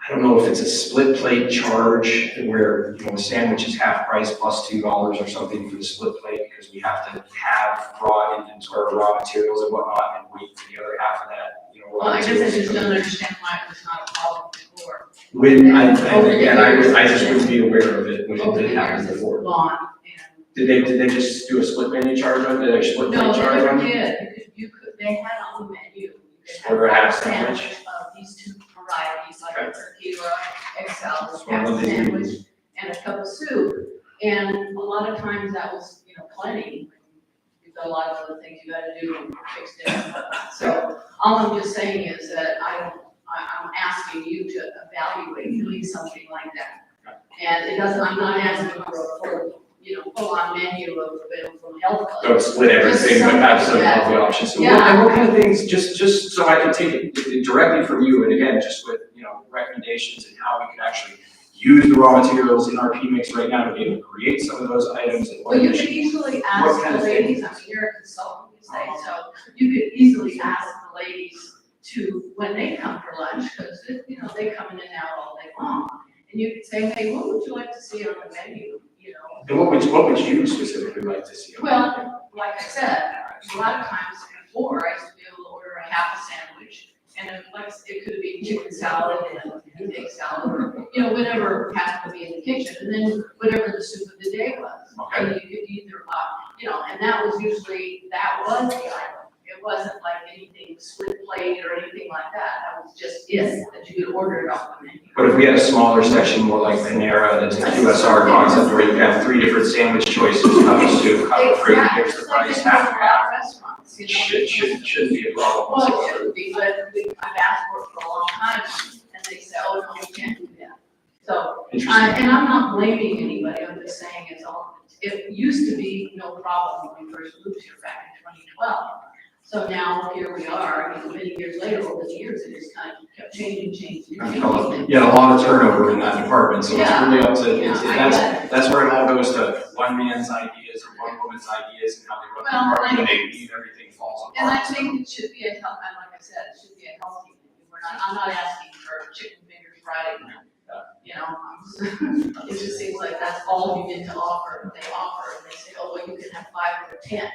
I don't know if it's a split plate charge where, a sandwich is half price plus $2 or something for the split plate, because we have to have raw inventory, raw materials and whatnot, and wait for the other half of that, Well, I guess I just don't understand why it was not a problem before. When, I just wouldn't be aware of it when it did happen before. Did they just do a split menu charge on it? Did they split No, plate charge they on never it? did. They had on the menu. Order a half sandwich? Of these two varieties, like a turkey or a egg salad, one half of a the things. sandwich, and a cup of soup. And a lot of times that was, plenty. You've got a lot of other things you gotta do and fix it. So all I'm just saying is that I'm asking you to evaluate doing something like that. And it doesn't, I'm not asking for a full, full-on menu of, from health clubs. Don't split everything, but have some healthy options. So what kind of things, just so I can take it directly from you, and again, just with, recommendations and how we can actually use the raw materials in our P-mix right now to be able to create some of those items. And Well, you could easily ask the ladies, I mean, you're a consultant, you say, so you could easily ask the ladies to, when they come for lunch, because, they come in and out all day long. And you could say, hey, what would you like to see on the menu, And what would you specifically like to see? Well, like I said, a lot of times before, I used to be able to order a half a sandwich, and it could be chicken salad and egg salad, or, whatever happened to be in the kitchen, and then whatever the soup of the day was. Okay. And you could either, and that was usually, that was the item. It wasn't like anything split plate or anything like that. That was just it, that you could order it off the menu. But if we had a smaller section, more like Panera, that's a QSR concept, where you have 3 different sandwich choices, cup of soup, cup of fruit, here's the price, half and half. Restaurants, Shouldn't be a problem Well, it whatsoever. shouldn't be, but I've asked for it for a long time, and they say, oh, no, we can't do that. So, and I'm not blaming anybody, I'm just saying it used to be no problem when we first moved here back in 2012. So now here we are, many years later, over the years, it just kind of kept changing. Yeah, a lot of turnover in that department, so it's really up to, Yeah, that's where it all goes to one man's ideas or one woman's ideas and how they run the department, and they leave everything falls apart. And I think it should be a health, and like I said, it should be a healthy menu. I'm not asking for chicken fingers fried, it just seems like that's all you get to offer, they offer, and they say, oh, well, you can have 5 or 10.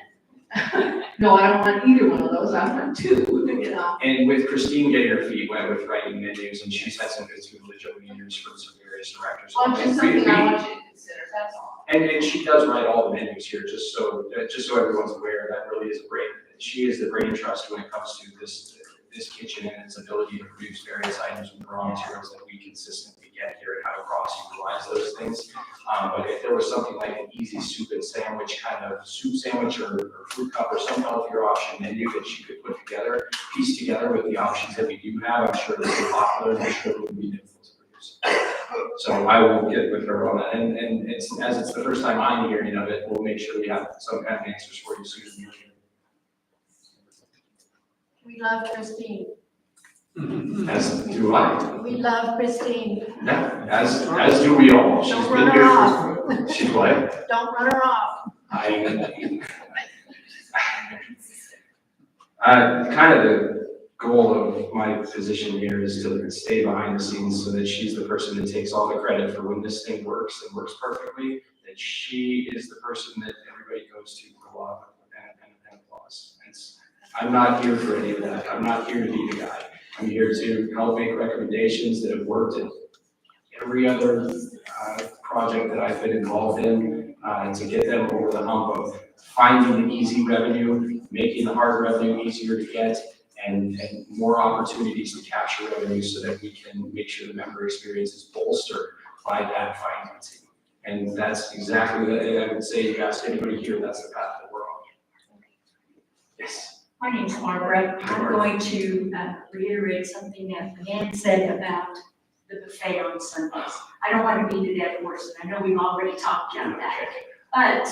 No, I don't want either one of those, I want 2, And with Christine getting her feet wet with writing menus, and she's had some good tutelage over the years from some various directors. Well, just something I want you to consider, that's all. And she does write all the menus here, just so everyone's aware, that really is she is the brain trust when it comes to this kitchen and its ability to produce various items with raw materials that we consistently get here and how to cross-utilize those things. But if there was something like an easy soup and sandwich, kind of soup sandwich or fruit cup or some healthier option menu that she could put together, piece together with the options that we do have, I'm sure it would be popular and I'm sure it would be difficult to produce. So I will get with her on that, and it's the first time I'm hearing of it, we'll make sure we have some kind of answers for you soon. We love Christine. As do I. We love Christine. Yeah, as do we all. She's Don't been run here her for, off. she's what? Don't run her off. Kind of the goal of my position here is to stay behind the scenes so that she's the person that takes all the credit for when this thing works and works perfectly, that she is the person that everybody goes to for a lot and applause. I'm not here for any of that. I'm not here to be the guy. I'm here to help make recommendations that have worked in every other project that I've been involved in, to get them over the hump of finding the easy revenue, making the hard revenue easier to get, and more opportunities to capture revenue so that we can make sure the member experience is bolstered by that financing. And that's exactly what I would say. You ask anybody here, that's the path that we're on. Yes. My name's Margaret. I'm going to reiterate something that Leanne said about the buffet on Sundays. I don't want to beat a dead horse, and I know we've already talked about that. But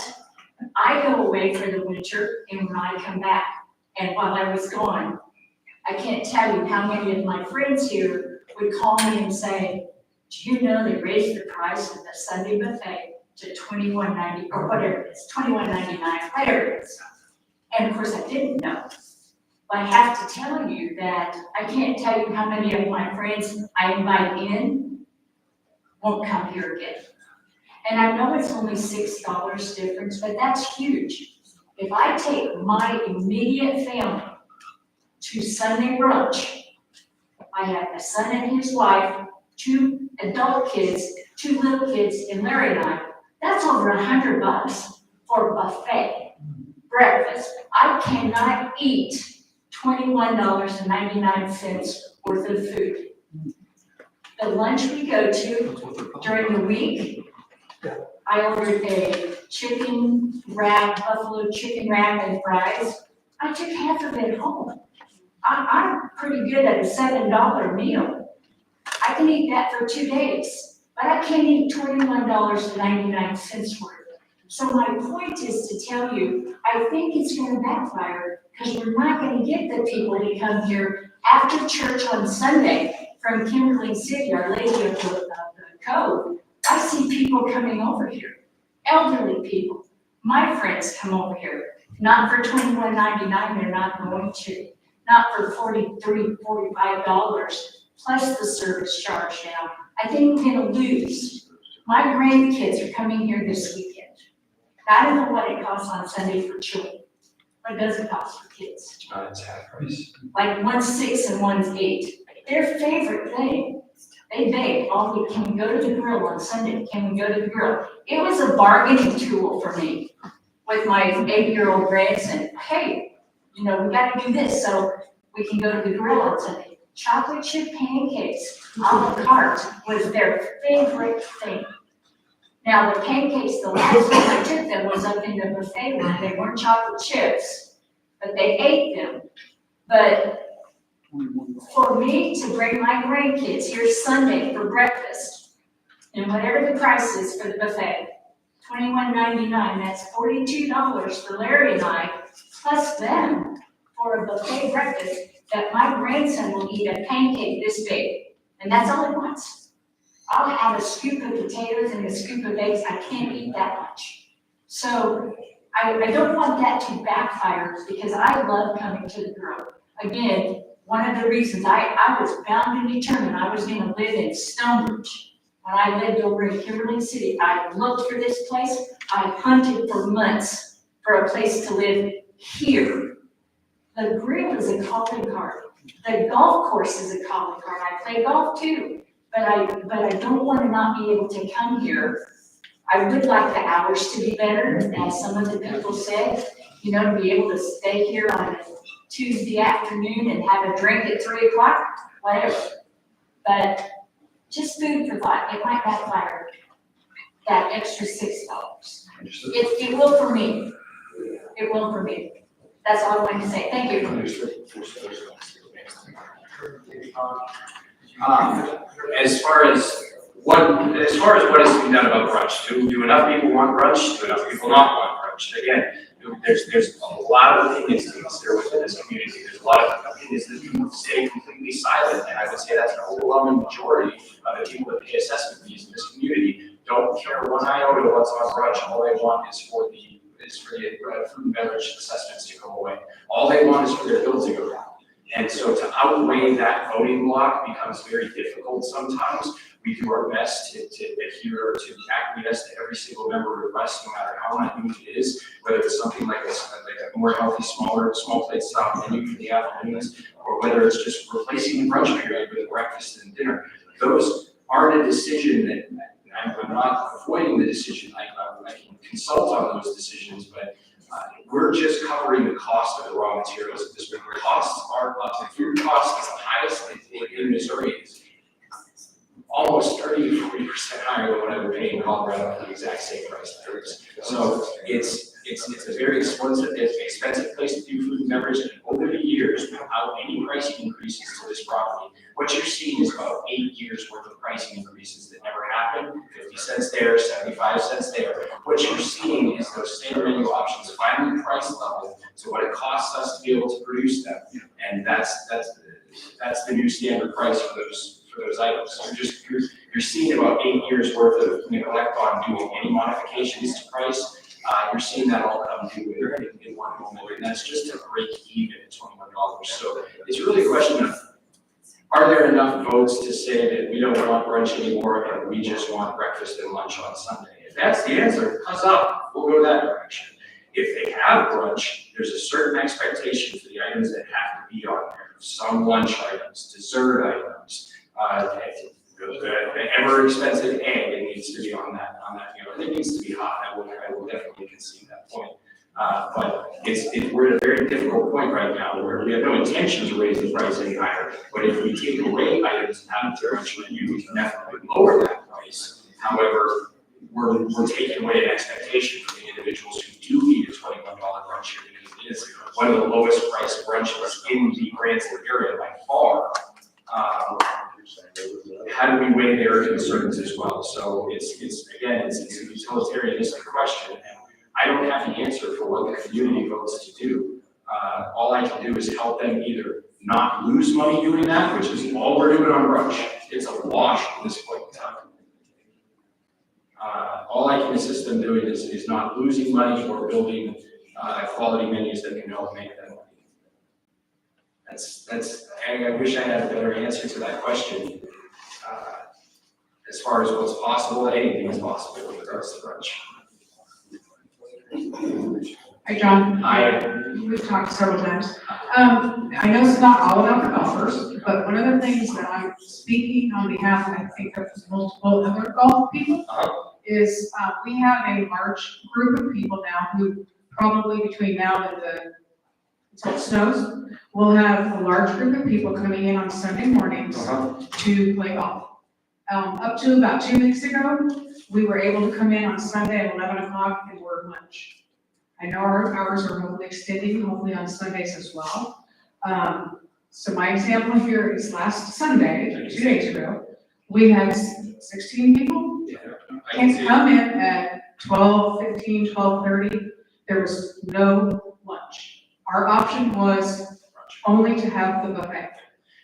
I go away for the winter, and when I come back, and while I was gone, I can't tell you how many of my friends here would call me and say, do you know they raised the price of the Sunday buffet to $21.90 or whatever it is, $21.99, whatever it is. And of course, I didn't know. But I have to tell you that I can't tell you how many of my friends I invite in won't come here again. And I know it's only $6 difference, but that's huge. If I take my immediate family to Sunday brunch, I have a son and his wife, 2 adult kids, 2 little kids, and Larry and I, that's over $100 for a buffet. Breakfast, I cannot eat $21.99 worth of food. The lunch we go to during the week, I ordered a chicken wrap, buffalo chicken wrap and fries. I took half of it home. I'm pretty good at a $7 meal. I can eat that for 2 days, but I can't eat $21.99 worth. So my point is to tell you, I think it's gonna backfire because we're not gonna get the people to come here after church on Sunday from Kimberly City, Our Lady of the Cove. I see people coming over here, elderly people. My friends come over here, not for $21.99, they're not going to. Not for $43, $45, plus the service charge now. I think we're gonna lose. My grandkids are coming here this weekend. I don't know what it costs on Sunday for children. What does it cost for kids? It's half price. Like one's 6 and one's 8. Their favorite thing. They beg all week, can we go to the grill on Sunday? Can we go to the grill? It was a bargaining tool for me with my 8-year-old grandson. Hey, we gotta do this so we can go to the grill on Sunday. Chocolate chip pancakes, a la carte was their favorite thing. Now, the pancakes, the last time I took them was up in the buffet line. They weren't chocolate chips, but they ate them. But for me to bring my grandkids here Sunday for breakfast, and whatever the price is for the buffet, $21.99, that's $42 for Larry and I, plus them for a buffet breakfast, that my grandson will eat a pancake this big, and that's all he wants. I'll have a scoop of potatoes and a scoop of eggs. I can't eat that much. So I don't want that to backfire because I love coming to the grill. Again, one of the reasons I was bound and determined I was going to live in Stonebridge. When I lived over in Kimberly City, I looked for this place. I hunted for months for a place to live here. The grill is a calling card. The golf course is a calling card. I play golf too. But I don't want to not be able to come here. I would like the hours to be better, as some of the people said, to be able to stay here on a Tuesday afternoon and have a drink at 3 o'clock, whatever. But just food for thought, it might backfire that extra $6. It will for me. It will for me. That's all I wanted to say. Thank you. As far as what is to be done about brunch, do enough people want brunch? Do enough people not want brunch? Again, there's a lot of opinions to consider within this community. There's a lot of opinions that people stay completely silent, and I would say that's an overwhelming majority of the people that pay assessment fees in this community don't care one iota what's on brunch. All they want is for the food and beverage assessments to go away. All they want is for their bill to go down. And so to outweigh that voting block becomes very difficult sometimes. We do our best to adhere, to acquiesce to every single member request, no matter how minute it is, whether it's something like a more healthy, small plate style menu for the afternoons, or whether it's just replacing the brunch period with breakfast and dinner. Those aren't a decision that I'm not avoiding the decision. I can consult on those decisions, but we're just covering the cost of the raw materials at this point. The costs are up. The food cost is the highest in Missouri. It's almost 30 to 40% higher than what I would pay in Colorado for the exact same price there is. So it's a very expensive place to do food and beverage. And over the years, without any pricing increases to this property, what you're seeing is about 8 years worth of pricing increases that never happened. 50 cents there, 75 cents there. What you're seeing is those standard menu options finally price level to what it costs us to be able to produce them. And that's the new standard price for those items. You're seeing about 8 years worth of neglect on doing any modifications to price. You're seeing that all come due in one moment, and that's just to break even at $21. So it's really a question of, are there enough votes to say that we don't want brunch anymore and we just want breakfast and lunch on Sunday? If that's the answer, huzzah up, we'll go that direction. If they have brunch, there's a certain expectation for the items that have to be on there. Some lunch items, dessert items, the ever expensive egg, it needs to be on that meal. It needs to be hot. I will definitely concede that point. But we're at a very difficult point right now where we have no intention to raise the price any higher. But if we take away items and have a brunch menu, we can definitely lower that price. However, we're taking away an expectation from the individuals who do eat a $21 brunch here, because it is one of the lowest priced brunches in the Branson area by far. How do we weigh their concerns as well? So it's a utilitarianistic question, and I don't have the answer for what the community votes to do. All I can do is help them either not lose money doing that, which is all we're doing on brunch. It's a wash at this point in time. All I can assist them doing is not losing money or building quality menus that can help make them money. I wish I had a better answer to that question. As far as what's possible, anything is possible with regards to brunch. Hi, John. Hi. We've talked several times. I know it's not all about the golfers, but one of the things that I'm speaking on behalf, I think, of multiple other golf people, is we have a large group of people now who probably between now and until it snows, we'll have a large group of people coming in on Sunday mornings to play golf. Up to about 2 weeks ago, we were able to come in on Sunday at 11 o'clock and work lunch. I know our hours are hopefully extending, hopefully on Sundays as well. So my example here is last Sunday, 2 days ago, we had 16 people. Can come in at 12:15, 12:30. There was no lunch. Our option was only to have the buffet.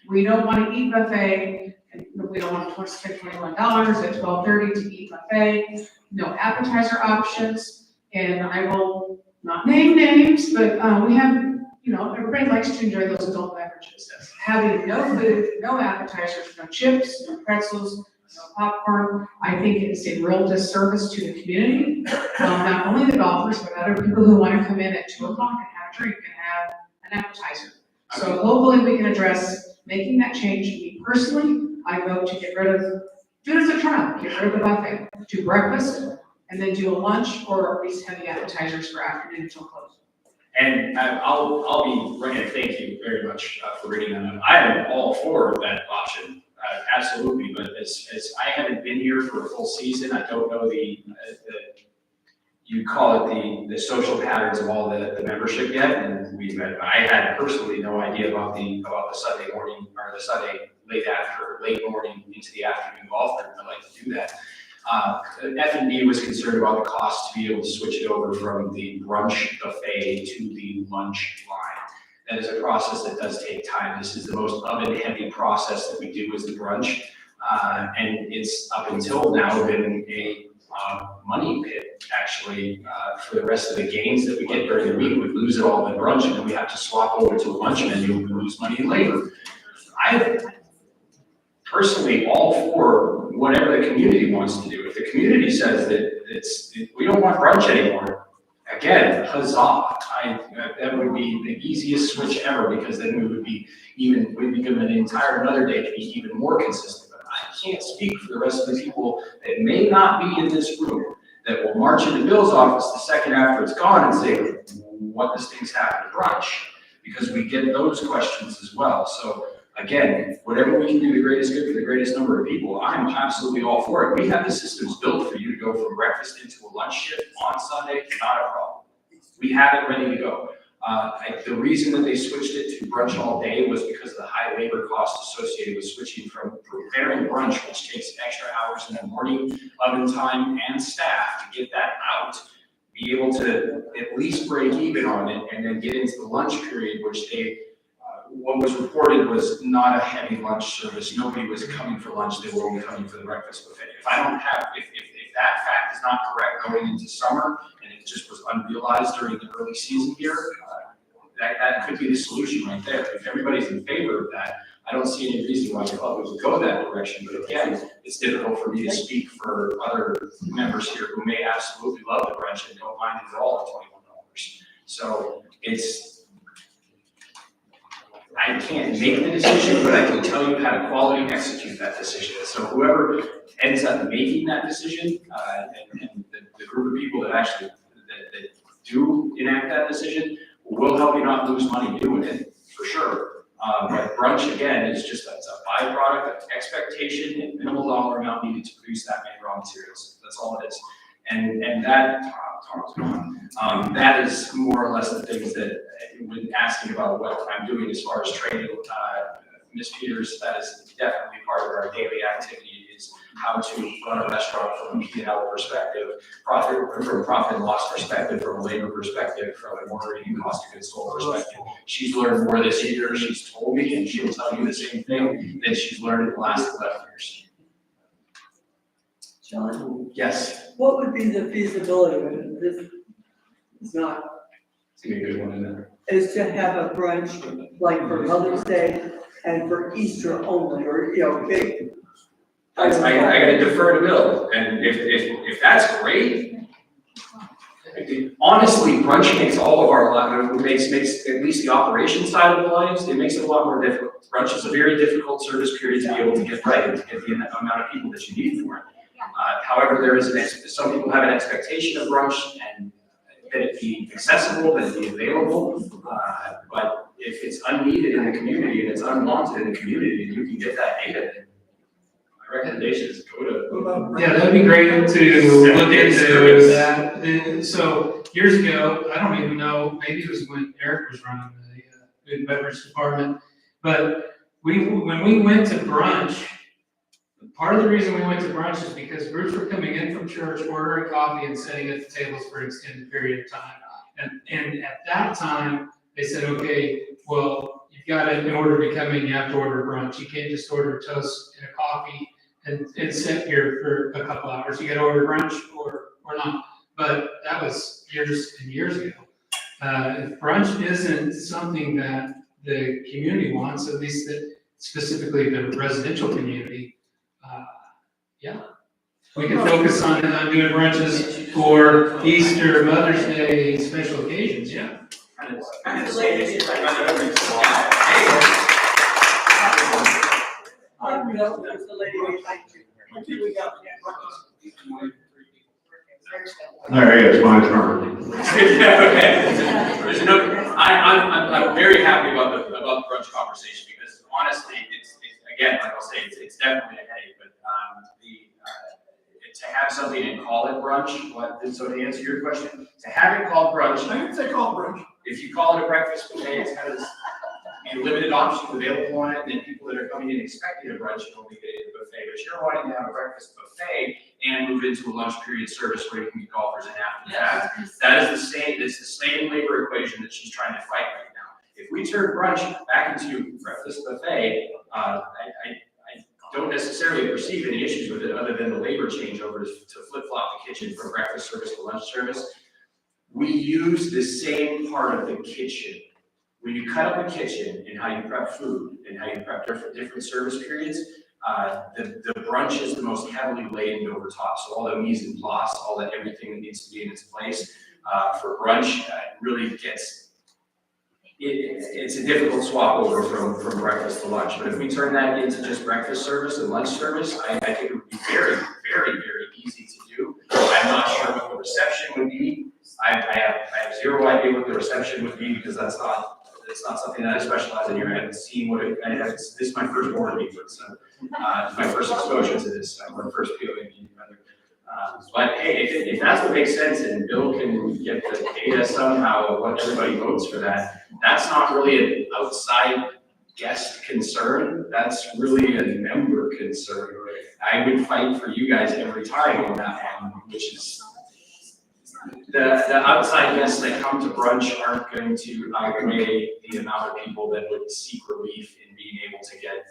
We don't want to eat buffet, and we don't want to spend $21 at 12:30 to eat buffet. No appetizer options, and I will not name names, but we have, everybody likes to enjoy those adult beverages. Having no food, no appetizers, no chips, no pretzels, no popcorn, I think it's a real disservice to the community. Not only the golfers, but other people who want to come in at 2 o'clock and have a drink and have an appetizer. So hopefully we can address making that change. Me personally, I vote to get rid of, do it as a trial, get rid of the buffet, do breakfast, and then do a lunch, or at least have the appetizers for afternoon until close. And I'll be right, and thank you very much for bringing that up. I am all for that option, absolutely, but as I haven't been here for a full season, I don't know you call it the social patterns of all the membership yet, and I had personally no idea about the Sunday morning, or the Sunday late morning into the afternoon golf, and I'd like to do that. F&B was concerned about the cost to be able to switch it over from the brunch buffet to the lunch line. That is a process that does take time. This is the most oven-heavy process that we do as the brunch, and it's up until now been a money pit, actually, for the rest of the gains that we get during the week. We lose it all in brunch, and then we have to swap over to a lunch menu and lose money in labor. I personally all for whatever the community wants to do. If the community says that we don't want brunch anymore, again, huzzah. That would be the easiest switch ever, because then we'd be given an entire another day to be even more consistent. But I can't speak for the rest of the people that may not be in this room that will march into Bill's office the second after it's gone and say, what does things happen to brunch? Because we get those questions as well. So again, whatever we can do the greatest good for the greatest number of people, I'm absolutely all for it. We have the systems built for you to go from breakfast into a lunch shift on Sunday, not a problem. We have it ready to go. The reason that they switched it to brunch all day was because of the high labor costs associated with switching from preparing brunch, which takes extra hours in the morning, oven time, and staff to get that out, be able to at least break even on it, and then get into the lunch period, which what was reported was not a heavy lunch service. Nobody was coming for lunch. They were only coming for the breakfast buffet. If that fact is not correct going into summer, and it just was unrealized during the early season here, that could be the solution right there. If everybody's in favor of that, I don't see any reason why the club would go that direction. But again, it's difficult for me to speak for other members here who may absolutely love the brunch and don't mind it at all at $21. So I can't make the decision, but I can tell you how to quality execute that decision. So whoever ends up making that decision, and the group of people that actually that do enact that decision, will help you not lose money doing it, for sure. But brunch, again, is just it's a byproduct of expectation and minimal dollar amount needed to produce that many raw materials. That's all it is. And that, that is more or less the things that, when asking about what I'm doing as far as training Ms. Peters, that is definitely part of our daily activity, is how to run a restaurant from a P&L perspective, from a profit and loss perspective, from a labor perspective, from an ordering and cost of goods sold perspective. She's learned more this year, she's told me, and she'll tell you the same thing that she's learned in the last 11 years. John? Yes. What would be the feasibility of it? This is not, It's gonna be a good one in there. is to have a brunch like for Mother's Day and for Easter only, or, big. I gotta defer to Bill, and if that's great, honestly, brunch makes all of our lives, makes at least the operation side of the lives, it makes it a lot more difficult. Brunch is a very difficult service period to be able to get right, and to get the amount of people that you need for it. However, there is some people have an expectation of brunch, and that it be accessible, that it be available, but if it's unneeded in the community and it's unwanted in the community, and you can get that data, then my recommendation is go to. Yeah, that'd be great to look into that. So years ago, I don't even know, maybe it was when Eric was running the food and beverage department, but when we went to brunch, part of the reason we went to brunch is because groups were coming in from church, ordering coffee and sitting at the tables for an extended period of time. And at that time, they said, okay, well, you've got to, in order to come in, you have to order brunch. You can't just order toast and a coffee and sit here for a couple hours. You got to order brunch or not. But that was years and years ago. If brunch isn't something that the community wants, at least specifically the residential community, we can focus on doing brunches for Easter, Mother's Day, special occasions, yeah. There he is, my turn. I'm very happy about the brunch conversation, because honestly, again, like I'll say, it's definitely a headache, but, to have something and call it brunch, so to answer your question, to have it called brunch. I didn't say call brunch. If you call it a breakfast buffet, it's got a limited options available on it, and then people that are coming in expecting a brunch can only get it at the buffet, but you're wanting to have a breakfast buffet and move into a lunch period service where you can get golfers in after that. That is it's the same labor equation that she's trying to fight right now. If we turn brunch back into breakfast buffet, I don't necessarily perceive any issues with it other than the labor changeover to flip-flop the kitchen from breakfast service to lunch service. We use the same part of the kitchen. When you cut up a kitchen and how you prep food and how you prep different service periods, the brunch is the most heavily laden over top. So all the mise en place, all that everything that needs to be in its place for brunch really gets. It's a difficult swap over from breakfast to lunch, but if we turn that into just breakfast service and lunch service, I think it would be very, very, very easy to do. I'm not sure what the reception would be. I have zero idea what the reception would be because it's not something that I specialize in here. I haven't seen this is my first board meeting, so my first exposure to this, or first POA meeting rather. But hey, if that's what makes sense and Bill can get the data somehow of what everybody votes for that's not really an outside guest concern. That's really a member concern. I would fight for you guys every time on that one, which is the outside guests that come to brunch aren't going to outweigh the amount of people that would seek relief in being able to get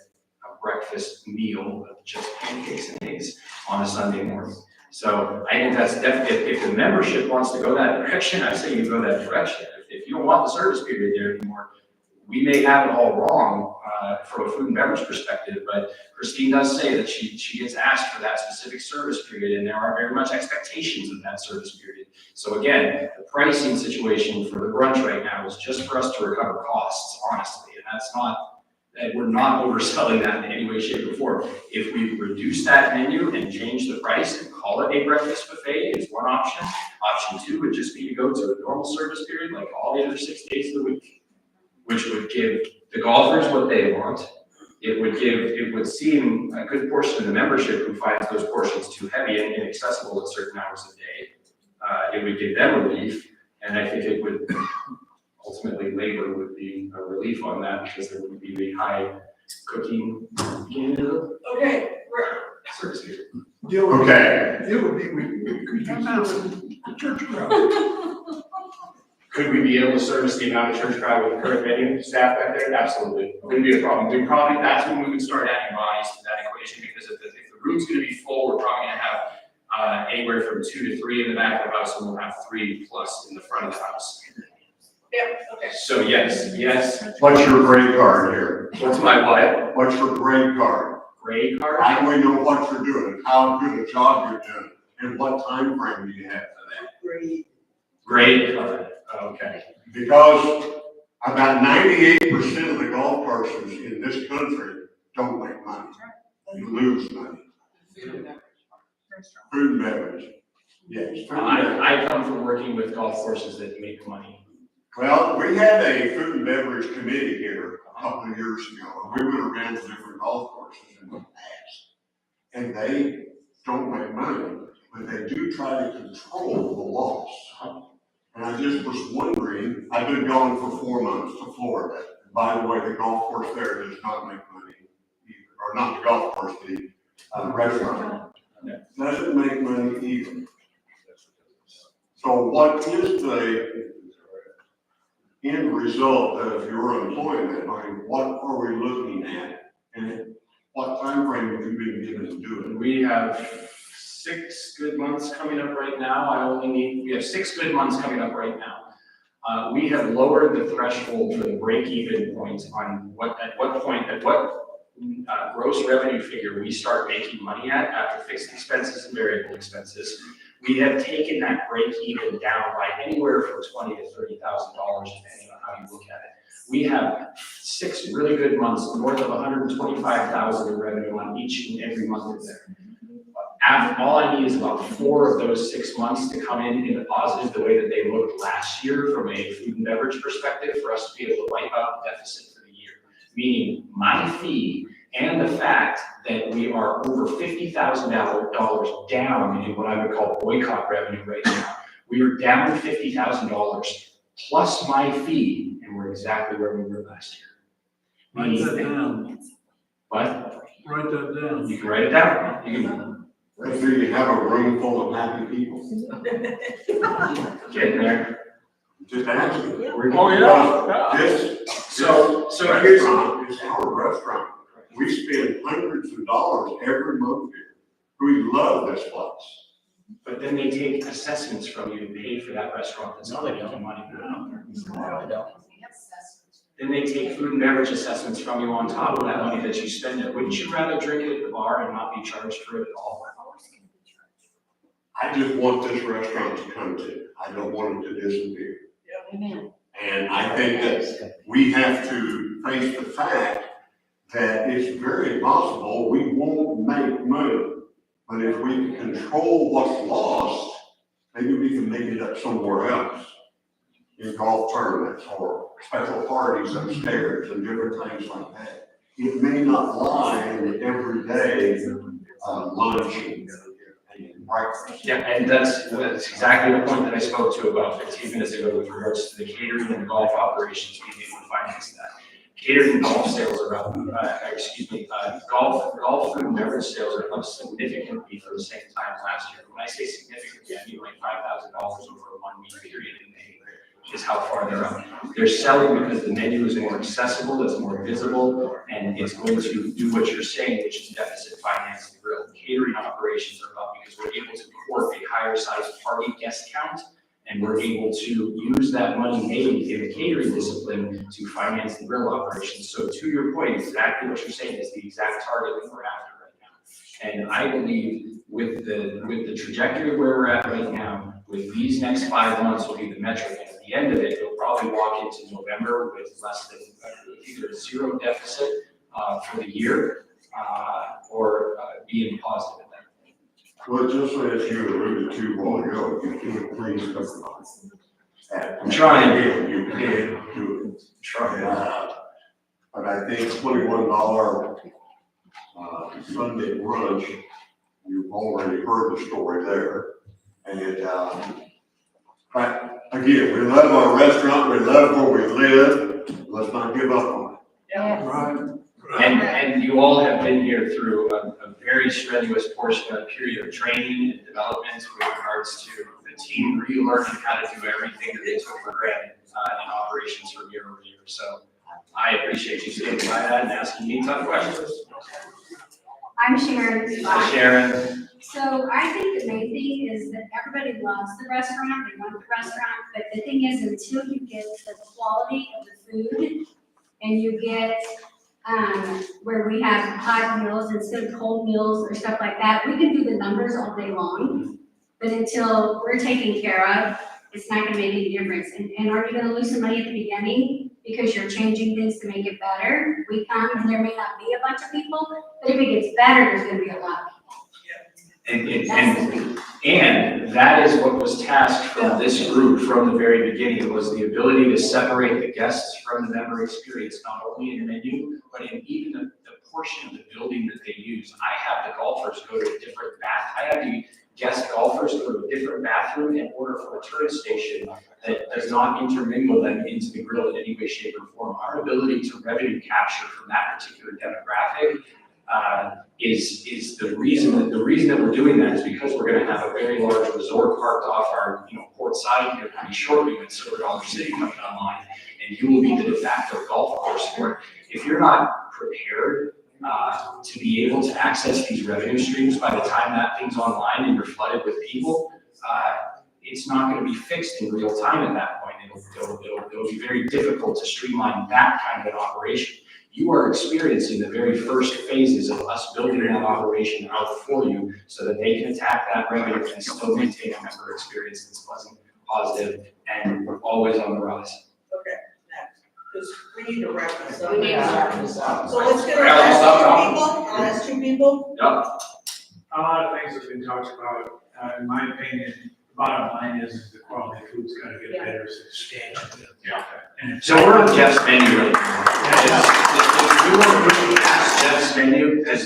a breakfast meal of just pancakes and eggs on a Sunday morning. So I think that's definitely, if the membership wants to go that direction, I say you go that direction. If you don't want the service period there anymore, we may have it all wrong from a food and beverage perspective, but Christine does say that she gets asked for that specific service period, and there are very much expectations of that service period. So again, the pricing situation for the brunch right now is just for us to recover costs, honestly, and that's not, we're not overselling that in any way, shape, or form. If we reduce that menu and change the price and call it a breakfast buffet is one option. Option two would just be to go to a normal service period like all the other 6 days of the week, which would give the golfers what they want. It would seem a good portion of the membership who finds those portions too heavy and inaccessible at certain hours of the day. It would give them relief, and I think it would ultimately labor would be a relief on that because there would be the high cooking. Okay, service period. It would be, we could come out with the church crowd. Could we be able to service the amount of church crowd with the current menu staff back there? Absolutely. Wouldn't be a problem. That's when we would start adding bodies to that equation, because if the room's gonna be full, we're probably gonna have anywhere from 2 to 3 in the back of the house, and we'll have 3 plus in the front of the house. yeah, okay. So yes. What's your grade card here? What's my what? What's your grade card? Grade card? How do we know what you're doing, how good a job you're doing, and what time frame do you have for that? Grade card, okay. Because about 98% of the golf courses in this country don't make money. You lose money. Food and beverage. Yes. I come from working with golf courses that make money. Well, we had a food and beverage committee here a couple of years ago, and we went around to different golf courses in the past. And they don't make money, but they do try to control the loss. And I just was wondering, I've been going for 4 months to Florida. And by the way, the golf course there does not make money either, or not the golf course, the restaurant. Doesn't make money either. So what is the end result of your employment? I mean, what are we looking at? And what time frame have you been given to do it? We have 6 good months coming up right now. We have 6 good months coming up right now. We have lowered the threshold for the break-even point on what gross revenue figure we start making money at after fixed expenses and variable expenses. We have taken that break-even down by anywhere from $20,000 to $30,000, depending on how you look at it. We have 6 really good months, north of $125,000 in revenue on each and every month of there. All I need is about 4 of those 6 months to come in the positive, the way that they looked last year from a food and beverage perspective, for us to be able to wipe out the deficit for the year. Meaning my fee and the fact that we are over $50,000 down in what I would call boycott revenue right now. We are down $50,000 plus my fee, and we're exactly where we were last year. Write that down. What? Write that down. You can write it down. You can So you have a room full of happy people. get in there. Just asking. Oh, yeah. So This here's. restaurant is our restaurant. We spend hundreds of dollars every month here. We love this place. But then they take assessments from you to pay for that restaurant that's not making money. Then they take food and beverage assessments from you on top of that money that you spend there. Wouldn't you rather drink it at the bar and not be charged for it at all? I just want this restaurant to come to. I don't want it to disappear. Amen. And I think that we have to face the fact that it's very possible we won't make money. But if we can control what's lost, maybe we can make it up somewhere else. In golf tournaments or special parties upstairs and different things like that. It may not lie in the everyday lunch and breakfast. Yeah, and that's exactly the point that I spoke to about 15 minutes ago with regards to the catering and golf operations being able to finance that. Catering and golf sales are up, golf food and beverage sales are up significantly for the same time last year. When I say significantly, I mean like $5,000 over a 1 week period in May. Is how far they're up. They're selling because the menu is more accessible, it's more visible, and it's going to do what you're saying, which is deficit finance the grill. Catering operations are up because we're able to court a higher size party guest count, and we're able to use that money made in the catering discipline to finance the grill operations. So to your point, exactly what you're saying is the exact target that we're after right now. And I believe with the trajectory of where we're at right now, with these next 5 months will be the metric. And at the end of it, you'll probably walk into November with less than either a zero deficit for the year or being positive at that. Well, just as you alluded to a while ago, you can't please everybody. I'm trying. You can't do it. Try. But I think $21 Sunday brunch, you've already heard the story there. And but again, we love our restaurant, we love where we live, let's not give up on it. Yes. Right. And you all have been here through a very strenuous period of training and development with regards to the team relearning how to do everything that they took for granted in operations from year over year. So I appreciate you standing by that and asking me tough questions. I'm Sharon. Hi, Sharon. So I think the main thing is that everybody loves the restaurant, they want the restaurant, but the thing is, until you get the quality of the food and you get, where we have hot meals instead of cold meals or stuff like that, we can do the numbers all day long, but until we're taken care of, it's not gonna make any difference. And are you gonna lose some money at the beginning because you're changing things to make it better? We come and there may not be a bunch of people, but if it gets better, there's gonna be a lot of people. And that is what was tasked from this group from the very beginning, was the ability to separate the guests from the member experience, not only in the menu, but in even the portion of the building that they use. I have the golfers go to a different I have the guest golfers go to a different bathroom and order from a tourist station that does not intermingle them into the grill in any way, shape, or form. Our ability to revenue capture from that particular demographic is the reason that we're doing that is because we're going to have a very large resort parked off our port side here pretty shortly with Silver Dollar City coming online, and you will be the de facto golf course for it. If you're not prepared to be able to access these revenue streams by the time that thing's online and you're flooded with people, it's not going to be fixed in real time at that point. It'll be very difficult to streamline that kind of an operation. You are experiencing the very first phases of us building that operation out for you so that they can attack that revenue and still maintain a member experience that's pleasant, positive, and always on the rise. Okay, next, because we need to wrap this up. We need to wrap this up. So let's get our last two people. Yep. A lot of things have been talked about. In my opinion, the bottom line is the quality of food's gonna get better substantially. Yeah. So we're on Jeff's menu right now. If you want to put past Jeff's menu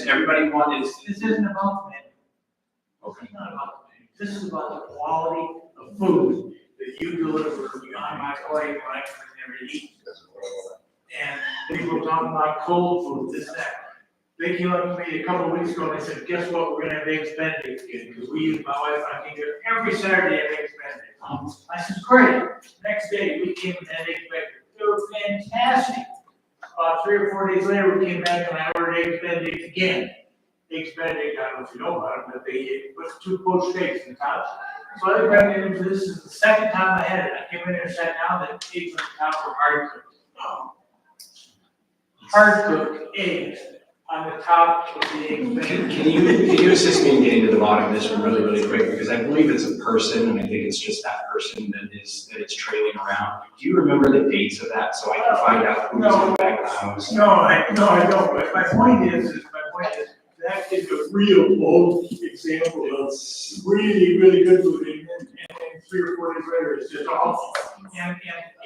everybody wants, This isn't about the menu. okay. It's not about the menu. This is about the quality of food that you deliver on my plate when I come in there to eat. And people talking about cold food, this, that. They came up to me a couple of weeks ago and they said, guess what, we're gonna have eggs Benedict again, because we use, my wife and I came here every Saturday at eggs Benedict. I said, great. Next day, we came and had eggs Benedict. They were fantastic. About 3 or 4 days later, we came back and I ordered eggs Benedict again. Eggs Benedict, I don't know if you know about it, but they put 2 poached eggs in the top. So I grabbed it, this is the second time I had it. I came in there and sat down, the eggs on the top were hard cooked. Hard cooked eggs on the top of the eggs. Can you assist me in getting to the bottom of this one really, really quick? Because I believe it's a person, and I think it's just that person that it's trailing around. Do you remember the dates of that, so I can find out who's in the back of the house? No, I don't, but my point is that is a real old example of really, really good food, and then 3 or 4 days later, it's just awful. And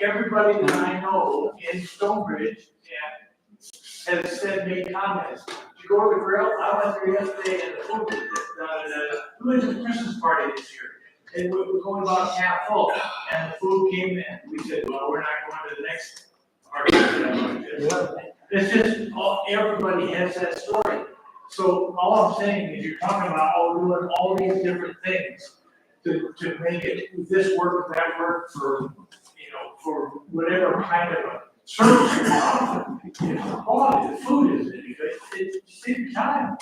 everybody that I know in Stonebridge has said, made comments. Did you go to the grill? I went there yesterday and the food, we went to the Christmas party this year. And we were going about half full, and the food came in. We said, well, we're not going to the next party. It's just, everybody has that story. So all I'm saying is you're talking about doing all these different things to make it, this work, that work for, for whatever kind of a service you're offering. The quality, the food is it's take time.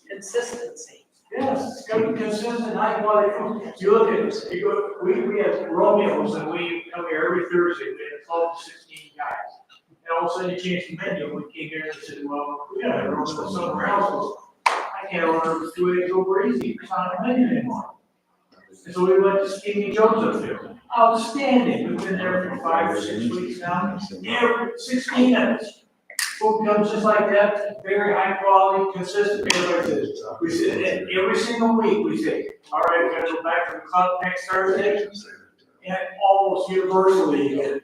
Consistency. Yes, it's gotta be consistent, high quality food. You look at, we have Romeo's and we come here every Thursday, we have 12 to 16 guys. And all of a sudden you change the menu, we came here and said, well, we gotta have Romeo's somewhere else. I can't order 2 eggs over easy, it's not on the menu anymore. And so we went to Skinny Joe's up there. Outstanding, we've been there for 5 or 6 weeks now. Every 16 minutes. Food comes just like that, very high quality, consistent. We say, every single week, we say, all right, we gotta go back to the club next Thursday. And almost universally, you get it.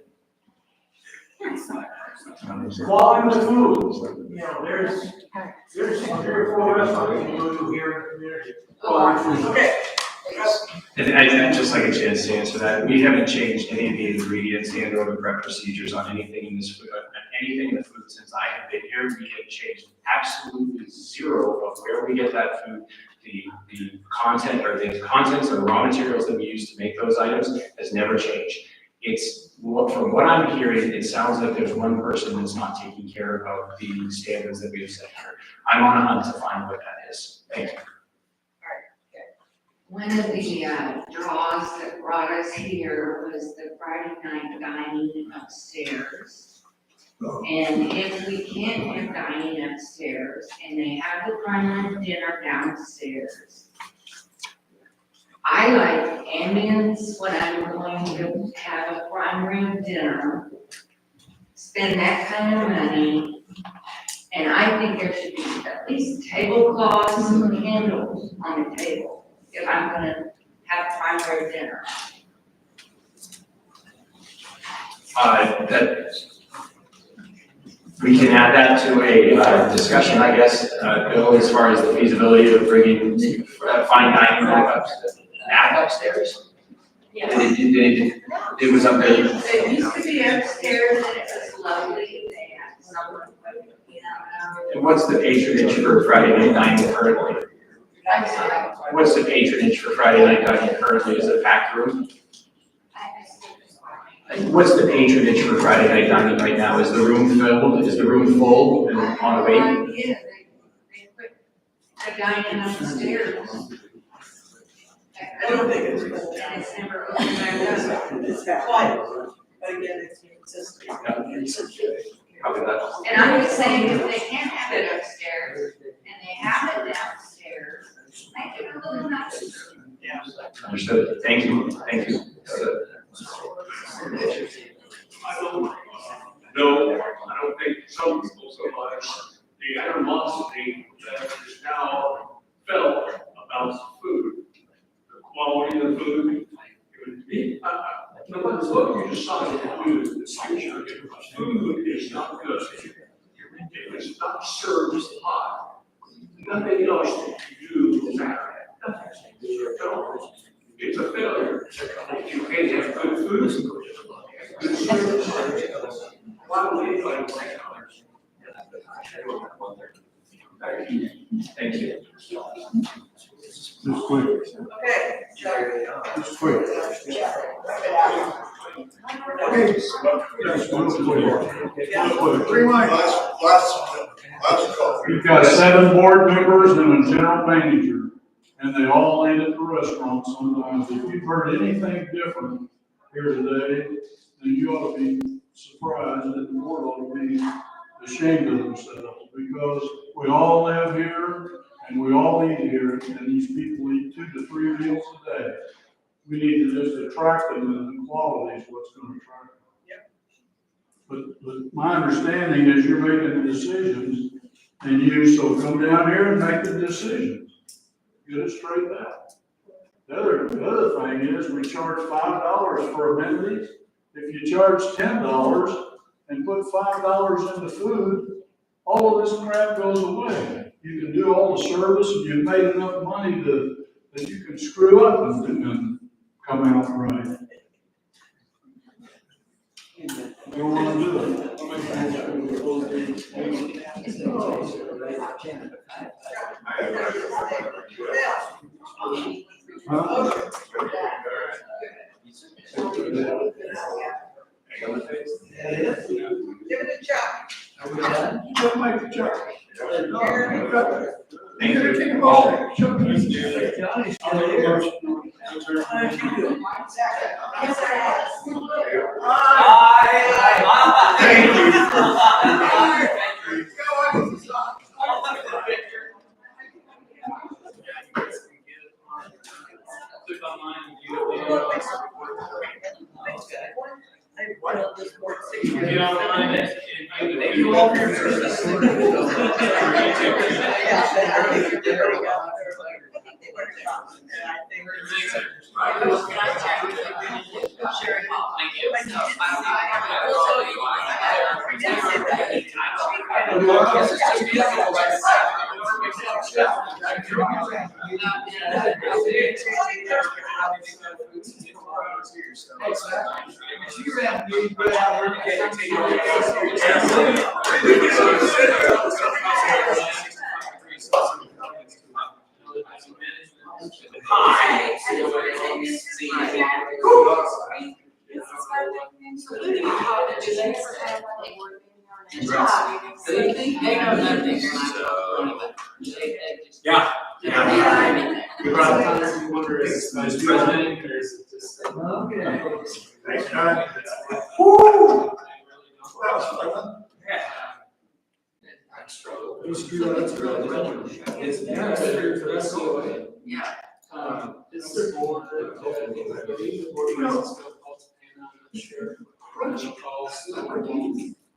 Quality of the food, there's 3 or 4 restaurants you go to here in the community. Okay. And I'd just like a chance to answer that. We haven't changed any of the ingredients and or the prep procedures on anything in this food, anything in the food since I have been here. We have changed absolutely zero of where we get that food. The content or the contents or raw materials that we use to make those items has never changed. From what I'm hearing, it sounds like there's one person that's not taking care of the standards that we have set here. I'm on a hunt to find what that is. Thank you. One of the draws that brought us here was the Friday night dining upstairs. And if we can't have dining upstairs and they have the prime rib dinner downstairs, I like ambience when I'm going to have a prime rib dinner, spend that kind of money, and I think there should be at least tablecloths and candles on the table if I'm gonna have prime rib dinner. We can add that to a discussion, I guess, Bill, as far as the feasibility of bringing fine dining back upstairs. Yeah. It was up there. It used to be upstairs and it was lovely, they had some, And what's the patronage for Friday night dining currently? I'm sorry. What's the patronage for Friday night dining currently? Is it a packed room? What's the patronage for Friday night dining right now? Is the room filled? Is the room full and on the way? Yeah, they put the dining upstairs. I don't think it's full. It's never opened back up. It's quiet, but again, it's consistent. Copy that. And I'm just saying, if they can't have it upstairs and they have it downstairs, make it a little nicer. Yeah. Understood. Thank you. Thank you. No, I don't think some people so much. The animosity that is now felt about food, the quality of the food. No matter what you decide to do in the future, if food is not good, if it's not served hot, nothing else you do matters. It's a failure. You can't have good food, good service. Why would anybody like ours? Thank you. Just quick. Okay. Just quick. Okay. Just real quick. 3 minutes. You've got 7 board members and a general manager, and they all eat at the restaurant sometimes. If you've heard anything different here today, then you ought to be surprised, and the board ought to be ashamed of themselves, because we all live here and we all eat here, and these people eat 2 to 3 meals a day. We need to just attract them, and the quality is what's going to attract them. But my understanding is you're making the decisions, and so come down here and make the decisions. Get it straightened out. The other thing is we charge $5 for amenities. If you charge $10 and put $5 into food, all of this crap goes away. You can do all the service, and you've made enough money that you can screw up and come out right. You don't want to do it. Huh? Give it a Chuck. Are we done? Don't make the Chuck. Thank you. Take a motion. Johnny's still here. How did you do? Thank you. Get online and you all here. They know nothing. Yeah. We brought it on, you wonder if it's nice president, or is it just? Okay. Thanks, John. Woo! That was fun. It's true, that's really it's Yeah. It's the board. Protocols.